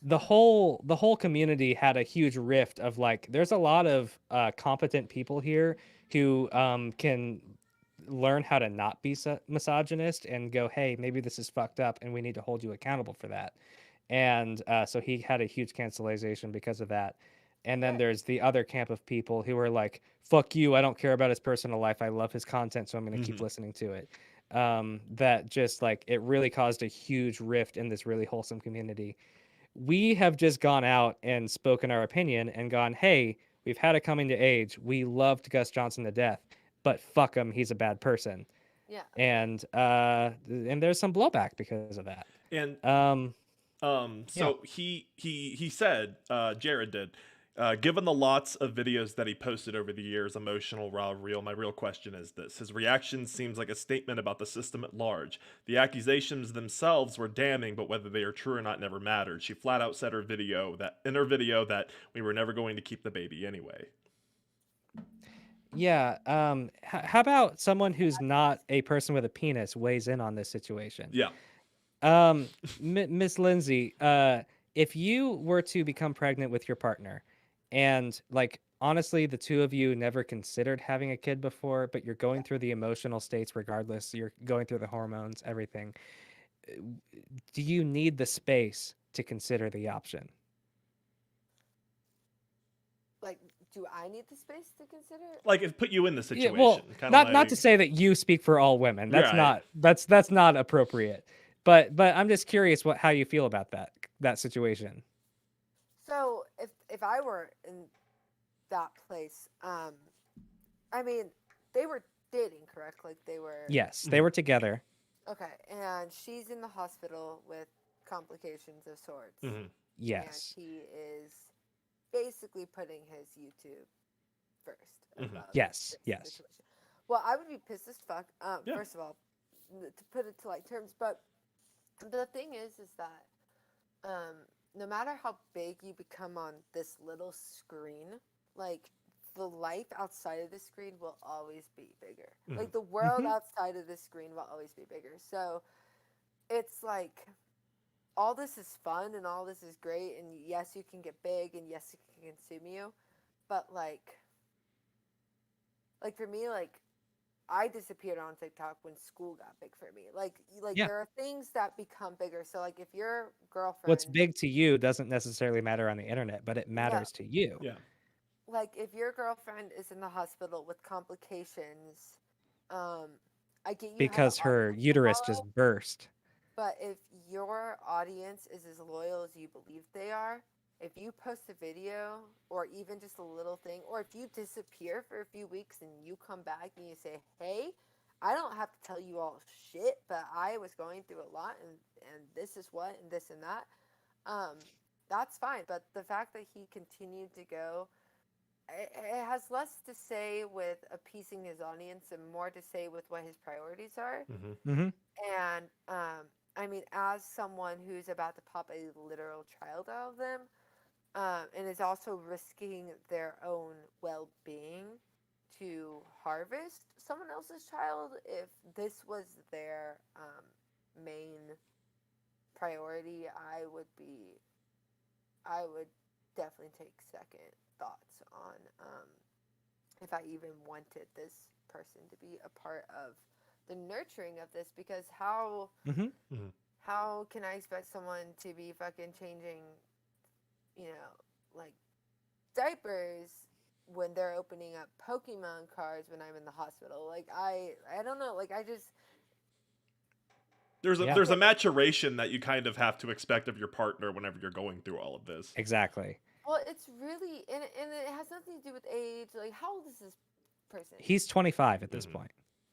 the whole community had a huge rift of like, there's a lot of competent people here who can learn how to not be misogynist and go, hey, maybe this is fucked up and we need to hold you accountable for that. And so he had a huge cancellation because of that. And then there's the other camp of people who are like, fuck you, I don't care about his personal life, I love his content, so I'm going to keep listening to it. That just like, it really caused a huge rift in this really wholesome community. We have just gone out and spoken our opinion and gone, hey, we've had a coming to age, we loved Gus Johnson to death, but fuck him, he's a bad person. Yeah. And there's some blowback because of that. And so he said, Jared did, given the lots of videos that he posted over the years, emotional, raw, real, my real question is this: his reaction seems like a statement about the system at large. The accusations themselves were damning, but whether they are true or not never mattered. She flat out said in her video that we were never going to keep the baby anyway. Yeah. How about someone who's not a person with a penis weighs in on this situation? Yeah. Miss Lindsay, if you were to become pregnant with your partner, and like honestly, the two of you never considered having a kid before, but you're going through the emotional states regardless. You're going through the hormones, everything. Do you need the space to consider the option? Like, do I need the space to consider it? Like it put you in the Yeah, situation. well, Kind of not to say that you speak for all women. That's Right. that's not appropriate. But I'm just curious how you feel about that situation. So if I were in that place, I mean, they were dating, correct? Like they were. Yes, they were together. Okay, and she's in the hospital with complications of sorts. Yes. And he is basically putting his YouTube first. About Yes, this yes. situation. Well, I would be pissed as fuck. Yeah. First of all, to put it to like terms, but the thing is that no matter how big you become on this little screen, like the life outside of the screen will always be bigger. Like the world outside of the screen will always be bigger. So it's like all this is fun and all this is great, and yes, you can get big, and yes, it can consume you, but like for me, like I disappeared on TikTok when school got big for me. Like Yeah. there are things that become bigger. So like if your girlfriend, What's big to you doesn't necessarily matter on the internet, but it matters to you. Yeah. like if your girlfriend is in the hospital with complications, I get you Because have an her audience to uterus follow, just burst. but if your audience is as loyal as you believe they are, if you post a video or even just a little thing, or if you disappear for a few weeks and you come back and you say, hey, I don't have to tell you all shit, but I was going through a lot, and this is what and this and that, that's fine. But the fact that he continued to go, it has less to say with appeasing his audience and more to say with what his priorities are. And I mean, as someone who's about to pop a literal child out of them, and is also risking their own well-being to harvest someone else's child, if this was their main priority, I would definitely take second thoughts on if I even wanted this person to be a part of the nurturing of this, because how can I expect someone to be fucking changing, like diapers when they're opening up Pokemon cards when I'm in the hospital? Like I don't know, like I just There's a maturation that you kind of have to expect of your partner whenever you're going through all of this. Exactly. well, it's really, and it has nothing to do with age. Like how old is this person? He's 25 at this point.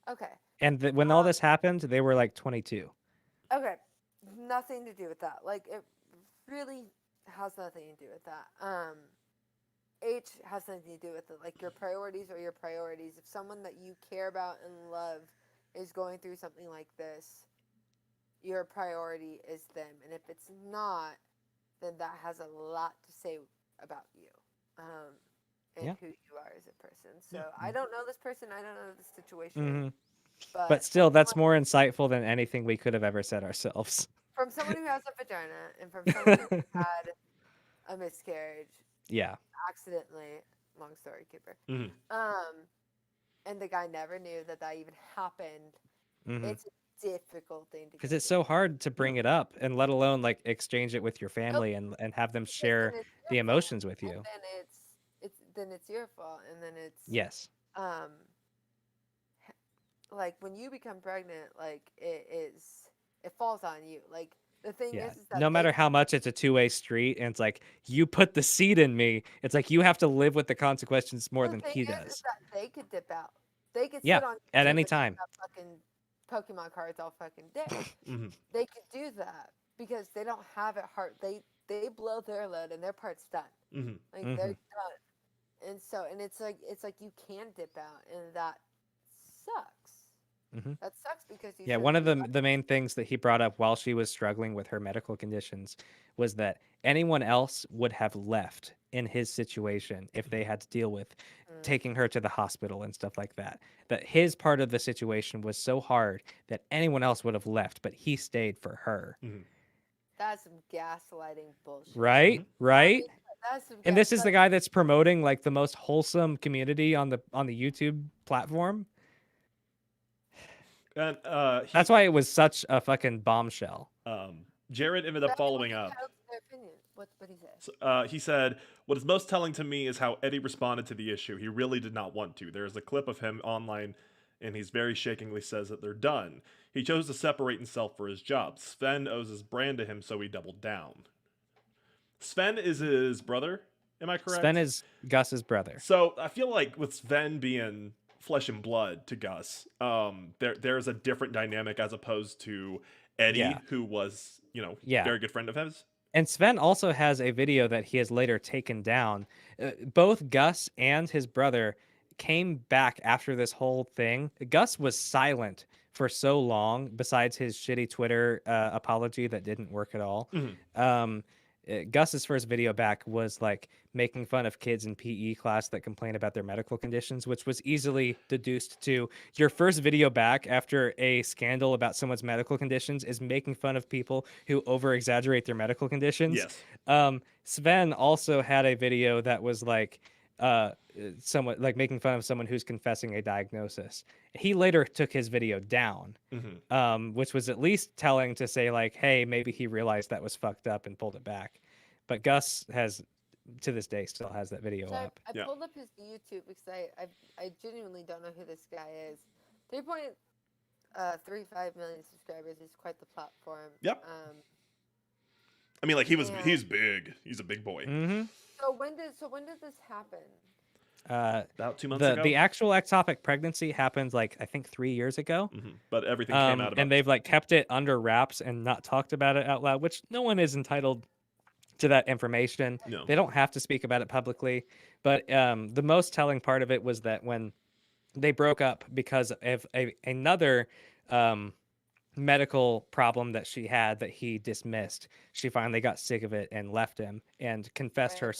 Okay. And when all this happened, they were like 22. Okay, nothing to do with that. Like it really has nothing to do with that. Age has nothing to do with it. Like your priorities are your priorities. If someone that you care about and love is going through something like this, your priority is them. And if it's not, then that has a lot to say about you, and who you are as a person. So I don't know this person. I don't know this situation. But still, that's more insightful than anything we could have ever said ourselves. From someone who has a vagina and from someone who had a miscarriage. Yeah. Accidentally, long story, Cooper. And the guy never knew that even happened. It's a difficult thing to, because it's so hard to bring it up, and let alone like exchange it with your family and have them share the emotions with you. And then it's your fault, and then it's yes. Like when you become pregnant, like it falls on you. Like the thing is that no matter how much it's a two-way street, and it's like you put the seed in me, it's like you have to live with the consequences more than he does. Is that they could dip out. They could sit on at any time. Fucking Pokemon cards all fucking day. They could do that because they don't have it hard. They blow their load and their part's done. Like they're done. And so it's like you can dip out, and that sucks. That sucks because one of the main things that he brought up while she was struggling with her medical conditions was that anyone else would have left in his situation if they had to deal with taking her to the hospital and stuff like that. That his part of the situation was so hard that anyone else would have left, but he stayed for her. That's some gaslighting bullshit. Right? Right? That's some And this is the guy that's promoting like the most wholesome community on the YouTube platform. And That's why it was such a fucking bombshell. Jared ended up following up. Their opinion. What he say? He said, "What is most telling to me is how Eddie responded to the issue. He really did not want to. There is a clip of him online, and he's very shakingly says that they're done. He chose to separate himself for his job. Sven owes his brand to him, so he doubled down." Sven is his brother. Am I correct? Sven is Gus's brother. So I feel like with Sven being flesh and blood to Gus, there's a different dynamic as opposed to Eddie, who was, very good friend of his. And Sven also has a video that he has later taken down. Both Gus and his brother came back after this whole thing. Gus was silent for so long, besides his shitty Twitter apology that didn't work at all. Gus's first video back was like making fun of kids in PE class that complain about their medical conditions, which was easily deduced to your first video back after a scandal about someone's medical conditions is making fun of people who over exaggerate their medical conditions. Yes. Sven also had a video that was like somewhat like making fun of someone who's confessing a diagnosis. He later took his video down, which was at least telling to say like, hey, maybe he realized that was fucked up and pulled it back. But Gus has, to this day, still has that video up. I pulled up his YouTube because I genuinely don't know who this guy is. 3.35 million subscribers is quite the platform. Yep. I mean, like he's big. He's a big boy. So when did this happen? About 2 months ago. The actual ectopic pregnancy happened like I think 3 years ago. But everything came out about and they've like kept it under wraps and not talked about it out loud, which no one is entitled to that information. No. They don't have to speak about it publicly. But the most telling part of it was that when they broke up because of another medical problem that she had that he dismissed, she finally got sick of it and left him and confessed her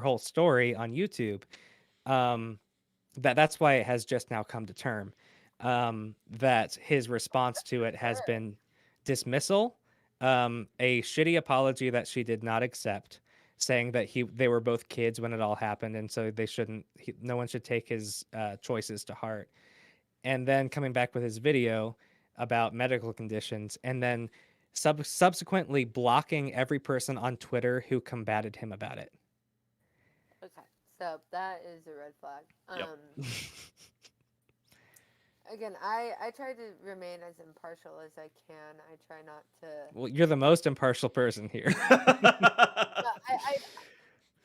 whole story on YouTube. That's why it has just now come to term. That his response to it has been dismissal, a shitty apology that she did not accept, saying that they were both kids when it all happened, and so no one should take his choices to heart. And then coming back with his video about medical conditions, and then subsequently blocking every person on Twitter who combated him about it. Okay, so that is a red flag. Again, I try to remain as impartial as I can. I try not to. Well, you're the most impartial person here.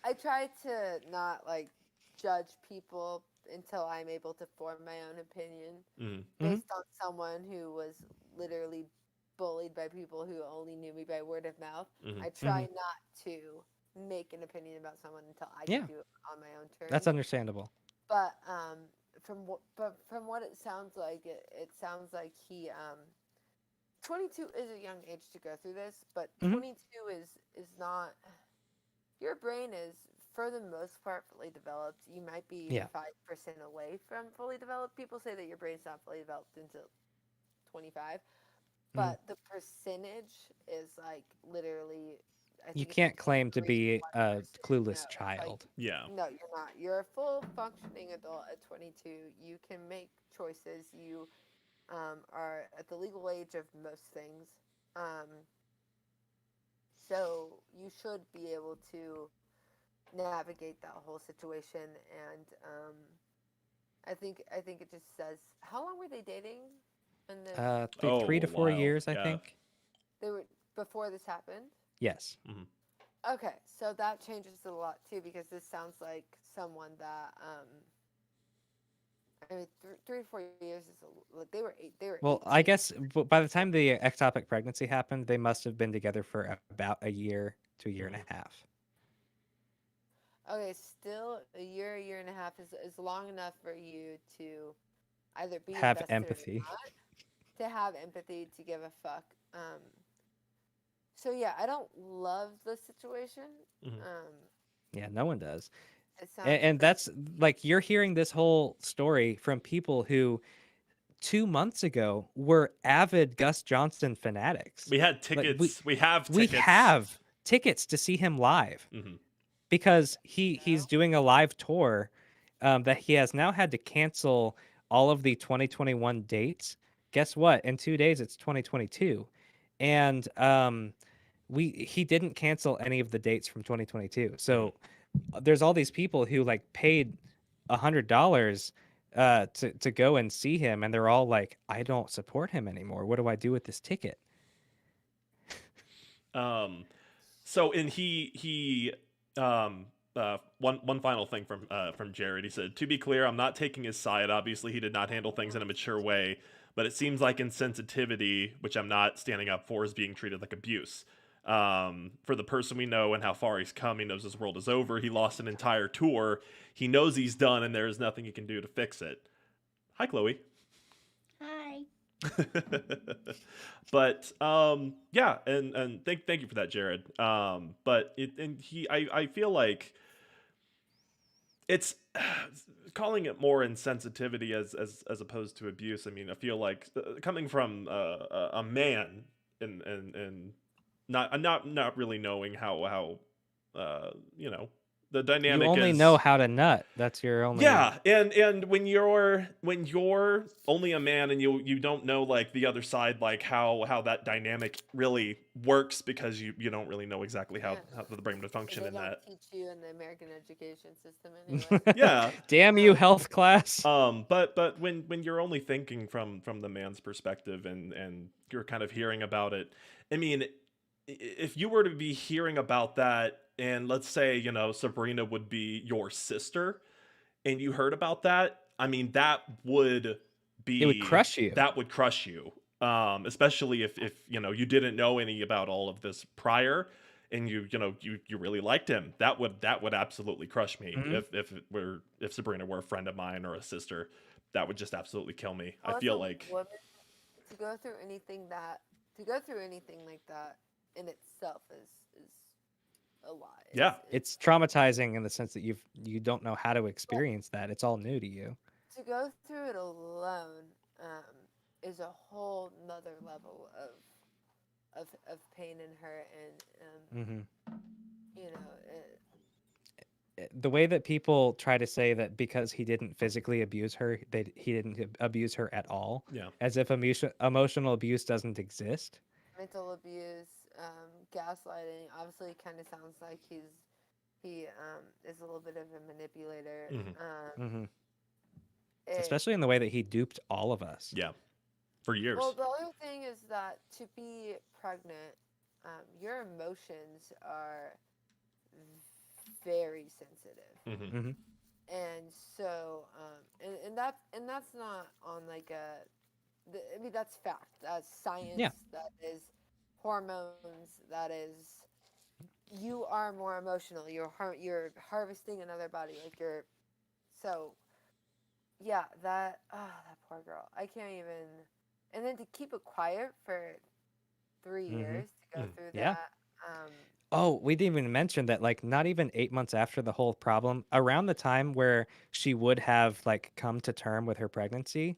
I try to not like judge people until I'm able to form my own opinion based on someone who was literally bullied by people who only knew me by word of mouth. I try not to make an opinion about someone until I can do it on my own terms. That's understandable. But from what it sounds like, it sounds like he 22 is a young age to go through this, but 22 is not. Your brain is, for the most part, fully developed. You might be 5% away from fully developed. People say that your brain's not fully developed until 25, but the percentage is like literally. You can't claim to be a clueless child. No, you're not. You're a full functioning adult at 22. You can make choices. You are at the legal age of most things. So you should be able to navigate that whole situation. And I think it just says, how long were they dating? And then 3 to 4 years, I think. They were before this happened. Yes. Okay, so that changes a lot too, because this sounds like someone that I mean, 3 to 4 years is they were 8. Well, 18. I guess by the time the ectopic pregnancy happened, they must have been together for about a year to a year and a half. Okay, still a year and a half is long enough for you to either be have invested empathy, or not, to have empathy, to give a fuck. So yeah, I don't love the situation. Yeah, no one does. It sounds And that's like you're hearing this whole story from people who 2 months ago were avid Gus Johnson fanatics. We had Like tickets. We have we tickets. have tickets to see him live Mhm. because he's doing a live tour that he has now had to cancel all of the 2021 dates. Guess what? In 2 days, it's 2022, and he didn't cancel any of the dates from 2022. So there's all these people who like paid $100 to go and see him, and they're all like, I don't support him anymore. What do I do with this ticket? So and he one final thing from Jared. He said, "To be clear, I'm not taking his side. Obviously, he did not handle things in a mature way, but it seems like insensitivity, which I'm not standing up for, is being treated like abuse. For the person we know and how far he's come, he knows his world is over. He lost an entire tour. He knows he's done, and there is nothing he can do to fix it." Hi, Chloe. Hi. But yeah, and thank you for that, Jared. But I feel like it's calling it more insensitivity as opposed to abuse. I mean, I feel like coming from a man and not really knowing how you know, the dynamic You only is, know how to nut. That's your only. yeah, and when you're only a man and you don't know like the other side, like how that dynamic really works, because you don't really know exactly how the brain would function they in don't that. teach you in the American education system anyway. Yeah. Damn you, health class. But when you're only thinking from the man's perspective and you're kind of hearing about it, I mean, if you were to be hearing about that, and let's say, you know, Sabrina would be your sister, and you heard about that, I mean, that would be, It would crush you. That would crush you. Especially if you know, you didn't know any about all of this prior, and you really liked him. That would absolutely crush me. Mhm. If Sabrina were a friend of mine or a sister, that would just absolutely kill me. Well, I as feel a like, woman, to go through anything like that in itself is a lot. yeah. It's traumatizing in the sense that you don't know how to experience that. It's all new to you. To go through it alone is a whole nother level of pain and hurt, and Hmm. you know, The way that people try to say that because he didn't physically abuse her, he didn't abuse her at all, Yeah. as if emotional abuse doesn't exist. mental abuse, gaslighting. Obviously, kind of sounds like he is a little bit of a manipulator. Mhm. Hmm. It- Especially in the way that he duped all of us. Yeah. For years. Well, the other thing is that to be pregnant, your emotions are very sensitive, Hmm. Hmm. and so and that's not on like I mean, that's fact. That's science. Yeah. That is hormones. That is, you are more emotional. You're harvesting another body. Like you're, so yeah. That poor girl. I can't even. And then to keep it quiet for 3 years to go through Yeah. that. Oh, we didn't even mention that, like, not even 8 months after the whole problem, around the time where she would have, like, come to term with her pregnancy,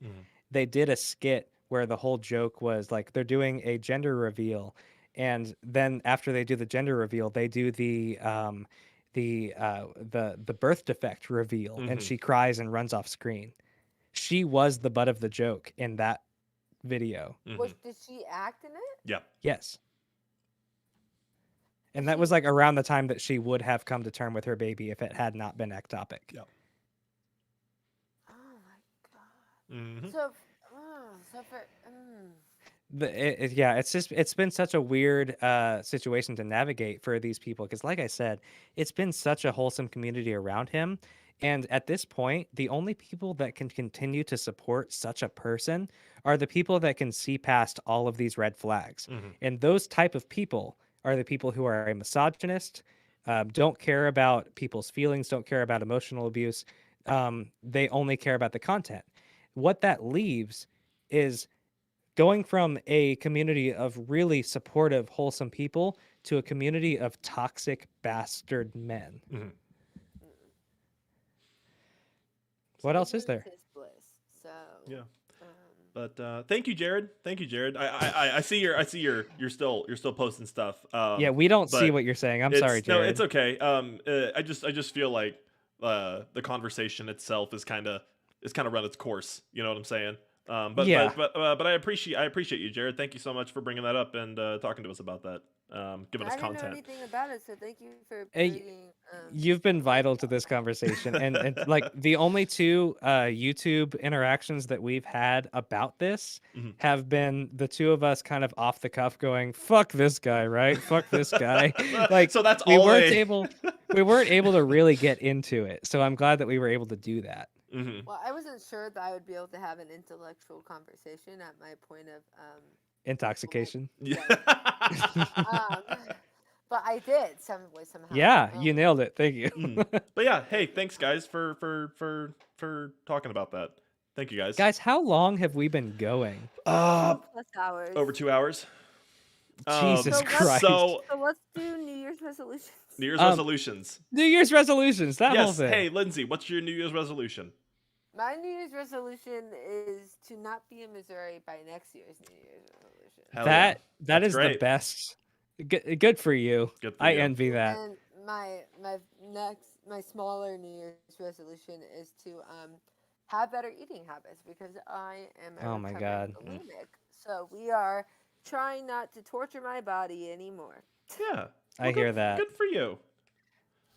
they did a skit where the whole joke was, like, they're doing a gender reveal. And then after they do the gender reveal, they do the birth defect reveal, and she cries and runs off screen. She was the butt of the joke in that video. Did she act in it? Yeah. Yes. And that was like around the time that she would have come to term with her baby if it had not been ectopic. Yeah. Oh my god. Mhm. So for Yeah, it's been such a weird situation to navigate for these people, because like I said, it's been such a wholesome community around him, and at this point the only people that can continue to support such a person are the people that can see past all of these red flags. And those type of people are the people who are a misogynist, don't care about people's feelings, don't care about emotional abuse, they only care about the content. What that leaves is going from a community of really supportive, wholesome people to a community of toxic bastard men. What else is there? Ignorance is bliss. So Yeah. um, But thank you, Jared. Thank you, Jared. I see you're still posting stuff. Yeah, we don't see but what you're saying. I'm sorry, No, Jared. it's okay. I just feel like the conversation itself is kind of run its course. You know what I'm saying? Yeah. But I appreciate you, Jared. Thank you so much for bringing that up and talking to us about that. Giving us I didn't know content. anything about it, so thank you for Hey, bringing. You've been vital to this conversation, and like the only two YouTube interactions that we've had about this Mhm. have been the two of us kind of off the cuff going, "Fuck this guy," right? "Fuck this guy." Like So that's we all weren't they- able to really get into it. So I'm glad that we were able to do that. Mhm. Well, I wasn't sure that I would be able to have an intellectual conversation at my point of Intoxication. Yeah. but I did some way somehow. Yeah, you nailed it. Thank you. But yeah, hey, thanks guys for talking about that. Thank you guys. Guys, how long have we been going? 2+ hours. Over 2 hours. Jesus So let's- Christ. So So let's do New Year's resolutions. New Year's Um, resolutions. New Year's resolutions, that whole Yes. thing. Hey, Lindsay, what's your New Year's resolution? My New Year's resolution is to not be in Missouri by next year's New Year's resolution. Hell yeah. That That's is the great. best. Good for you. Good for I you. envy that. And my smaller New Year's resolution is to have better eating habits because I am a Oh my recovering God. bulimic. So we are trying not to torture my body anymore. Yeah. I hear good, that. Good for you.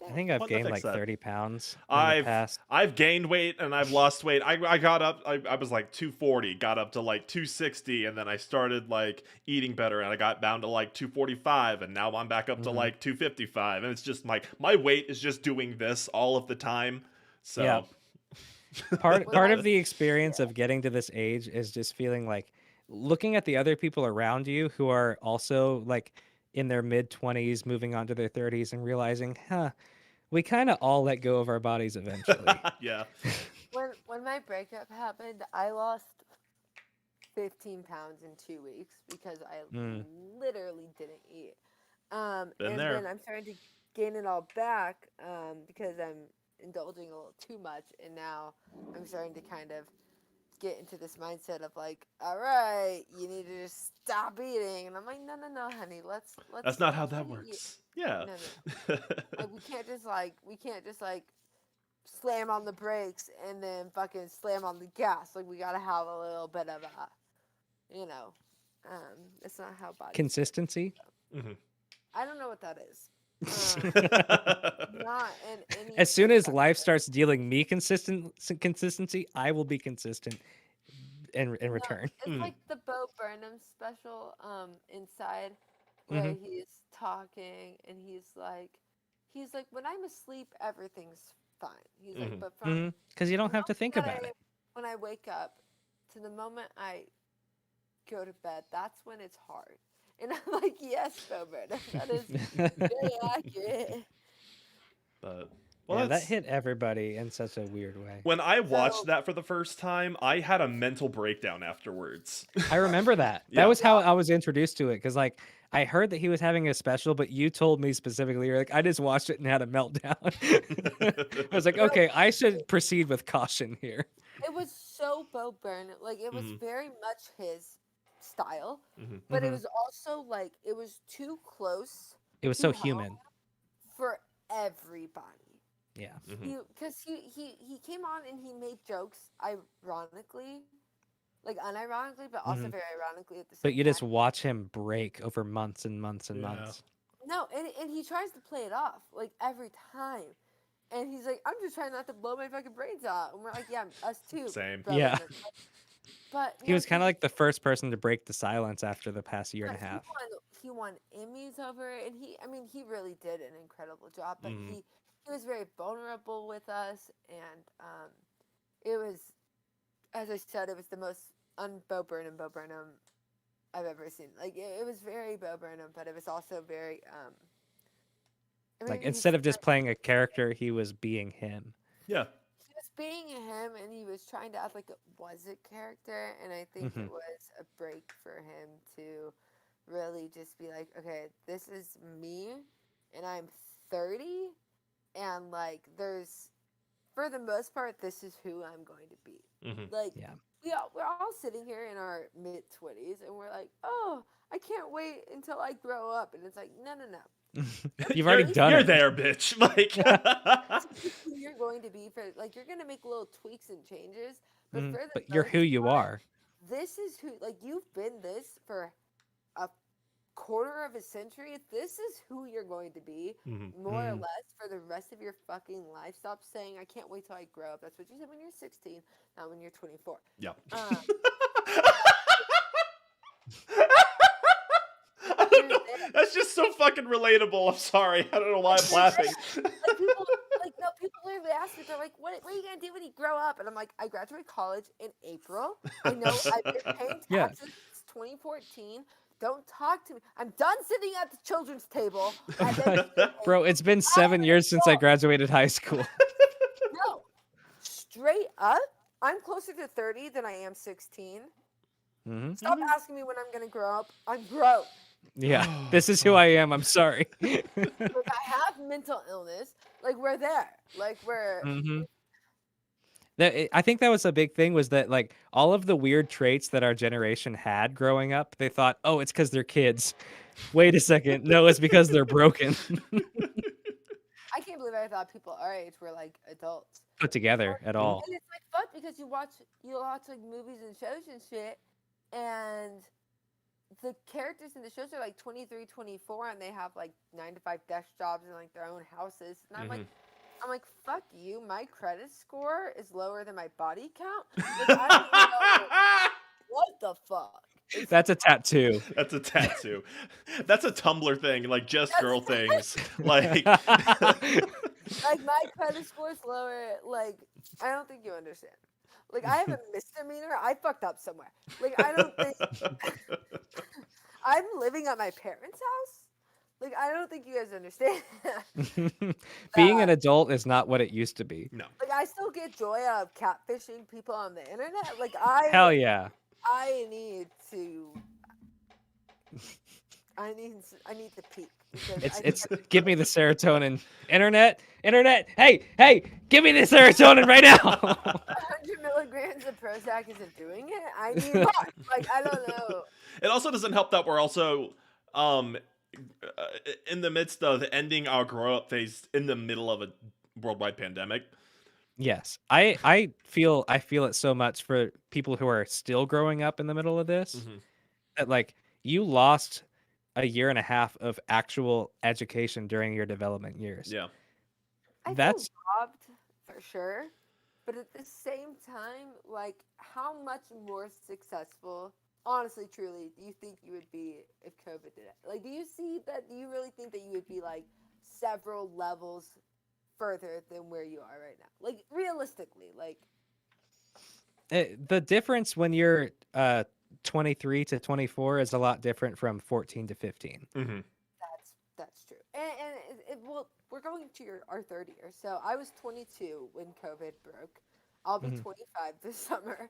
I think I've Want to gained fix like that. 30 pounds in the past. I've gained weight and I've lost weight. I got up. I was like 240, got up to like 260, and then I started like eating better, and I got down to like 245, and now I'm back up to like 255, and it's just like my weight is just doing this all of the time. So Yeah. Part Well, of the experience of getting to this age is just feeling like looking at the other people around you who are also like in their mid 20s, moving on to their 30s, and realizing, we kind of all let go of our bodies eventually. yeah. When my breakup happened, I lost 15 pounds in 2 weeks because I literally didn't eat. Been and there. then I'm starting to gain it all back because I'm indulging a little too much, and now I'm starting to kind of get into this mindset of like, all right, you need to just stop eating, and I'm like, no, honey, let's. That's not how that eat. works. Yeah. No. Like we can't just like slam on the brakes and then fucking slam on the gas. Like we gotta have a little bit of a, it's not how bodies. Consistency. Mhm. I don't know what that is. Not in any. As soon as perspective. life starts dealing me consistency, I will be consistent in No, return. it's like the Bo Burnham special, inside, where he's talking and he's like, when I'm asleep, everything's fine. He's like, but from Because you don't the have to think moment about it. when I wake up to the moment I go to bed, that's when it's hard. And I'm like, yes, Bo Burnham, that is very accurate. But Yeah, that that's- hit everybody in such a weird way. When I watched So- that for the first time, I had a mental breakdown afterwards. I remember that. Yeah. That was how I was introduced to it. Because like I heard that he was having a special, but you told me specifically, you're like, I just watched it and had a meltdown. I was like, okay, I should proceed with caution here. It was so Bo Burnham. Like, it was very much his style, Mhm. but it was also like, it was too close It was to so home human. for everybody. Yeah. Because he came on and he made jokes, ironically, like unironically, but also very ironically at the same But you just time. watch him break over months and months and Yeah. months. No, and he tries to play it off like every time. And he's like, I'm just trying not to blow my fucking brains out. And we're like, yeah, us too. Same. brother." Yeah. But He was kind of like the first person to break the silence after the past year and a half. He won Emmys over it, and he really did an incredible job. But he was very vulnerable with us, and it was, as I said, it was the most Bo Burnham I've ever seen. Like it was very Bo Burnham, but it was also very I Like mean, instead of just playing a character, he was being him. Yeah. he was being him, and he was trying to act like it was a character, and I think it was a break for him to really just be like, okay, this is me, and I'm 30, and like there's for the most part, this is who I'm going to be. Mhm. Like, Yeah. we're all sitting here in our mid-20s, and we're like, oh, I can't wait until I grow up. And it's like, no. You've already done You're it. there, bitch. Like, This is who you're going to be for, like, you're going to make little tweaks and changes. But Mhm. for the But you're who most you part, are. this is who, like, you've been this for a quarter of a century. This is who you're going to be, more or less, for the rest of your fucking life. Stop saying, I can't wait till I grow up. That's what you said when you're 16, not when you're 24. yeah. You're there. That's just so fucking relatable. I'm sorry. I don't know why I'm laughing. People literally ask me, they're like, what are you going to do when you grow up? And I'm like, I graduate college in April. I know I've been paying Yeah. taxes since 2014. Don't talk to me. I'm done sitting at the children's table. And then Bro, it's been 7 years since I graduated high school. no, straight up, I'm closer to 30 than I am 16. Hmm. Stop asking me when I'm going to grow up. I'm broke. Yeah, this is who I am. I'm sorry. Like, I have mental illness. Like, we're there. Like, we're... Hmm. I think that was a big thing, was that like all of the weird traits that our generation had growing up, they thought, oh, it's because they're kids. Wait a second. No, it's because they're broken. I can't believe I thought people our age were, like, adults. Put together at all. And it's, like, fucked because you watch like, movies and shows and shit, and the characters in the shows are, like, 23, 24, and they have, like, 9-to-5 desk jobs and, like, their own houses. And I'm like, fuck you. My credit score is lower than my body count. Like, I don't know what the fuck. That's a tattoo. That's a tattoo. That's a Tumblr thing, like just girl things. Like, Like, my credit score is lower. Like, I don't think you understand. Like, I have a misdemeanor. I fucked up somewhere. Like, I don't think I'm living at my parents' house. Like, I don't think you guys understand. Being an adult is not what it used to be. no. Like, I still get joy out of catfishing people on the internet. Like, Hell yeah. I need to peak. Because It's give me the serotonin. Internet, hey, give me the serotonin right now. 100 milligrams of Prozac isn't doing it. I need more. Like, I don't know. It also doesn't help that we're also in the midst of ending our grow up phase in the middle of a worldwide pandemic. Yes, I feel it so much for people who are still growing up in the middle of this. That, like, you lost a year and a half of actual education during your development years. Yeah. I That's- feel robbed for sure, but at the same time, like, how much more successful, honestly, truly, do you think you would be if COVID did it? Like, do you see that? Do you really think that you would be, like, several levels further than where you are right now? Like, realistically, like, The difference when you're 23 to 24 is a lot different from 14 to 15. that's true. And well, we're going to our third year. So I was 22 when COVID broke. I'll be 25 this summer.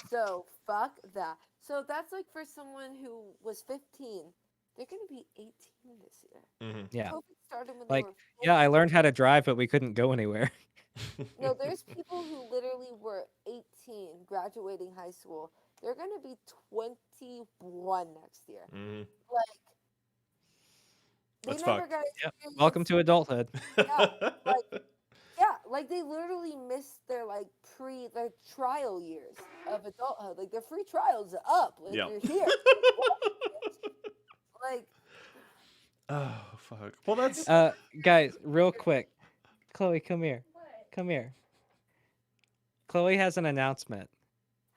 So fuck that. So that's like for someone who was 15, they're going to be 18 this year. Yeah. COVID started when Like, they were 14. yeah, I learned how to drive, but we couldn't go anywhere. No, there's people who literally were 18, graduating high school. They're going to be 21 next year. Like, they That's never fucked. got Yep. experience. Welcome to adulthood. Yeah, like they literally missed their their trial years of adulthood. Like their free trials are up. Like Yeah. you're here. Like, Oh fuck. Well, that's Guys, real quick. Chloe, come here. Come here. Chloe has an announcement.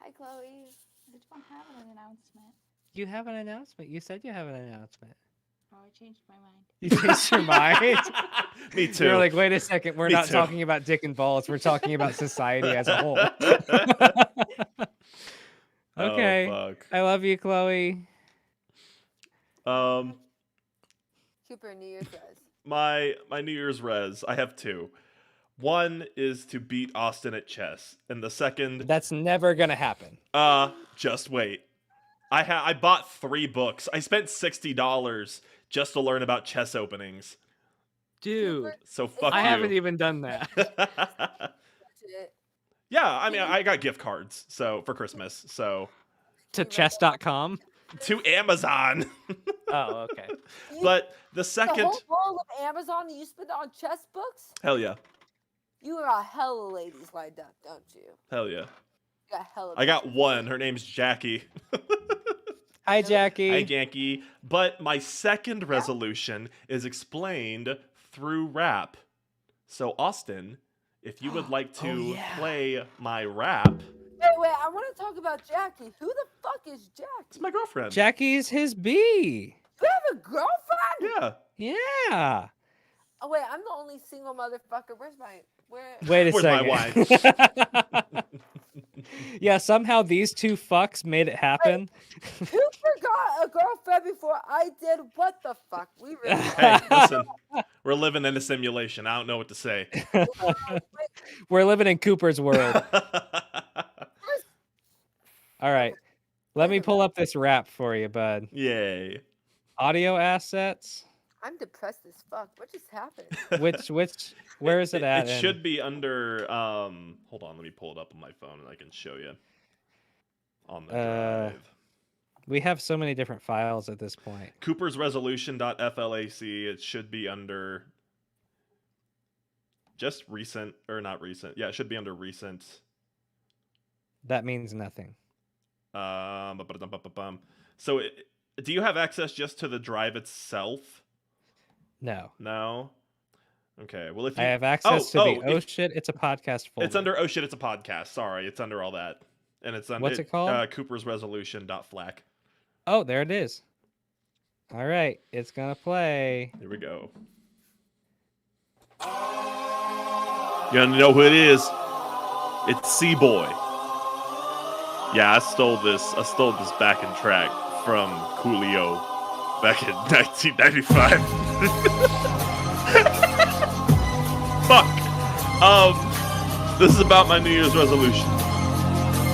hi Chloe. I don't have an announcement. You have an announcement. You said you have an announcement. Oh, I changed my mind. You changed your mind? me too. You're like, wait a second. We're Me not too. talking about dick and balls. We're talking about society as a whole. Okay. Oh, fuck. I love you, Chloe. Cooper, New Year's res. My New Year's res. I have two. One is to beat Austin at chess, and the second, That's never gonna happen. just wait. I bought 3 books. I spent $60 just to learn about chess openings. Dude, So fuck I you. haven't even done that. shit. Yeah, I mean, I got gift cards for Christmas, so To chess.com. to Amazon. Oh, okay. But the The second, whole world of Amazon that you spend on chess books? hell yeah, You got hella ladies lined up, don't you? hell yeah. You got hella. I got bitches. one. Her name's Jackie. Hi, Jackie. Hi, Yankee. But my second resolution is explained through rap. So, Austin, if you would like to play my rap, Wait, I want to talk about Jackie. Who the fuck is Jackie? it's my girlfriend. Jackie's his bee. You have a girlfriend? Yeah. Yeah. Oh wait, I'm the only single motherfucker. Where? Wait a Where's my second. Yeah, somehow these two fucks made it happen. Cooper got a girlfriend before I did. What the fuck? We really. Hey, listen. We're living in a simulation. I don't know what to say. We're living in Cooper's world. All right. Let me pull up this rap for you, bud. Yay. Audio assets. I'm depressed as fuck. What just happened? Where is it at? It should be under, hold on, let me pull it up on my phone and I can show you on the drive. We have so many different files at this point. Cooper's resolution.flac. It should be under just recent, or not recent. Yeah, it should be under recent. That means nothing. So do you have access just to the drive itself? No. No? Okay, well, if you... I have access to the shit, it's a podcast folder. It's under oh shit, it's a podcast. Sorry, it's under all that. And it's under... What's it called? Cooper's resolution.flac. Oh, there it is. All right, it's gonna play. Here we go. You wanna know who it is? It's C-Boy. Yeah, I stole this backing track from Coolio back in 1995. Fuck. This is about my New Year's resolution.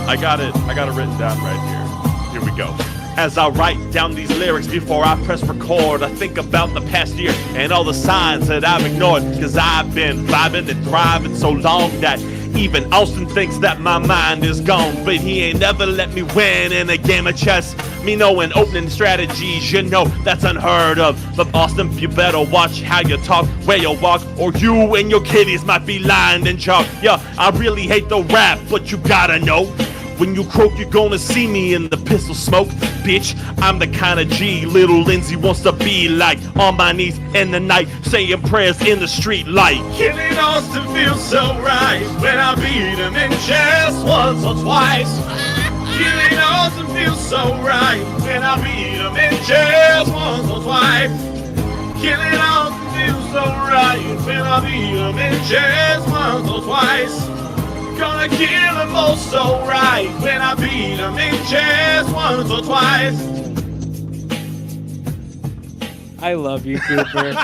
I got it written down right here. Here we go. As I write down these lyrics before I press record, I think about the past year and all the signs that I've ignored. Cause I've been vibing and thriving so long that even Austin thinks that my mind is gone. But he ain't never let me win in a game of chess. Me knowing opening strategies, you know that's unheard of. But Austin, you better watch how you talk, where you walk, or you and your kitties might be lined in chalk. Yeah, I really hate the rap, but you gotta know, when you croak, you're gonna see me in the pistol smoke. Bitch, I'm the kind of G little Lyndsay wants to be like. On my knees in the night, saying prayers in the street light. Killing Austin feels so right when I beat him in chess once or twice. Killing Austin feels so right when I beat him in chess once or twice. Killing Austin feels so right when I beat him in chess once or twice. Gonna kill him all so right when I beat him in chess once or twice. I love you, Cooper.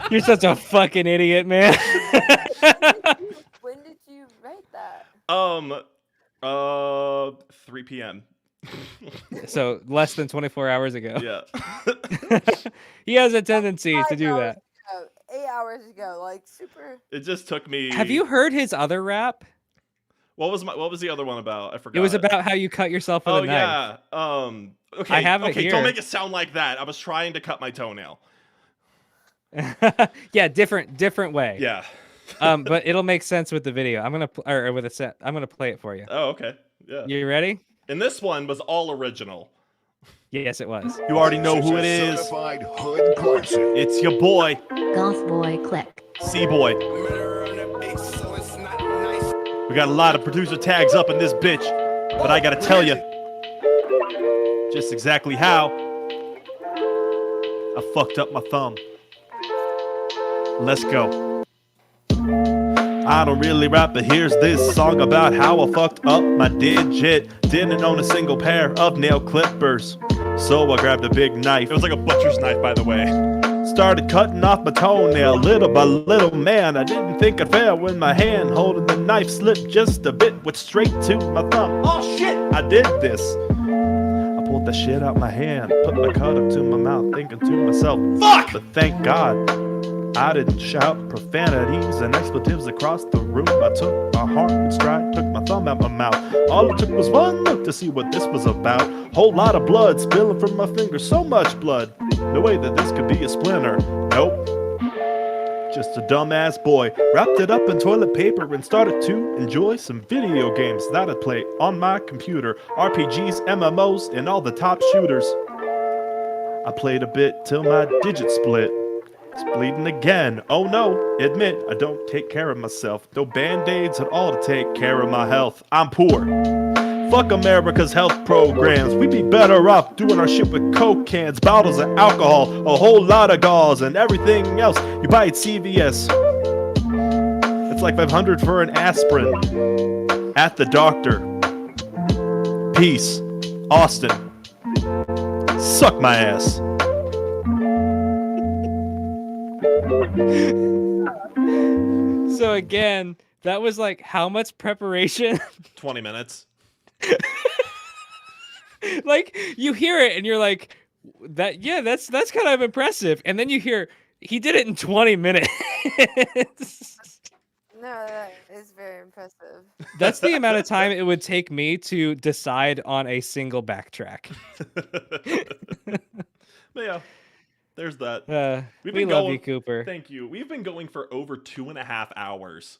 You're such a fucking idiot, man. When did you write that? 3 p.m. So less than 24 hours ago. Yeah. He has a tendency to do that. 8 hours ago, like super. It just took me. Have you heard his other rap? What was the other one about? I forgot. It was about how you cut yourself with a knife. Yeah. Okay. I have it okay, here. Don't make it sound like that. I was trying to cut my toenail. Yeah, different way. Yeah. But it'll make sense with the video. I'm gonna I'm gonna play it for you. Oh, okay. Yeah. You ready? And this one was all original. Yes, it was. You already know who it is. Certified hood person. It's your boy, Golf Boy Click. C-Boy. We got a lot of producer tags up in this bitch, but I gotta tell you just exactly how I fucked up my thumb. Let's go. I don't really rap, but here's this song about how I fucked up my digit. Didn't own a single pair of nail clippers, so I grabbed a big knife. It was like a butcher's knife, by the way. Started cutting off my toenail little by little, man. I didn't think I'd fail when my hand holding the knife slipped just a bit, went straight to my thumb. Oh shit, I did this. I pulled the shit out my hand, put my cut up to my mouth, thinking to myself, fuck! But thank God, I didn't shout profanities and expletives across the room. I took my heart in stride, took my thumb out my mouth. All it took was one look to see what this was about. Whole lot of blood spilling from my fingers, so much blood. No way that this could be a splinter. Nope. Just a dumbass boy, wrapped it up in toilet paper and started to enjoy some video games that I'd play on my computer. RPGs, MMOs, and all the top shooters. I played a bit till my digit split. It's bleeding again. Oh no, admit I don't take care of myself. No band-aids at all to take care of my health. I'm poor. Fuck America's health programs. We'd be better off doing our shit with Coke cans, bottles of alcohol, a whole lot of gauze, and everything else you buy at CVS. It's like $500 for an aspirin. At the doctor. Peace. Austin. Suck my ass. So again, that was like how much preparation? 20 minutes. Like you hear it and you're like, that's kind of impressive. And then you hear he did it in 20 minutes. No, that is very impressive. That's the amount of time it would take me to decide on a single backtrack. But yeah, there's that. We love you, Cooper. Thank you. We've been going for over 2.5 hours.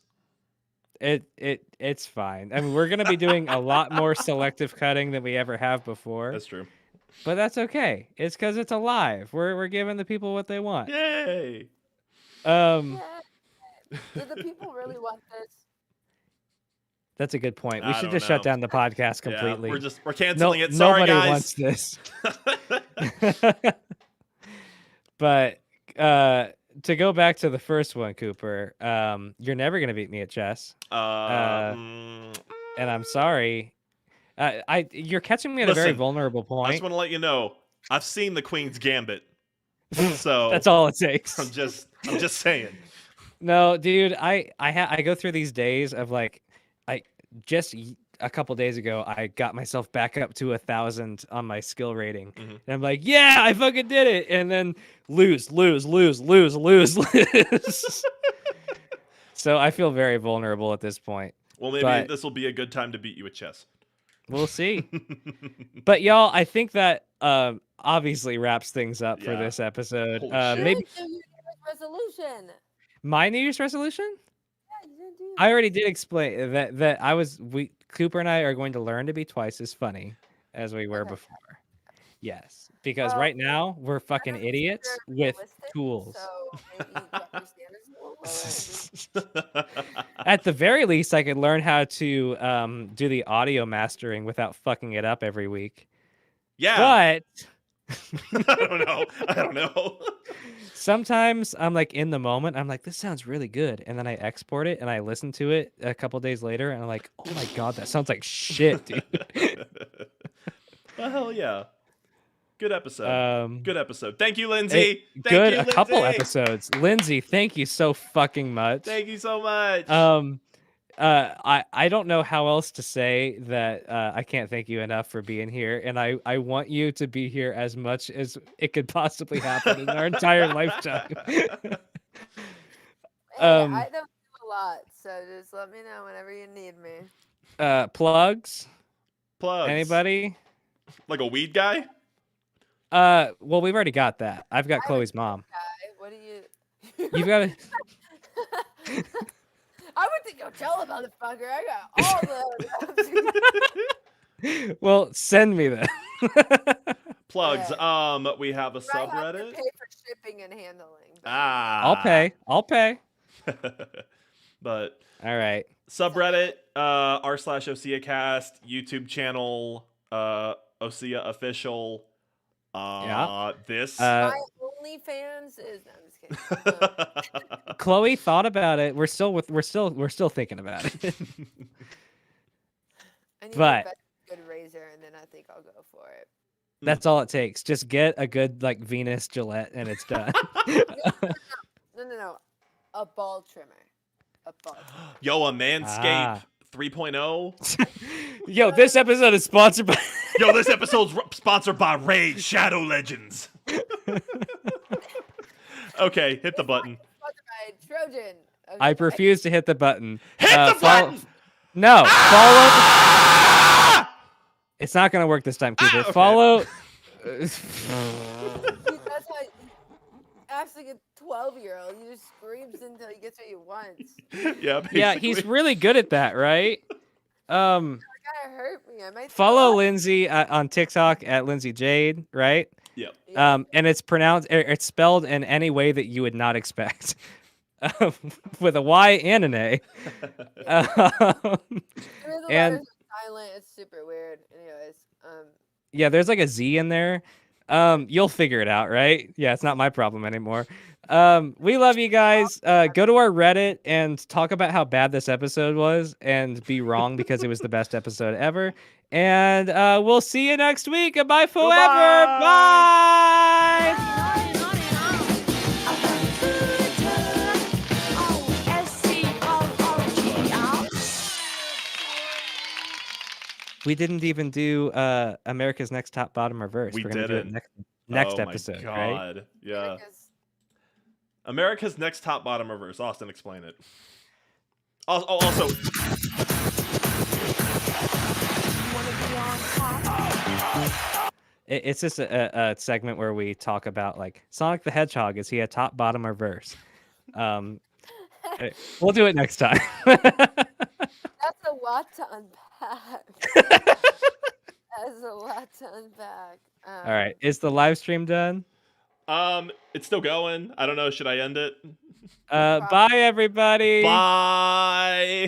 It's fine. I mean, we're gonna be doing a lot more selective cutting than we ever have before. That's true. But that's okay. It's because it's alive. We're giving the people what they want. Yay! Yeah. Do the people really want this? That's a good point. We I should don't just shut know. down the podcast completely. Yeah, we're canceling it. Sorry, nobody guys. wants this. But to go back to the first one, Cooper, you're never gonna beat me at chess. And I'm sorry. You're catching me at a very Listen, vulnerable I point. just want to let you know, I've seen the Queen's Gambit, so That's all it takes. I'm just saying. No, dude, I go through these days of like, just a couple days ago, I got myself back up to 1,000 on my skill rating, and I'm like, yeah, I fucking did it, and then lose. So I feel very vulnerable at this point. Well, maybe But- this will be a good time to beat you at chess. We'll see. But y'all, I think that obviously wraps things up for Yeah. this episode. Holy shit. Maybe New Year's resolution. my New Year's resolution. Yeah, you didn't do I already did explain that Cooper and I are going to learn to be twice as funny as we were Okay. before. Yes, because Well, right now we're fucking None of us idiots are with realistic, tools. So maybe you got your standards a little lower. At the very least, I could learn how to do the audio mastering without fucking it up every week. Yeah. But I don't know. sometimes I'm like in the moment, I'm like, this sounds really good. And then I export it and I listen to it a couple days later and I'm like, oh my God, that sounds like shit, dude. Well, hell yeah. Good episode. Good episode. Thank you, Lyndsay. Thank Good, you, a couple Lyndsay. episodes. Lyndsay, thank you so fucking much. Thank you so much. I don't know how else to say that I can't thank you enough for being here, and I want you to be here as much as it could possibly happen in our entire lifetime. Hey, I don't do a lot, so just let me know whenever you need me. Plugs? Plugs. Anybody? Like a weed guy? Well, we've already got that. I've got Chloe's mom. Guy, what do you? You've got to. I went to Coachella, motherfucker. I got all the. Well, send me that. Plugs. We have a I have to subreddit. pay for shipping and handling. but- Ah. I'll pay. But All right. subreddit, r/OSIA cast, YouTube channel, OSIA official. Yeah. This. My OnlyFans is. No, I'm just kidding. Chloe thought about it. We're still thinking about it. I need But- a good razor, and then I think I'll go for it. That's all it takes. Just get a good like Venus Gillette and it's done. No. A ball trimmer. A ball trimmer. Yo, a Manscaped Ah. 3.0. Yo, this episode is sponsored by Yo, this episode's sponsored by Raid Shadow Legends. Okay, hit the button. Trojan. Okay, I bye. refuse to hit the button. Hit the button! No, follow. Ah! It's not gonna work this time, Cooper. okay. Follow. That's how acts like a 12-year-old. He just screams until he gets what he wants. Yeah, Yeah, he's basically. really good at that, right? That kind of hurt me. I might Follow throw up. Lyndsay on TikTok at Lyndsay Jade, right? Yep. Yeah. And it's it's spelled in any way that you would not expect, with a Y and an A. The and- letters are silent. It's super weird. Anyways, Yeah, there's like a Z in there. You'll figure it out, right? Yeah, it's not my problem anymore. We love you guys. Go to our Reddit and talk about how bad this episode was and be wrong because it was the best episode ever. And we'll see you next week. Goodbye forever. Goodbye. Bye. We didn't even do America's Next Top Bottom Reverse. We We're gonna do it didn't. next Oh episode, my right? God. Yeah. because America's Next Top Bottom Reverse. Austin, explain it. Also, It's just a segment where we talk about like Sonic the Hedgehog. Is he a top, bottom, or verse? We'll do it next time. that's a lot to unpack. That's a lot to unpack. All right, is the live stream done? it's still going. I don't know. Should I end it? Bye, everybody. Bye.